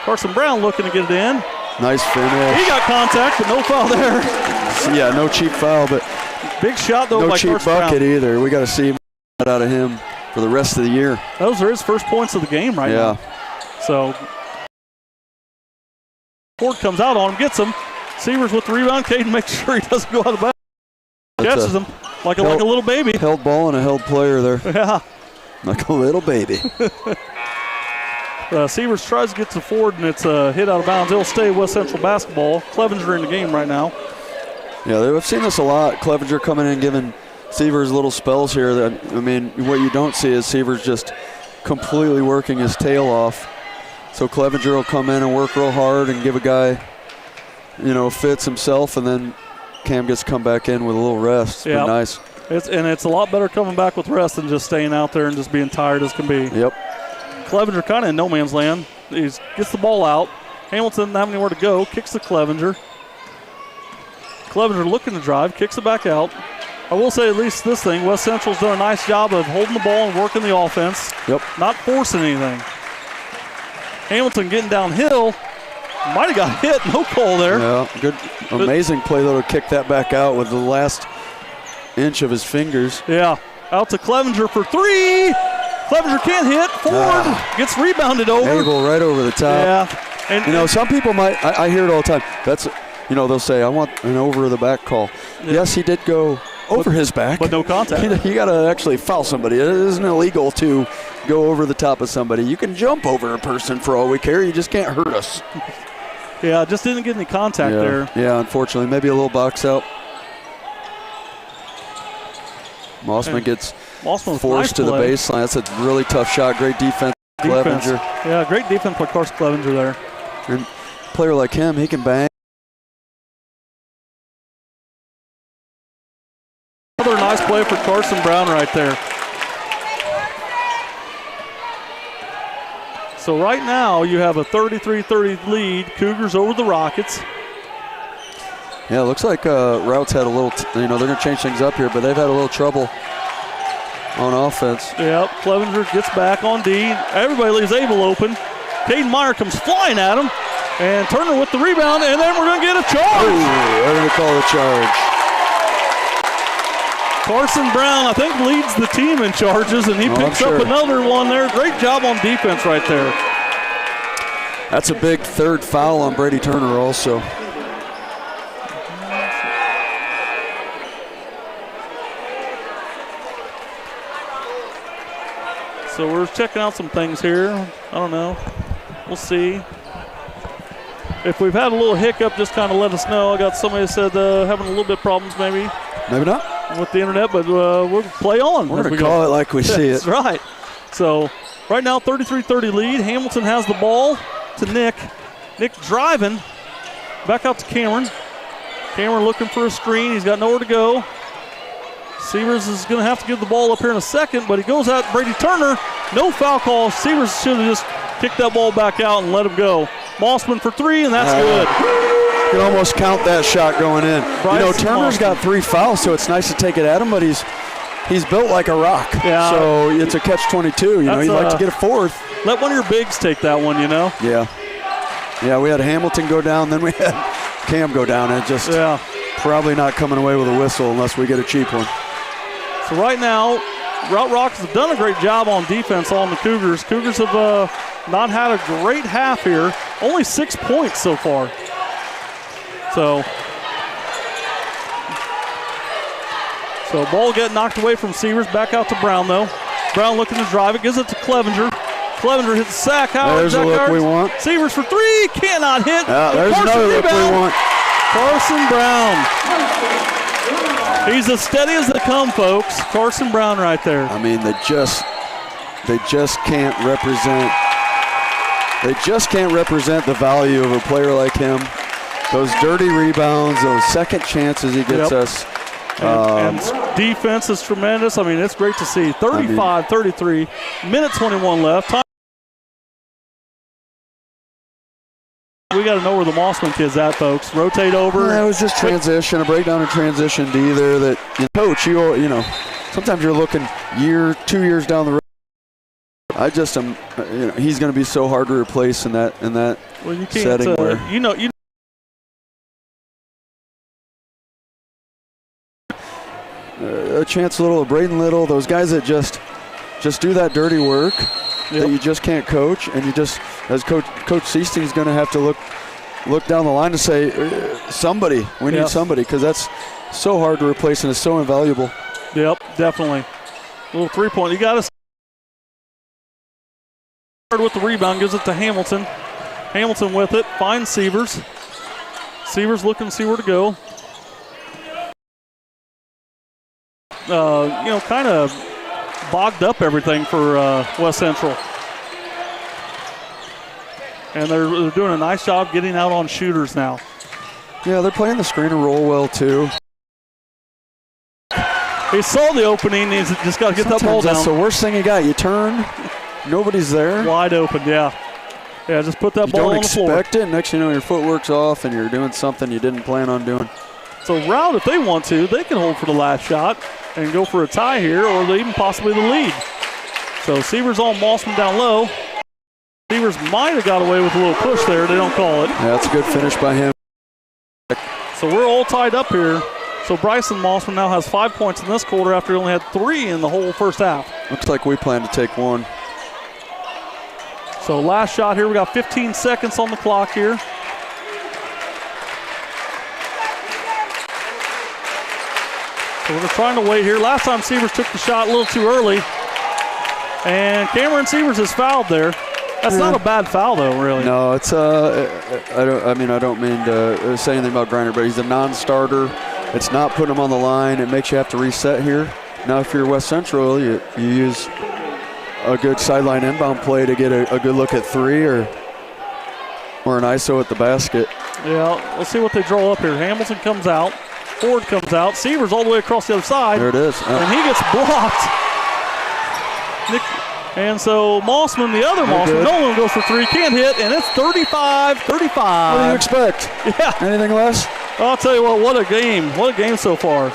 Carson Brown looking to get it in. Nice finish. He got contact, but no foul there. Yeah, no cheap foul, but big shot though no by cheap Carson bucket Brown. either. We got to see out of him for the rest of the year. Those are his first points of the game right now. So Ford comes out on him, gets him, Severs with the rebound. Caden makes sure he doesn't go out of bounds. Catches him like a little baby. Held ball and a held player there. Yeah. Like a little baby. Severs tries to get to Ford, and it's a hit out of bounds. It'll stay West Central basketball. Clevenger in the game right now. Yeah, I've seen this a lot. Clevenger coming in giving Severs little spells here. That, I mean, what you don't see is Severs just completely working his tail off. So Clevenger will come in and work real hard and give a guy, fits himself, and then Cam gets to come back in with a little rest. Yeah, nice. It's a lot better coming back with rest than just staying out there and just being tired as can be. Yep. Clevenger kind of in no man's land. He gets the ball out. Hamilton doesn't have anywhere to go. Kicks to Clevenger. Clevenger looking to drive. Kicks it back out. I will say at least this thing, West Central's done a nice job of holding the ball and working the offense. Yep. Not forcing anything. Hamilton getting downhill. Might have got hit. No call there. Yeah, good. Amazing play, though, to kick that back out with the last inch of his fingers. Yeah. Out to Clevenger for three. Clevenger can't hit. Ford gets rebounded over. Abel right over the top. Yeah. And, some people might, I hear it all the time. That's, they'll say, I want an over the back call. Yeah. Yes, he did go over his back. But no contact. You got to actually foul somebody. It isn't illegal to go over the top of somebody. You can jump over a person for all we care. You just can't hurt us. Yeah, just didn't get any contact there. Yeah, unfortunately. Maybe a little box out. Mossman gets forced to the baseline. That's a really tough shot. Great defense. Clevenger. Yeah, great defense by Carson Clevenger there. And a player like him, he can bang. Another nice play for Carson Brown right there. So right now you have a 33-30 lead. Cougars over the Rockets. Yeah, it looks like Rout's had a little, they're going to change things up here, but they've had a little trouble on offense. Yep, Clevenger gets back on D. Everybody leaves Abel open. Caden Meyer comes flying at him. And Turner with the rebound, and then we're going to get a charge. They're going to call a charge. Carson Brown, I think, leads the team in charges, and he picks up another one there. Great job on defense right there. That's a big third foul on Brady Turner also. So we're checking out some things here. I don't know. We'll see. If we've had a little hiccup, just kind of let us know. I got somebody that said having a little bit of problems maybe. Maybe not. With the internet, but we'll play on. We're going to call it like we see it. That's right. So right now, 33-30 lead. Hamilton has the ball to Nick. Nick driving. Back out to Cameron. Cameron looking for a screen. He's got nowhere to go. Severs is going to have to give the ball up here in a second, but he goes out Brady Turner. No foul call. Severs should have just kicked that ball back out and let him go. Mossman for three, and that's good. You can almost count that shot going in. Turner's got 3 fouls, so it's nice to take it at him, but he's built like a rock. Yeah. So it's a catch-22. He'd like to get a fourth. Let one of your bigs take that one, Yeah. Yeah, we had Hamilton go down, then we had Cam go down, and just probably not coming away with a whistle unless we get a cheap one. So right now, Routt Rockets have done a great job on defense on the Cougars. Cougars have not had a great half here. Only 6 points so far. So ball getting knocked away from Severs. Back out to Brown, though. Brown looking to drive it. Gives it to Clevenger. Clevenger hits the sack. There's a look we want. Severs for three. Cannot hit. There's another look we want. Carson Brown. He's as steady as they come, folks. Carson Brown right there. I mean, they just can't represent. They just can't represent the value of a player like him. Those dirty rebounds, those second chances he gets us. And defense is tremendous. I mean, it's great to see. 35-33, minute 21 left. We got to know where the Mossman kid's at, folks. Rotate over. It was just transition, a breakdown in transition D there that, coach, sometimes you're looking 2 years down the road. I just am, he's going to be so hard to replace in that well, you can't, setting where. Chance Little, Braden Little, those guys that just do that dirty work that you just can't coach, and you just, as Coach Seasting's going to have to look down the line to say, somebody. We need somebody because that's so hard to replace and it's so invaluable. Yep, definitely. A little three-point. You got to start with the rebound. Gives it to Hamilton. Hamilton with it. Finds Sievers. Sievers looking to see where to go. Kind of bogged up everything for West Central. And they're doing a nice job getting out on shooters now. Yeah, they're playing the screen and roll well, too. He saw the opening. He's just got to get that ball down. That's the worst thing you got. You turn, nobody's there. Wide open, yeah. Yeah, just put that ball on the floor. You don't expect it. Next thing you know, your footwork's off and you're doing something you didn't plan on doing. So Routt, if they want to, they can hold for the last shot and go for a tie here, or even possibly the lead. So Sievers on Mossman down low. Sievers might have got away with a little push there. They don't call it. Yeah, that's a good finish by him. So we're all tied up here. So Bryson Mossman now has 5 points in this quarter after he only had 3 in the whole first half. Looks like we plan to take one. So last shot here. We got 15 seconds on the clock here. So we're trying to wait here. Last time Sievers took the shot a little too early. And Cameron Sievers is fouled there. That's not a bad foul, though, really. No, it's I don't mean to say anything about Griner, but he's a non-starter. It's not putting him on the line. It makes you have to reset here. Now, if you're West Central, you use a good sideline inbound play to get a good look at 3 or an ISO at the basket. Yeah, let's see what they draw up here. Hamilton comes out. Ford comes out. Sievers all the way across the other side. There it is. And he gets blocked. And so Mossman, the other Mossman, Nolan goes for 3, can't hit, and it's 35-35. What do you expect? Yeah. Anything less? I'll tell you what a game. What a game so far.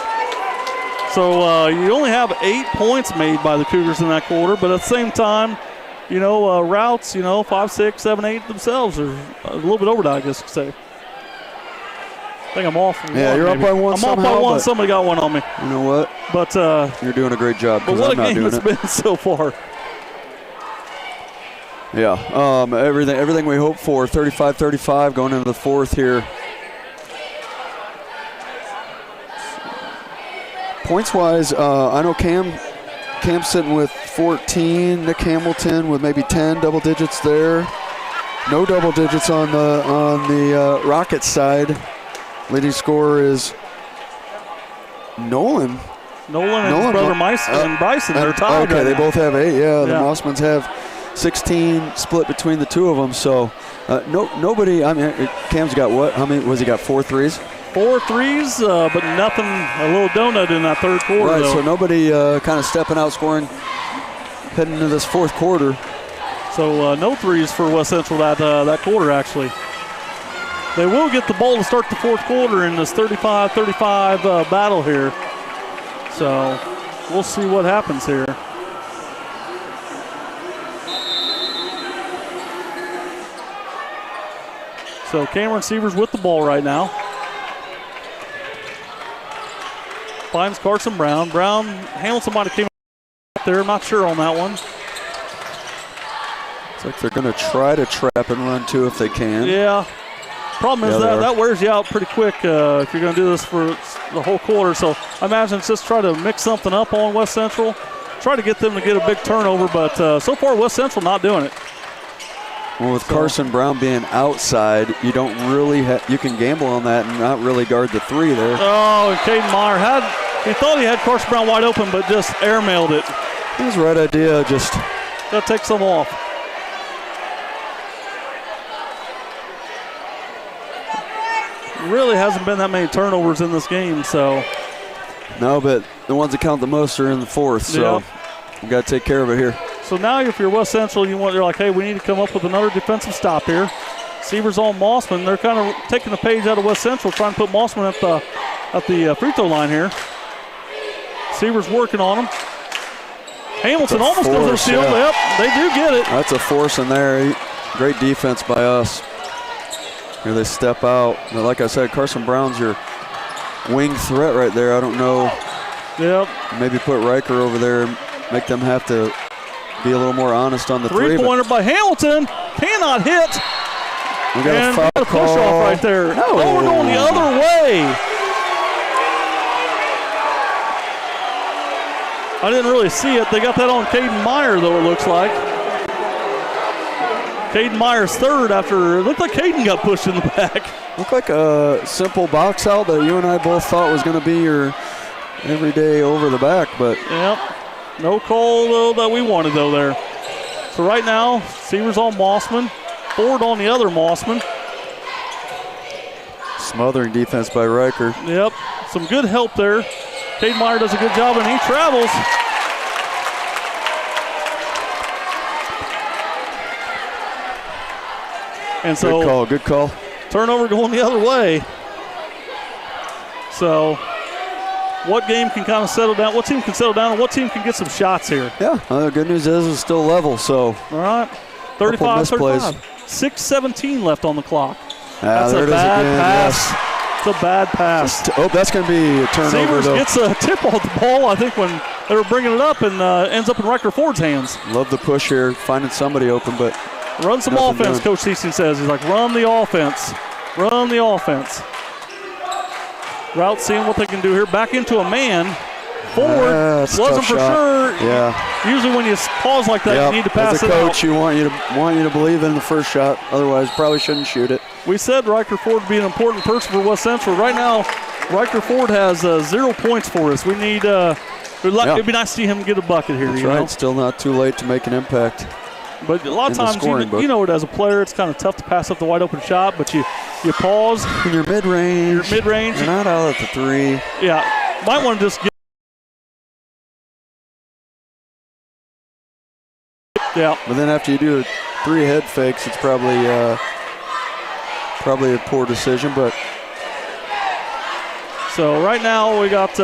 So you only have 8 points made by the Cougars in that quarter, but at the same time, Routt's, 5, 6, 7, 8 themselves are a little bit over that, I guess you could say. I think I'm off. Yeah, you're up by one somehow. I'm off by one. Somebody got one on me. You know what? But you're doing a great job. But what a game it's been so far. Yeah, everything we hoped for. 35-35 going into the fourth here. Points-wise, I know Cam's sitting with 14. Nick Hamilton with maybe 10 double digits there. No double digits on the Rockets side. Leading scorer is Nolan. Nolan and his brother and Bryson. They're tied. Okay, they both have 8. Yeah, the Mossmans have 16 split between the two of them. So nobody. I mean, Cam's got what? How many? Was he got 4 threes? 4 threes, but nothing. A little donut in that third quarter. Right. Though. So nobody kind of stepping out, scoring, heading into this fourth quarter. So no threes for West Central that quarter actually. They will get the ball to start the fourth quarter in this 35-35 battle here. So we'll see what happens here. So Cameron Sievers with the ball right now. Finds Carson Brown. Hamilton might have came up there. I'm not sure on that one. It's like they're going to try to trap and run too if they can. Yeah. Problem is that wears you out pretty quick if you're going to do this for the whole quarter. So I imagine it's just try to mix something up on West Central. Try to get them to get a big turnover, but so far West Central not doing it. Well, with Carson Brown being outside, you don't really you can gamble on that and not really guard the 3 there. Oh, and Caden Meyer he thought he had Carson Brown wide open, but just airmailed it. That was the right idea. Just got to take some off. Really hasn't been that many turnovers in this game, so. No, but the ones that count the most are in the fourth, so we got to take care of it here. So now if you're West Central, you're like, hey, we need to come up with another defensive stop here. Sievers on Mossman. They're kind of taking a page out of West Central, trying to put Mossman at the free throw line here. Sievers working on him. Hamilton almost goes to the steal. Yep, they do get it. That's a force in there. Great defense by us. Here they step out. But like I said, Carson Brown's your wing threat right there. I don't know. Yep. Maybe put Riker over there and make them have to be a little more honest on the 3. Three-pointer by Hamilton. Cannot hit. We got and a foul we got a push call. off right there. No. Oh, we're going the other way. I didn't really see it. They got that on Caden Meyer, though, it looks like. Caden Meyer's third after, it looked like Caden got pushed in the back. Looked like a simple box out that you and I both thought was going to be your everyday over the back, but. Yep. No call, though, that we wanted, though, there. So right now, Severs on Mossman. Ford on the other Mossman. Smothering defense by Riker. Yep. Some good help there. Caden Meyer does a good job, and he travels. And so, good call. Turnover going the other way. So, what game can kind of settle down? What team can settle down, and what team can get some shots here? Yeah, the good news is it's still level, so. All right, 35-35. 6:17 left on the clock. That's there a it is bad again, pass. yes. It's a bad pass. That's going to be a turnover, Severs though. gets a tip off the ball, I think, when they were bringing it up, and ends up in Riker Ford's hands. Love the push here, finding somebody open, but. Run some offense, Coach Thiessen says. He's like, run the offense. Run the offense. Routt seeing what they can do here. Back into a man. Ford wasn't for sure. Yeah. Usually when you pause like that, you need to pass it out. As a coach, want you to believe in the first shot. Otherwise, probably shouldn't shoot it. We said Riker Ford would be an important person for West Central. Right now, Riker Ford has 0 points for us. We need. It'd be nice to see him get a bucket here. That's right. Still not too late to make an impact. But a lot of times, you know it as a player, it's kind of tough to pass up the wide open shot, but you pause. In your mid-range. You're not out at the three. Yeah. Might want to just get. Yeah. But then after you do 3 head fakes, it's probably a poor decision, but. So right now we got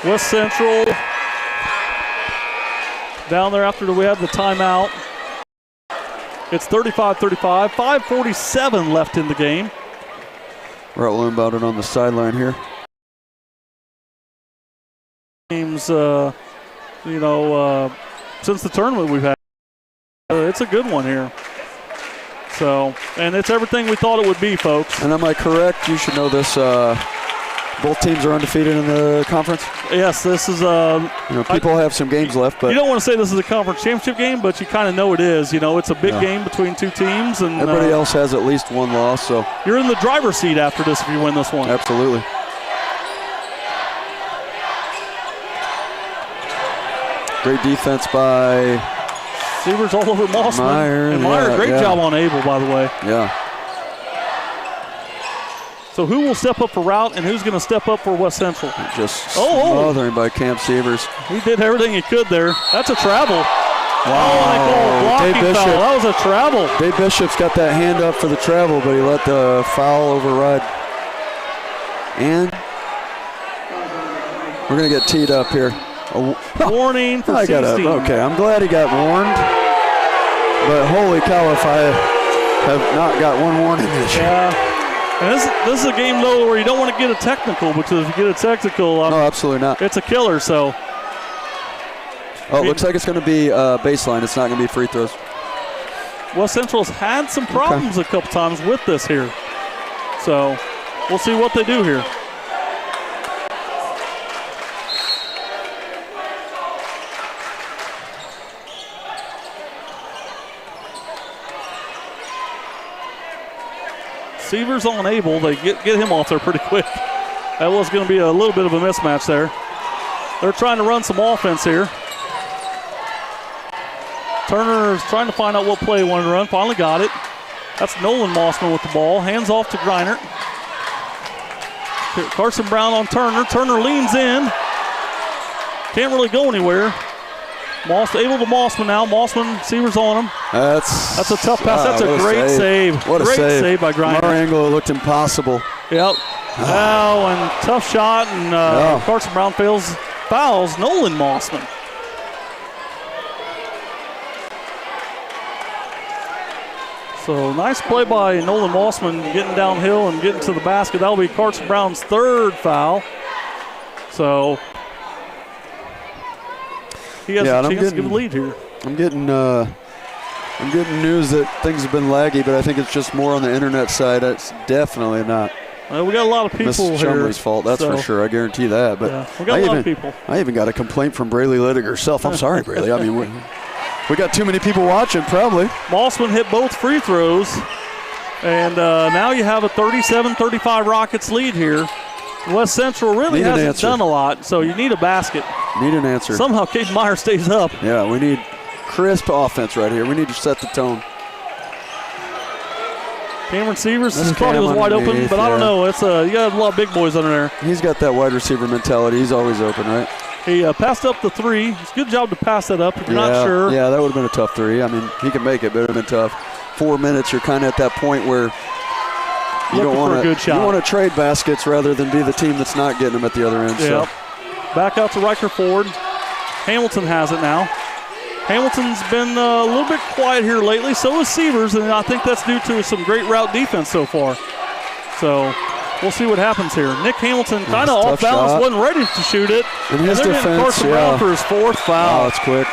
West Central down there after we have the timeout. It's 35-35, 5:47 left in the game. Routt will inbound it on the sideline here. Games, since the tournament we've had, it's a good one here. So, and it's everything we thought it would be, folks. And am I correct? You should know this. Both teams are undefeated in the conference. Yes, this is people have some games left, but you don't want to say this is a conference championship game, but you kind of know it is. It's a big game between two teams, and everybody else has at least one loss. So you're in the driver's seat after this if you win this one. Absolutely. Great defense by Severs all over Mossman. Meyer, great job on Abel, by the way. Yeah. So who will step up for Routt and who's going to step up for West Central? Just smothering by Camp Severs. He did everything he could there. That's a travel. Wow. Blocking foul. That was a travel. Dave Bishop's got that hand up for the travel, but he let the foul override. And we're going to get teed up here. Warning for 16. Okay, I'm glad he got warned. But holy cow, if I have not got one warning this year. Yeah. And this is a game, though, where you don't want to get a technical, because if you get a technical, no, absolutely not. It's a killer, so. It looks like it's going to be baseline. It's not going to be free throws. West Central's had some problems a couple times with this here. So we'll see what they do here. Severs on Abel. They get him off there pretty quick. That was going to be a little bit of a mismatch there. They're trying to run some offense here. Turner is trying to find out what play he wanted to run. Finally got it. That's Nolan Mossman with the ball. Hands off to Greinert. Carson Brown on Turner. Turner leans in. Can't really go anywhere. Able to Mossman now. Mossman, Severs on him. That's a tough pass. That's a great save. What a great save by Greinert. From our angle, it looked impossible. Yep. And tough shot, and Carson Brown fouls Nolan Mossman. So nice play by Nolan Mossman, getting downhill and getting to the basket. That'll be Carson Brown's third foul. So he has a chance to give a lead here. I'm getting I'm getting news that things have been laggy, but I think it's just more on the internet side. It's definitely not. Well, we got a lot of people Mrs. here. Chumley's fault, that's for sure. I guarantee that. But yeah, we got a lot of people. I even got a complaint from Braylee Liddick herself. I'm sorry, Braylee. I mean, we got too many people watching, probably. Mossman hit both free throws, and now you have a 37-35 Rockets lead here. West Central really hasn't done a lot, so you need a basket. Need an answer. Somehow Caden Meyer stays up. Yeah, we need crisp offense right here. We need to set the tone. Cameron Severs probably was wide open, but I don't know. It's you got a lot of big boys under there. He's got that wide receiver mentality. He's always open, right? He passed up the three. It's a good job to pass that up if you're not sure. Yeah, that would have been a tough three. I mean, he can make it, but it would have been tough. 4 minutes, you're kind of at that point where you don't want to. You want to trade baskets rather than be the team that's not getting them at the other end. Yeah. So. Back out to Riker Ford. Hamilton has it now. Hamilton's been a little bit quiet here lately. So is Severs, and I think that's due to some great Routt defense so far. So we'll see what happens here. Nick Hamilton kind of off balance, wasn't ready to shoot it. In his defense, Carson Brown for his fourth foul. Oh, it's quick.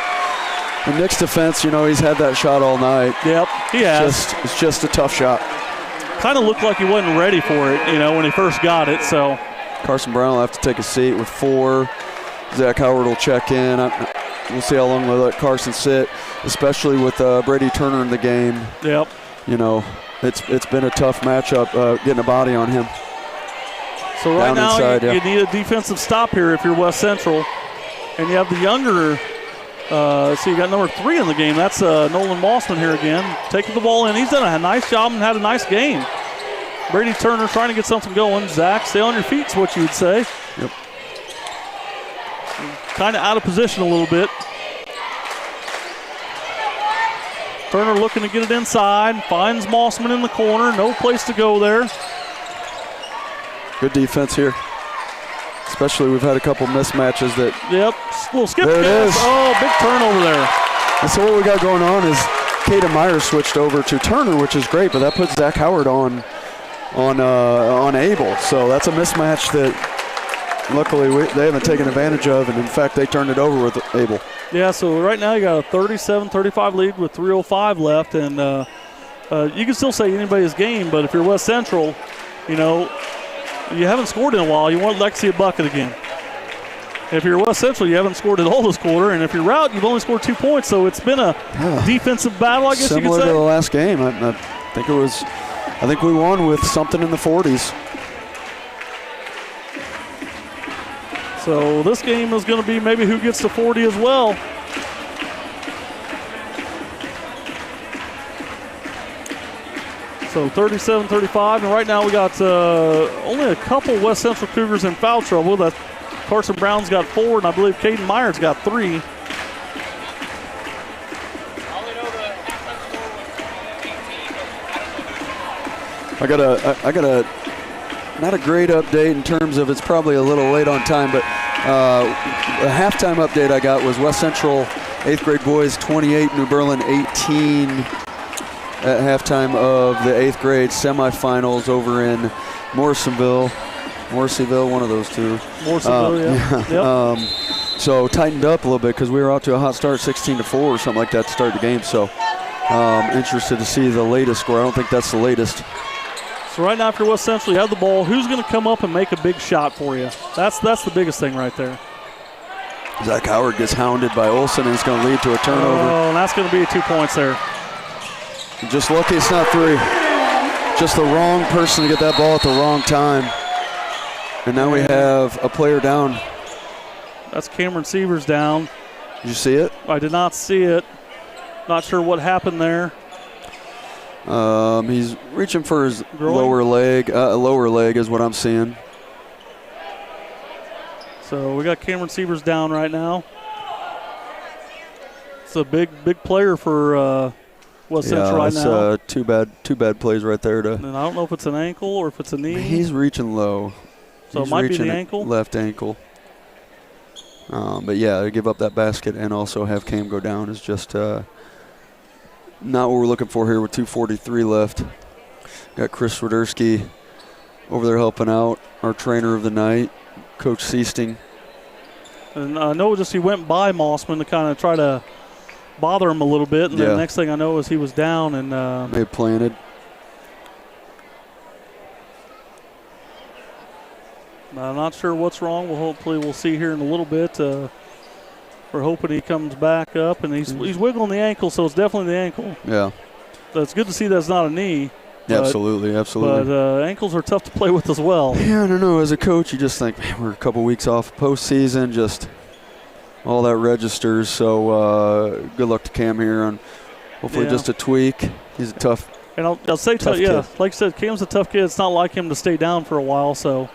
In Nick's defense, he's had that shot all night. Yep, he has. It's just a tough shot. Kind of looked like he wasn't ready for it, when he first got it. So Carson Brown will have to take a seat with 4. Zach Howard will check in. We'll see how long we'll let Carson sit, especially with Brady Turner in the game. Yep. It's been a tough matchup getting a body on him. So right now you need a defensive stop here if you're West Central. And you have the younger, so you got number 3 in the game. That's Nolan Mossman here again, taking the ball in. He's done a nice job and had a nice game. Brady Turner trying to get something going. Zach, stay on your feet is what you would say. Yep. Kind of out of position a little bit. Turner looking to get it inside. Finds Mossman in the corner. No place to go there. Good defense here. Especially we've had a couple mismatches that. Yep. Little skip there it is. Oh, big turnover there. And so what we got going on is Caden Meyer switched over to Turner, which is great, but that puts Zach Howard on Abel. So that's a mismatch that luckily they haven't taken advantage of, and in fact they turned it over with Abel. Yeah, so right now you got a 37-35 lead with 3:05 left, and you can still say anybody's game, but if you're West Central, you haven't scored in a while. You want to see a bucket again. If you're West Central, you haven't scored at all this quarter, and if you're Routt, you've only scored 2 points, so it's been a defensive battle, I guess you could say. Similar to the last game. I think we won with something in the 40s. So this game is going to be maybe who gets to 40 as well. So 37-35, and right now we got only a couple West Central Cougars in foul trouble. That Carson Brown's got 4, and I believe Caden Meyer's got 3. I got a not a great update in terms of it's probably a little late on time, but a halftime update I got was West Central 8th grade boys 28, New Berlin 18 at halftime of the 8th grade semifinals over in Morrisonville, one of those two. Morrisonville, yeah. Yep. So tightened up a little bit because we were out to a hot start, 16-4 or something like that to start the game. So interested to see the latest score. I don't think that's the latest. So right now, after West Central, you have the ball. Who's going to come up and make a big shot for you? That's the biggest thing right there. Zach Howard gets hounded by Olsen, and it's going to lead to a turnover. Oh, and that's going to be 2 points there. Just lucky it's not 3. Just the wrong person to get that ball at the wrong time. And now we have a player down. That's Cameron Severs down. Did you see it? I did not see it. Not sure what happened there. He's reaching for his lower leg. Lower leg is what I'm seeing. So we got Cameron Severs down right now. It's a big player for West Central right now. Two bad plays right there. And I don't know if it's an ankle or if it's a knee. He's reaching low. So it might be the ankle? Left ankle. But yeah, to give up that basket and also have Cam go down is just not what we're looking for here with 2:43 left. Got Chris Swiderski over there helping out, our trainer of the night, Coach Seasting. And I know just he went by Mossman to kind of try to bother him a little bit, and Yeah. the next thing I know is he was down and They planted. I'm not sure what's wrong. Well, hopefully we'll see here in a little bit. We're hoping he comes back up, and he's wiggling the ankle, so it's definitely the ankle. Yeah. So it's good to see that's not a knee. Yeah, absolutely. But ankles are tough to play with as well. Yeah, I don't know. As a coach, you just think, man, we're a couple weeks off postseason, just all that registers. So good luck to Cam here on hopefully just a tweak. He's a tough. And I'll say, tough yeah, kid. like I said, Cam's a tough kid. It's not like him to stay down for a while, so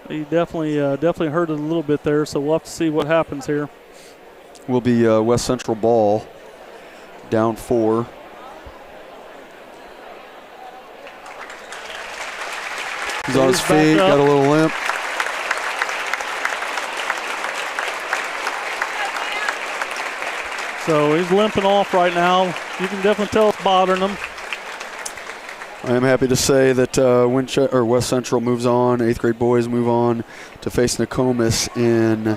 he definitely hurt it a little bit there. So we'll have to see what happens here. Will be West Central ball, down 4. He's on his feet, got a little limp. So he's limping off right now. You can definitely tell it's bothering him. I am happy to say that West Central moves on. 8th grade boys move on to face Nokomis in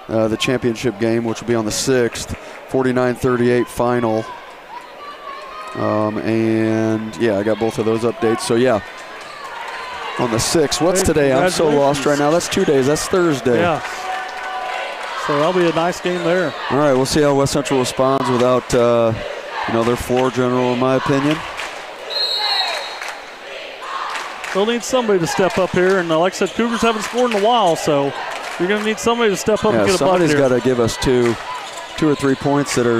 the championship game, which will be on the 6th. 49-38 final. And yeah, I got both of those updates. So yeah, on the 6th. What's today? I'm so lost right now. That's 2 days. That's Thursday. Yeah. So that'll be a nice game there. All right, we'll see how West Central responds without, their floor general, in my opinion. They'll need somebody to step up here, and like I said, Cougars haven't scored in a while, so you're going to need somebody to step up and get a bucket here. Somebody's got to give us two or 3 points that are.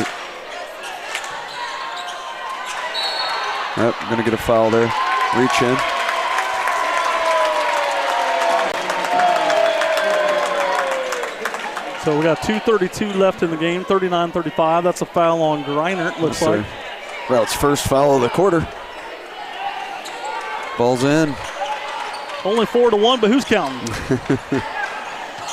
Yep, going to get a foul there. Reach in. So we got 2:32 left in the game, 39-35. That's a foul on Greiner, it looks like. Routt's first foul of the quarter. Ball's in. Only 4-1, but who's counting?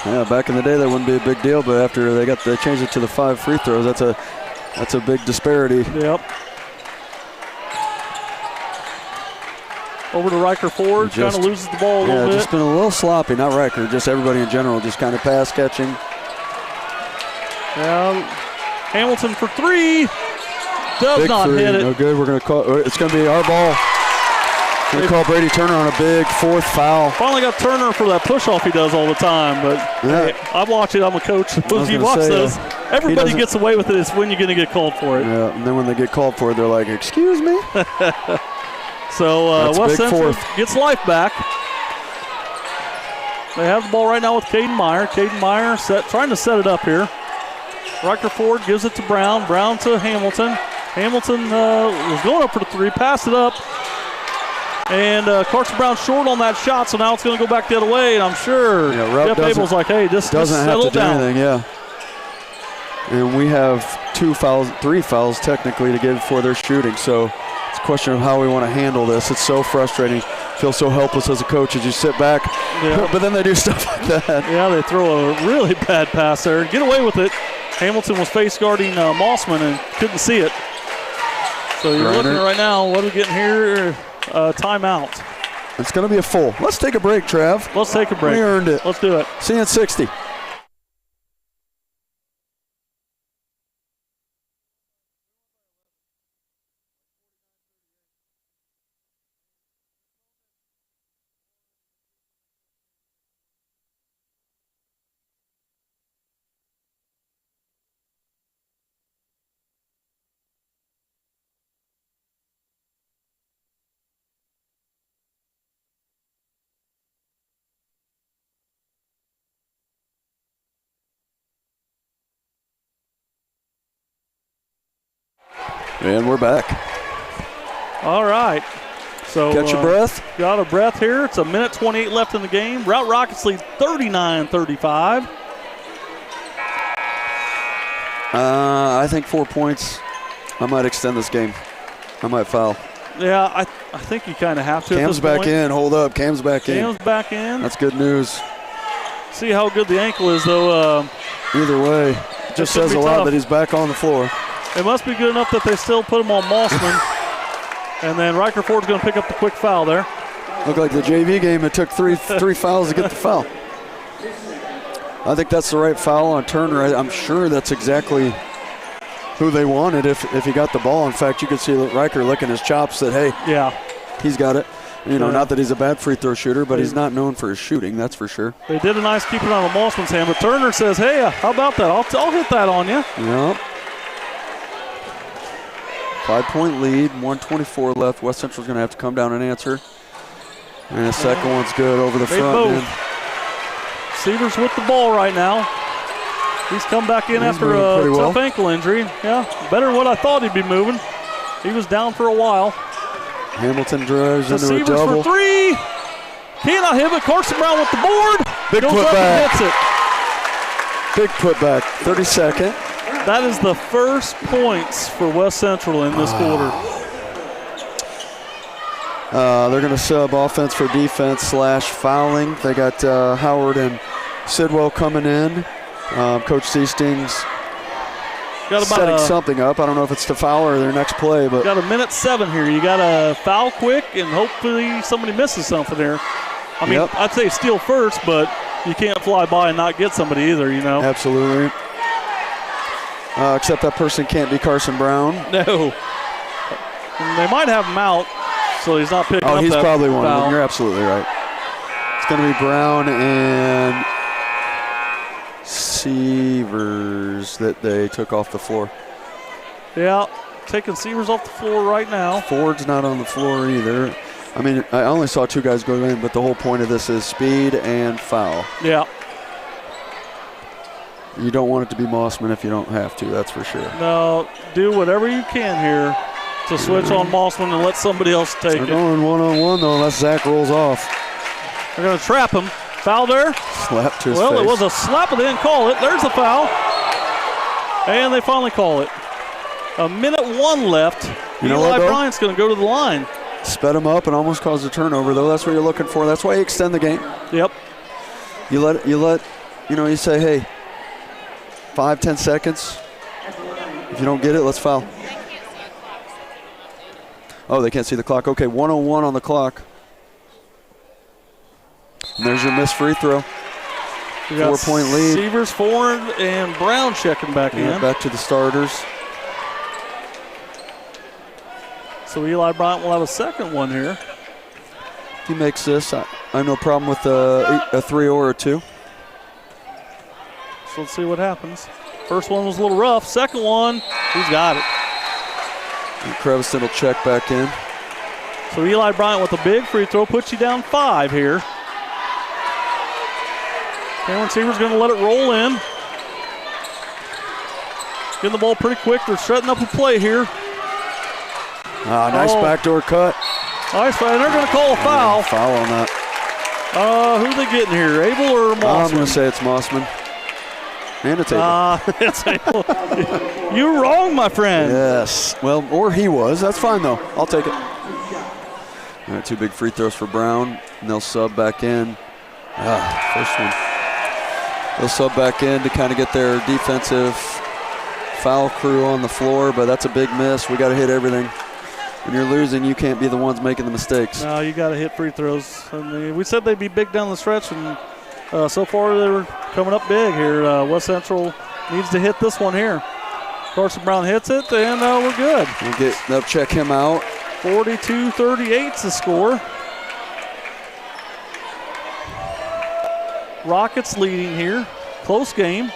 Yeah, back in the day that wouldn't be a big deal, but after they changed it to the 5 free throws, that's a big disparity. Yep. Over to Riker Ford, kind of loses the ball a little bit. Yeah, just been a little sloppy, not Riker, just everybody in general, just kind of pass catching. Yeah, Hamilton for 3. Does big not 3, hit it. No good. We're going to call. It's going to be our ball. We're going to call Brady Turner on a big 4th foul. Finally got Turner for that push-off he does all the time, but hey, I watch it. I'm a coach. When you watch those, everybody gets away with it. It's when you're going to get called for it. Yeah, and then when they get called for it, they're like, "Excuse me." So West Central gets life back. They have the ball right now with Caden Meyer. Caden Meyer trying to set it up here. Riker Ford gives it to Brown. Brown to Hamilton. Hamilton was going up for the 3, passed it up. And Carson Brown short on that shot, so now it's going to go back the other way. And I'm sure Jeff Abel's like, hey, just settle down. Anything, yeah. And we have 3 fouls technically to give for their shooting. So it's a question of how we want to handle this. It's so frustrating. Feel so helpless as a coach as you sit back. Yeah. But then they do stuff like that. Yeah, they throw a really bad pass there. Get away with it. Hamilton was face guarding Mossman and couldn't see it. So you're looking at right now, what are we getting here? Timeout. It's going to be a full. Let's take a break, Trav. Let's take a break. We earned it. Let's do it. See you at 60. And we're back. All right. So catch your breath. Got a breath here. It's 1:28 left in the game. Routt Rockets lead 39-35. I think 4 points. I might extend this game. I might foul. Yeah, I think you kind of have to. Cam's back in. Hold up. Cam's back in. Cam's back in. That's good news. See how good the ankle is, though. Either way, it just says a lot that he's back on the floor. It must be good enough that they still put him on Mossman. And then Riker Ford's going to pick up the quick foul there. Looked like the JV game. It took three fouls to get the foul. I think that's the right foul on Turner. I'm sure that's exactly who they wanted if he got the ball. In fact, you could see Riker licking his chops that, hey, yeah, he's got it. You know, not that he's a bad free throw shooter, but he's not known for his shooting, that's for sure. They did a nice keeping on the Mossman's hand, but Turner says, hey, how about that? I'll hit that on you. Yep. 5-point lead, 1:24 left. West Central's going to have to come down and answer. And the second one's good over the front end. Severs with the ball right now. He's come back in after a tough ankle injury. Yeah, better than what I thought he'd be moving. He was down for a while. Hamilton drives into a Severs double. for three. Cannot hit it. Carson Brown with the board. Big Goes up and hits it. Big putback, 32nd. That is the first points for West Central in this quarter. They're going to sub offense for defense / fouling. They got Howard and Sidwell coming in. Coach Seastings setting something up. I don't know if it's to foul or their next play, but got a minute 7 here. You got to foul quick, and hopefully somebody misses something there. I mean, I'd say steal first, but you can't fly by and not get somebody either, you know. Absolutely. Except that person can't be Carson Brown. No. And they might have him out, so he's not picking up that. Oh, he's probably one foul. of them. You're absolutely right. It's going to be Brown and Severs that they took off the floor. Yeah, taking Severs off the floor right now. Ford's not on the floor either. I mean, I only saw 2 guys go in, but the whole point of this is speed and foul. Yeah. You don't want it to be Mossman if you don't have to, that's for sure. No, do whatever you can here to switch on Mossman and let somebody else take They're it. going one-on-one, though, unless Zach rolls off. They're going to trap him. Foul there. Slap to his face. Well, it was a slap, but they didn't call it. There's the foul. And they finally call it. A minute 1 left. Eli Bryant's going to go to the line. Sped him up and almost caused a turnover, though. That's what you're looking for. That's why you extend the game. Yep. You say, hey, 5-10 seconds. If you don't get it, let's foul. Oh, they can't see the clock. Okay, 1:01 on the clock. And there's your missed free throw. 4-point lead. Severs, Ford, and Brown checking back in. Back to the starters. So Eli Bryant will have a second one here. If he makes this, I have no problem with a 3 or a 2. So let's see what happens. First one was a little rough. Second one, he's got it. And Creviston will check back in. So Eli Bryant with a big free throw puts you down 5 here. Cameron Seaver's going to let it roll in. Getting the ball pretty quick. They're setting up a play here. Nice backdoor cut. Nice, and they're going to call a foul. Foul on that. Who are they getting here, Abel or Mossman? I'm going to say it's Mossman. And it's Abel. It's Abel. You're wrong, my friend. Yes. Well, or he was. That's fine, though. I'll take it. All right, 2 big free throws for Brown, and they'll sub back in. First one. They'll sub back in to kind of get their defensive foul crew on the floor, but that's a big miss. We got to hit everything. When you're losing, you can't be the ones making the mistakes. No, you got to hit free throws. And we said they'd be big down the stretch, and so far they were coming up big here. West Central needs to hit this one here. Carson Brown hits it, and we're good. They'll check him out. 42-38's the score. Rockets leading here. Close game.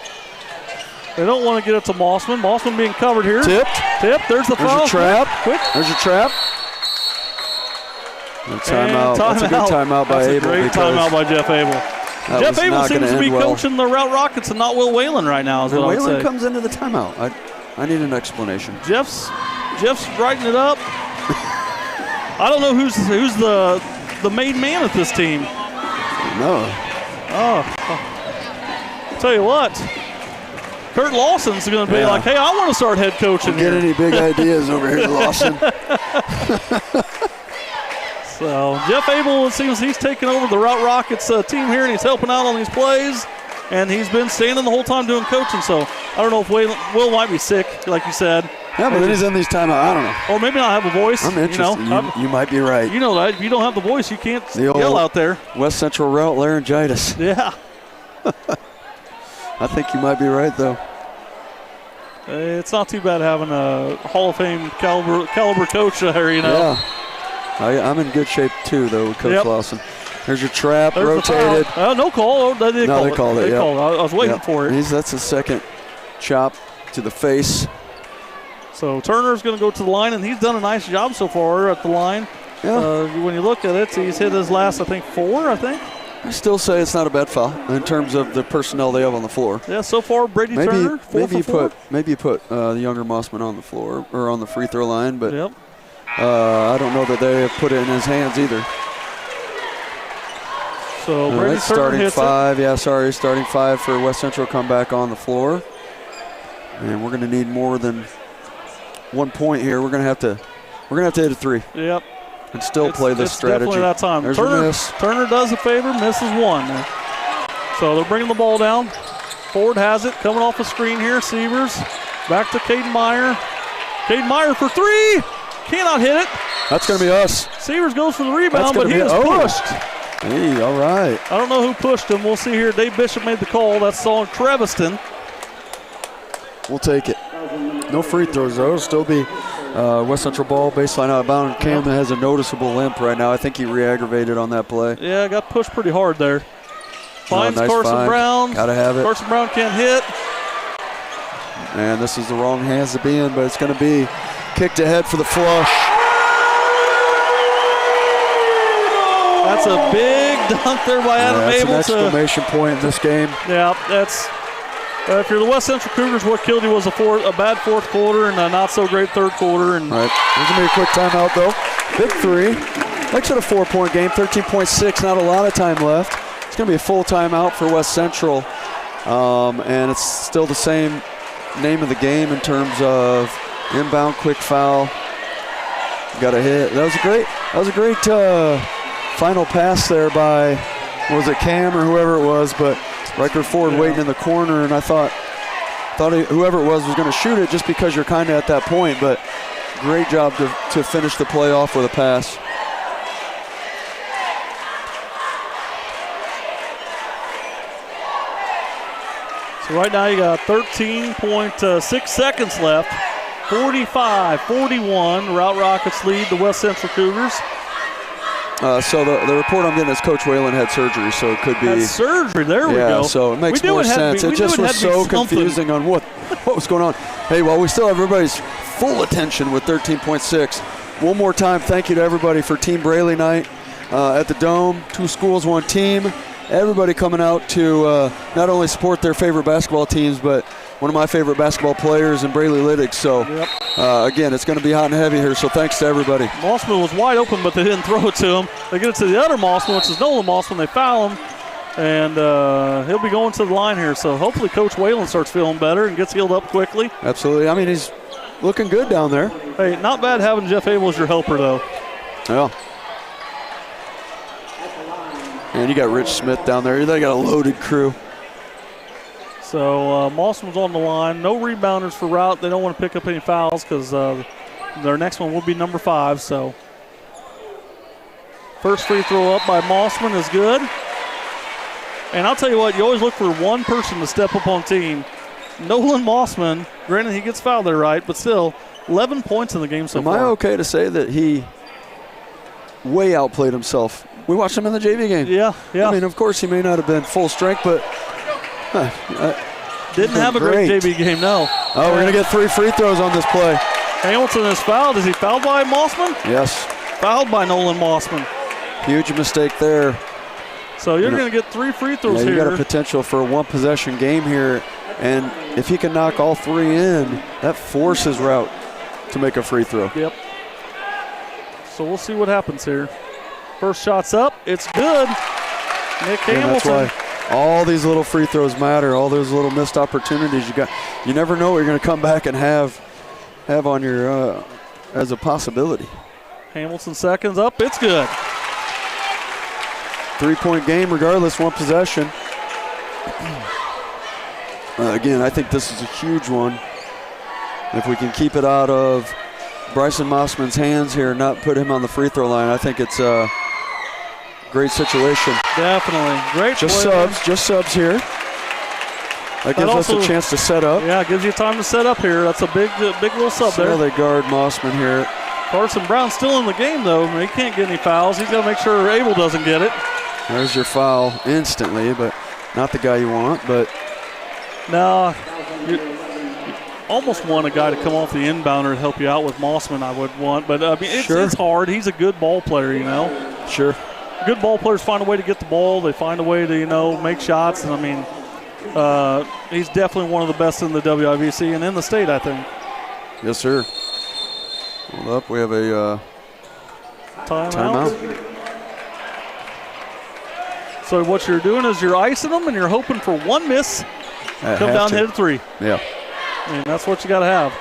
They don't want to get it to Mossman. Mossman being covered here. Tipped. There's the foul. There's your trap. Quick. There's your trap. And timeout. That's a good timeout by Abel. Great timeout by Jeff Abel. Jeff Abel seems to be coaching the Routt Rockets and not Will Whalen right now, is what I would say. Whalen comes into the timeout. I need an explanation. Jeff's writing it up. I don't know who's the main man at this team. No. Tell you what, Kurt Lawson's going to be like, hey, I want to start head coaching here. Get any big ideas over here, Lawson. So Jeff Abel, it seems he's taken over the Routt Rockets team here, and he's helping out on these plays. And he's been standing the whole time doing coaching. So I don't know if Will might be sick, like you said. Yeah, but then he's in these timeouts. I don't know. Or maybe not have a voice. I'm interested. You might be right. You know that. If you don't have the voice, you can't yell out there. West Central Routt laryngitis. Yeah. I think you might be right, though. It's not too bad having a Hall of Fame caliber coach there, you know. Yeah. I'm in good shape, too, though, with Coach Lawson. There's your trap, There's rotated. No call. They called it. I was waiting for it. That's a second chop to the face. So Turner's going to go to the line, and he's done a nice job so far at the line. Yeah. When you look at it, he's hit his last, I think, 4, I think. I still say it's not a bad foul in terms of the personnel they have on the floor. Yeah, so far, Turner, 4 for 4. Maybe you put the younger Mossman on the floor or on the free throw line, but yep. I don't know that they have put it in his hands either. So Brady starting hits 5. Yeah, sorry, starting 5 for West Central come back on the floor, and we're going to need more than 1 point here. We're going to have to hit a 3. Yep. And still play this strategy. Definitely that time. There's a miss. Turner does a favor, misses 1. So they're bringing the ball down. Ford has it, coming off the screen here. Sievers back to Caden Meyer. Caden Meyer for 3. Cannot hit it. That's going to be us. Sievers goes for the rebound, but he is pushed. Hey, all right. I don't know who pushed him. We'll see here. Dave Bishop made the call. That's on Creviston. We'll take it. No free throws, though. It'll still be West Central ball, baseline out of bounds. Camden has a noticeable limp right now. I think he re-aggravated on that play. Yeah, got pushed pretty hard there. Finds nice Carson find. Brown. Gotta have it. Carson Brown can't hit. And this is the wrong hands to be in, but it's going to be kicked ahead for the flush. That's a big dunk there by Adam Abel. That's an exclamation point in this game. Yeah, that's if you're the West Central Cougars, what killed you was a bad fourth quarter and a not so great third quarter. And all right, there's gonna be a quick timeout though. Big 3. Makes it a 4-point game. 13.6. Not a lot of time left. It's gonna be a full timeout for West Central, and it's still the same name of the game in terms of inbound quick foul. Got a hit. That was a great final pass there by, was it Cam or whoever it was, but Riker Ford waiting in the corner, and I thought whoever it was going to shoot it just because you're kind of at that point, but great job to finish the play off with a pass. So right now you got 13.6 seconds left. 45-41, Routt Rockets lead the West Central Cougars. So the report I'm getting is Coach Whalen had surgery, so it could be. Had surgery, there we go. Yeah, so it makes more sense. It just was so confusing on what was going on. Hey, well, we still have everybody's full attention with 13.6. One more time, thank you to everybody for Team Braylee night at the Dome. 2 schools, 1 team. Everybody coming out to not only support their favorite basketball teams, but one of my favorite basketball players in Braylee Lytics. So, again, it's going to be hot and heavy here, so thanks to everybody. Mossman was wide open, but they didn't throw it to him. They get it to the other Mossman, which is Nolan Mossman. They foul him, and he'll be going to the line here. So hopefully Coach Whalen starts feeling better and gets healed up quickly. Absolutely. I mean, he's looking good down there. Hey, not bad having Jeff Abel as your helper, though. Yeah. And you got Rich Smith down there. They got a loaded crew. So Mossman's on the line. No rebounders for Routt. They don't want to pick up any fouls because their next one will be number 5. So first free throw up by Mossman is good. And I'll tell you what, you always look for one person to step up on team. Nolan Mossman, granted he gets fouled there, right, but still 11 points in the game so far. Am I okay to say that he way outplayed himself? We watched him in the JV game. Yeah. I mean, of course, he may not have been full strength, but didn't have a great JV game, no. Oh, we're going to get 3 free throws on this play. Hamilton is fouled. Is he fouled by Mossman? Yes. Fouled by Nolan Mossman. Huge mistake there. So you're going to get 3 free throws here. You got a potential for a 1-possession game here, and if he can knock all 3 in, that forces Routt to make a free throw. Yep. So we'll see what happens here. First shot's up. It's good. Nick Hamilton. That's why all these little free throws matter, all those little missed opportunities you got. You never know what you're going to come back and have on your as a possibility. Hamilton seconds up. It's good. 3-point game regardless, 1 possession. Again, I think this is a huge one. If we can keep it out of Bryson Mossman's hands here and not put him on the free throw line, I think it's a great situation. Definitely. Great Just play. subs here. That gives us a chance to set up. Yeah, it gives you time to set up here. That's a big little sub there. So they guard Mossman here. Carson Brown still in the game, though. He can't get any fouls. He's got to make sure Abel doesn't get it. There's your foul instantly, but not the guy you want. But no, you almost want a guy to come off the inbounder to help you out with Mossman, I would want. But, I mean, it's hard. He's a good ball player, you know. Sure. Good ball players find a way to get the ball. They find a way to, you know, make shots. And, I mean, he's definitely one of the best in the WIVC and in the state, I think. Yes, sir. Hold up. We have a timeout. So what you're doing is you're icing them and you're hoping for one miss, come down, hit a three. Yeah. I mean, that's what you got to have.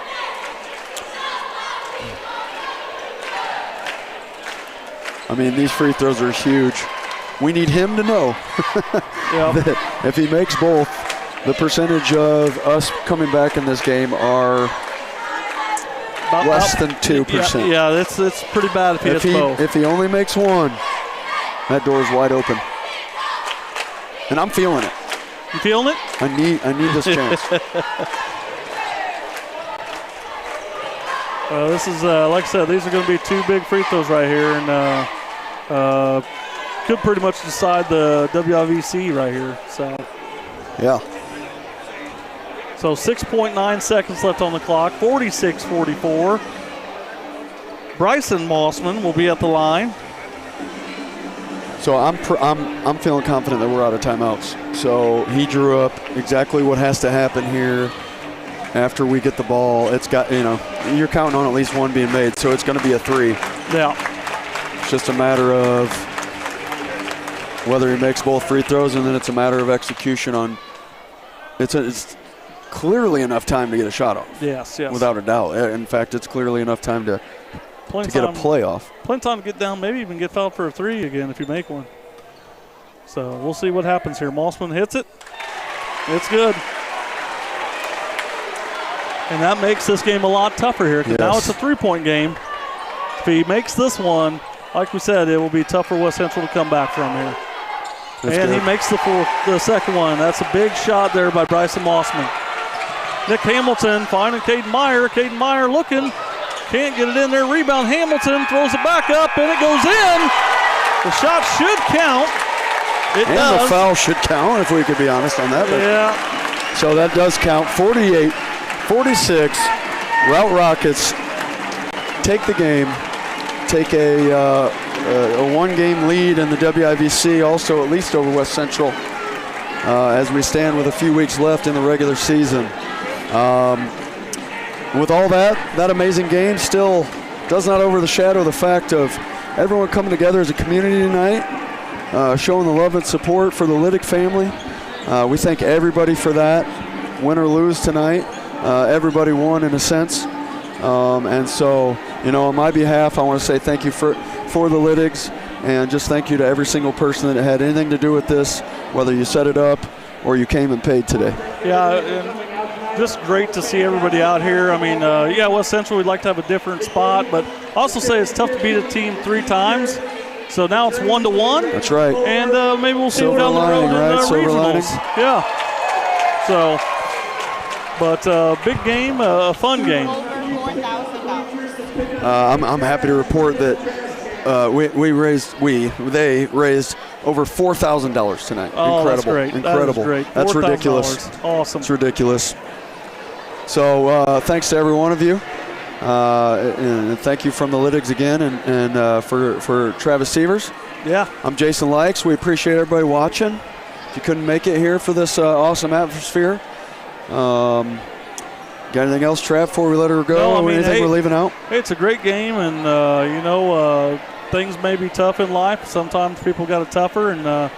I mean, these free throws are huge. We need him to know that if he makes both, the percentage of us coming back in this game are less than 2%. Yeah, it's pretty bad if he hits both. If he only makes one, that door is wide open. And I'm feeling it. You feeling it? I need this chance. This is, like I said, these are going to be two big free throws right here, and could pretty much decide the WIVC right here. So, yeah. So 6.9 seconds left on the clock, 46-44. Bryson Mossman will be at the line. So I'm feeling confident that we're out of timeouts. So he drew up exactly what has to happen here. After we get the ball, it's got, you know, you're counting on at least one being made, so it's going to be a three. Yeah. It's just a matter of whether he makes both free throws, and then it's a matter of execution on. It's clearly enough time to get a shot off. Yes. Without a doubt. In fact, it's clearly enough time to get a play off. Plenty of time to get down, maybe even get fouled for a three again if you make one. So we'll see what happens here. Mossman hits it. It's good. And that makes this game a lot tougher here because now it's a three-point game. If he makes this one, like we said, it will be tough for West Central to come back from here. That's good. He makes the second one. That's a big shot there by Bryson Mossman. Nick Hamilton finding Caden Meyer. Caden Meyer looking. Can't get it in there. Rebound. Hamilton throws it back up, and it goes in. The shot should count. It does. The foul should count, if we could be honest on that. Yeah. So that does count. 48-46. Routt Rockets take the game. Take a one-game lead in the WIVC, also at least over West Central, as we stand with a few weeks left in the regular season. With all that amazing game still does not overshadow the fact of everyone coming together as a community tonight, showing the love and support for the Liddick family. We thank everybody for that. Win or lose tonight, everybody won in a sense. And so, you know, on my behalf, I want to say thank you for the Liddicks, and just thank you to every single person that had anything to do with this, whether you set it up or you came and paid today. Yeah, and just great to see everybody out here. I mean, West Central, we'd like to have a different spot, but I also say it's tough to beat a team 3 times. So now it's 1-1. That's right. And maybe we'll see Silver down the road lining, right? in Silver regionals. lining. Yeah. So, but big game, a fun game. I'm happy to report that they raised over $4,000 tonight. Oh, Incredible. That's great. Incredible. That is great. That's ridiculous. Awesome. It's ridiculous. So thanks to every one of you. And thank you from the Liddicks again, and for Travis Severs. Yeah. I'm Jason Likes. We appreciate everybody watching. If you couldn't make it here for this awesome atmosphere. Got anything else, Trav, before we let her go? No, I mean, anything we're leaving out? It's a great game, and, things may be tough in life. Sometimes people got it tougher, and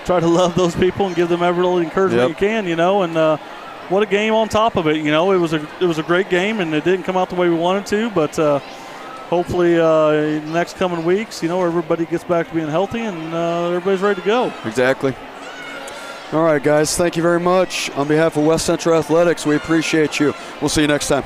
try to love those people and give them every little encouragement you can, and what a game on top of it. It was a great game, and it didn't come out the way we wanted to, but hopefully in the next coming weeks, everybody gets back to being healthy and everybody's ready to go. Exactly. All right, guys, thank you very much. On behalf of West Central Athletics, we appreciate you. We'll see you next time.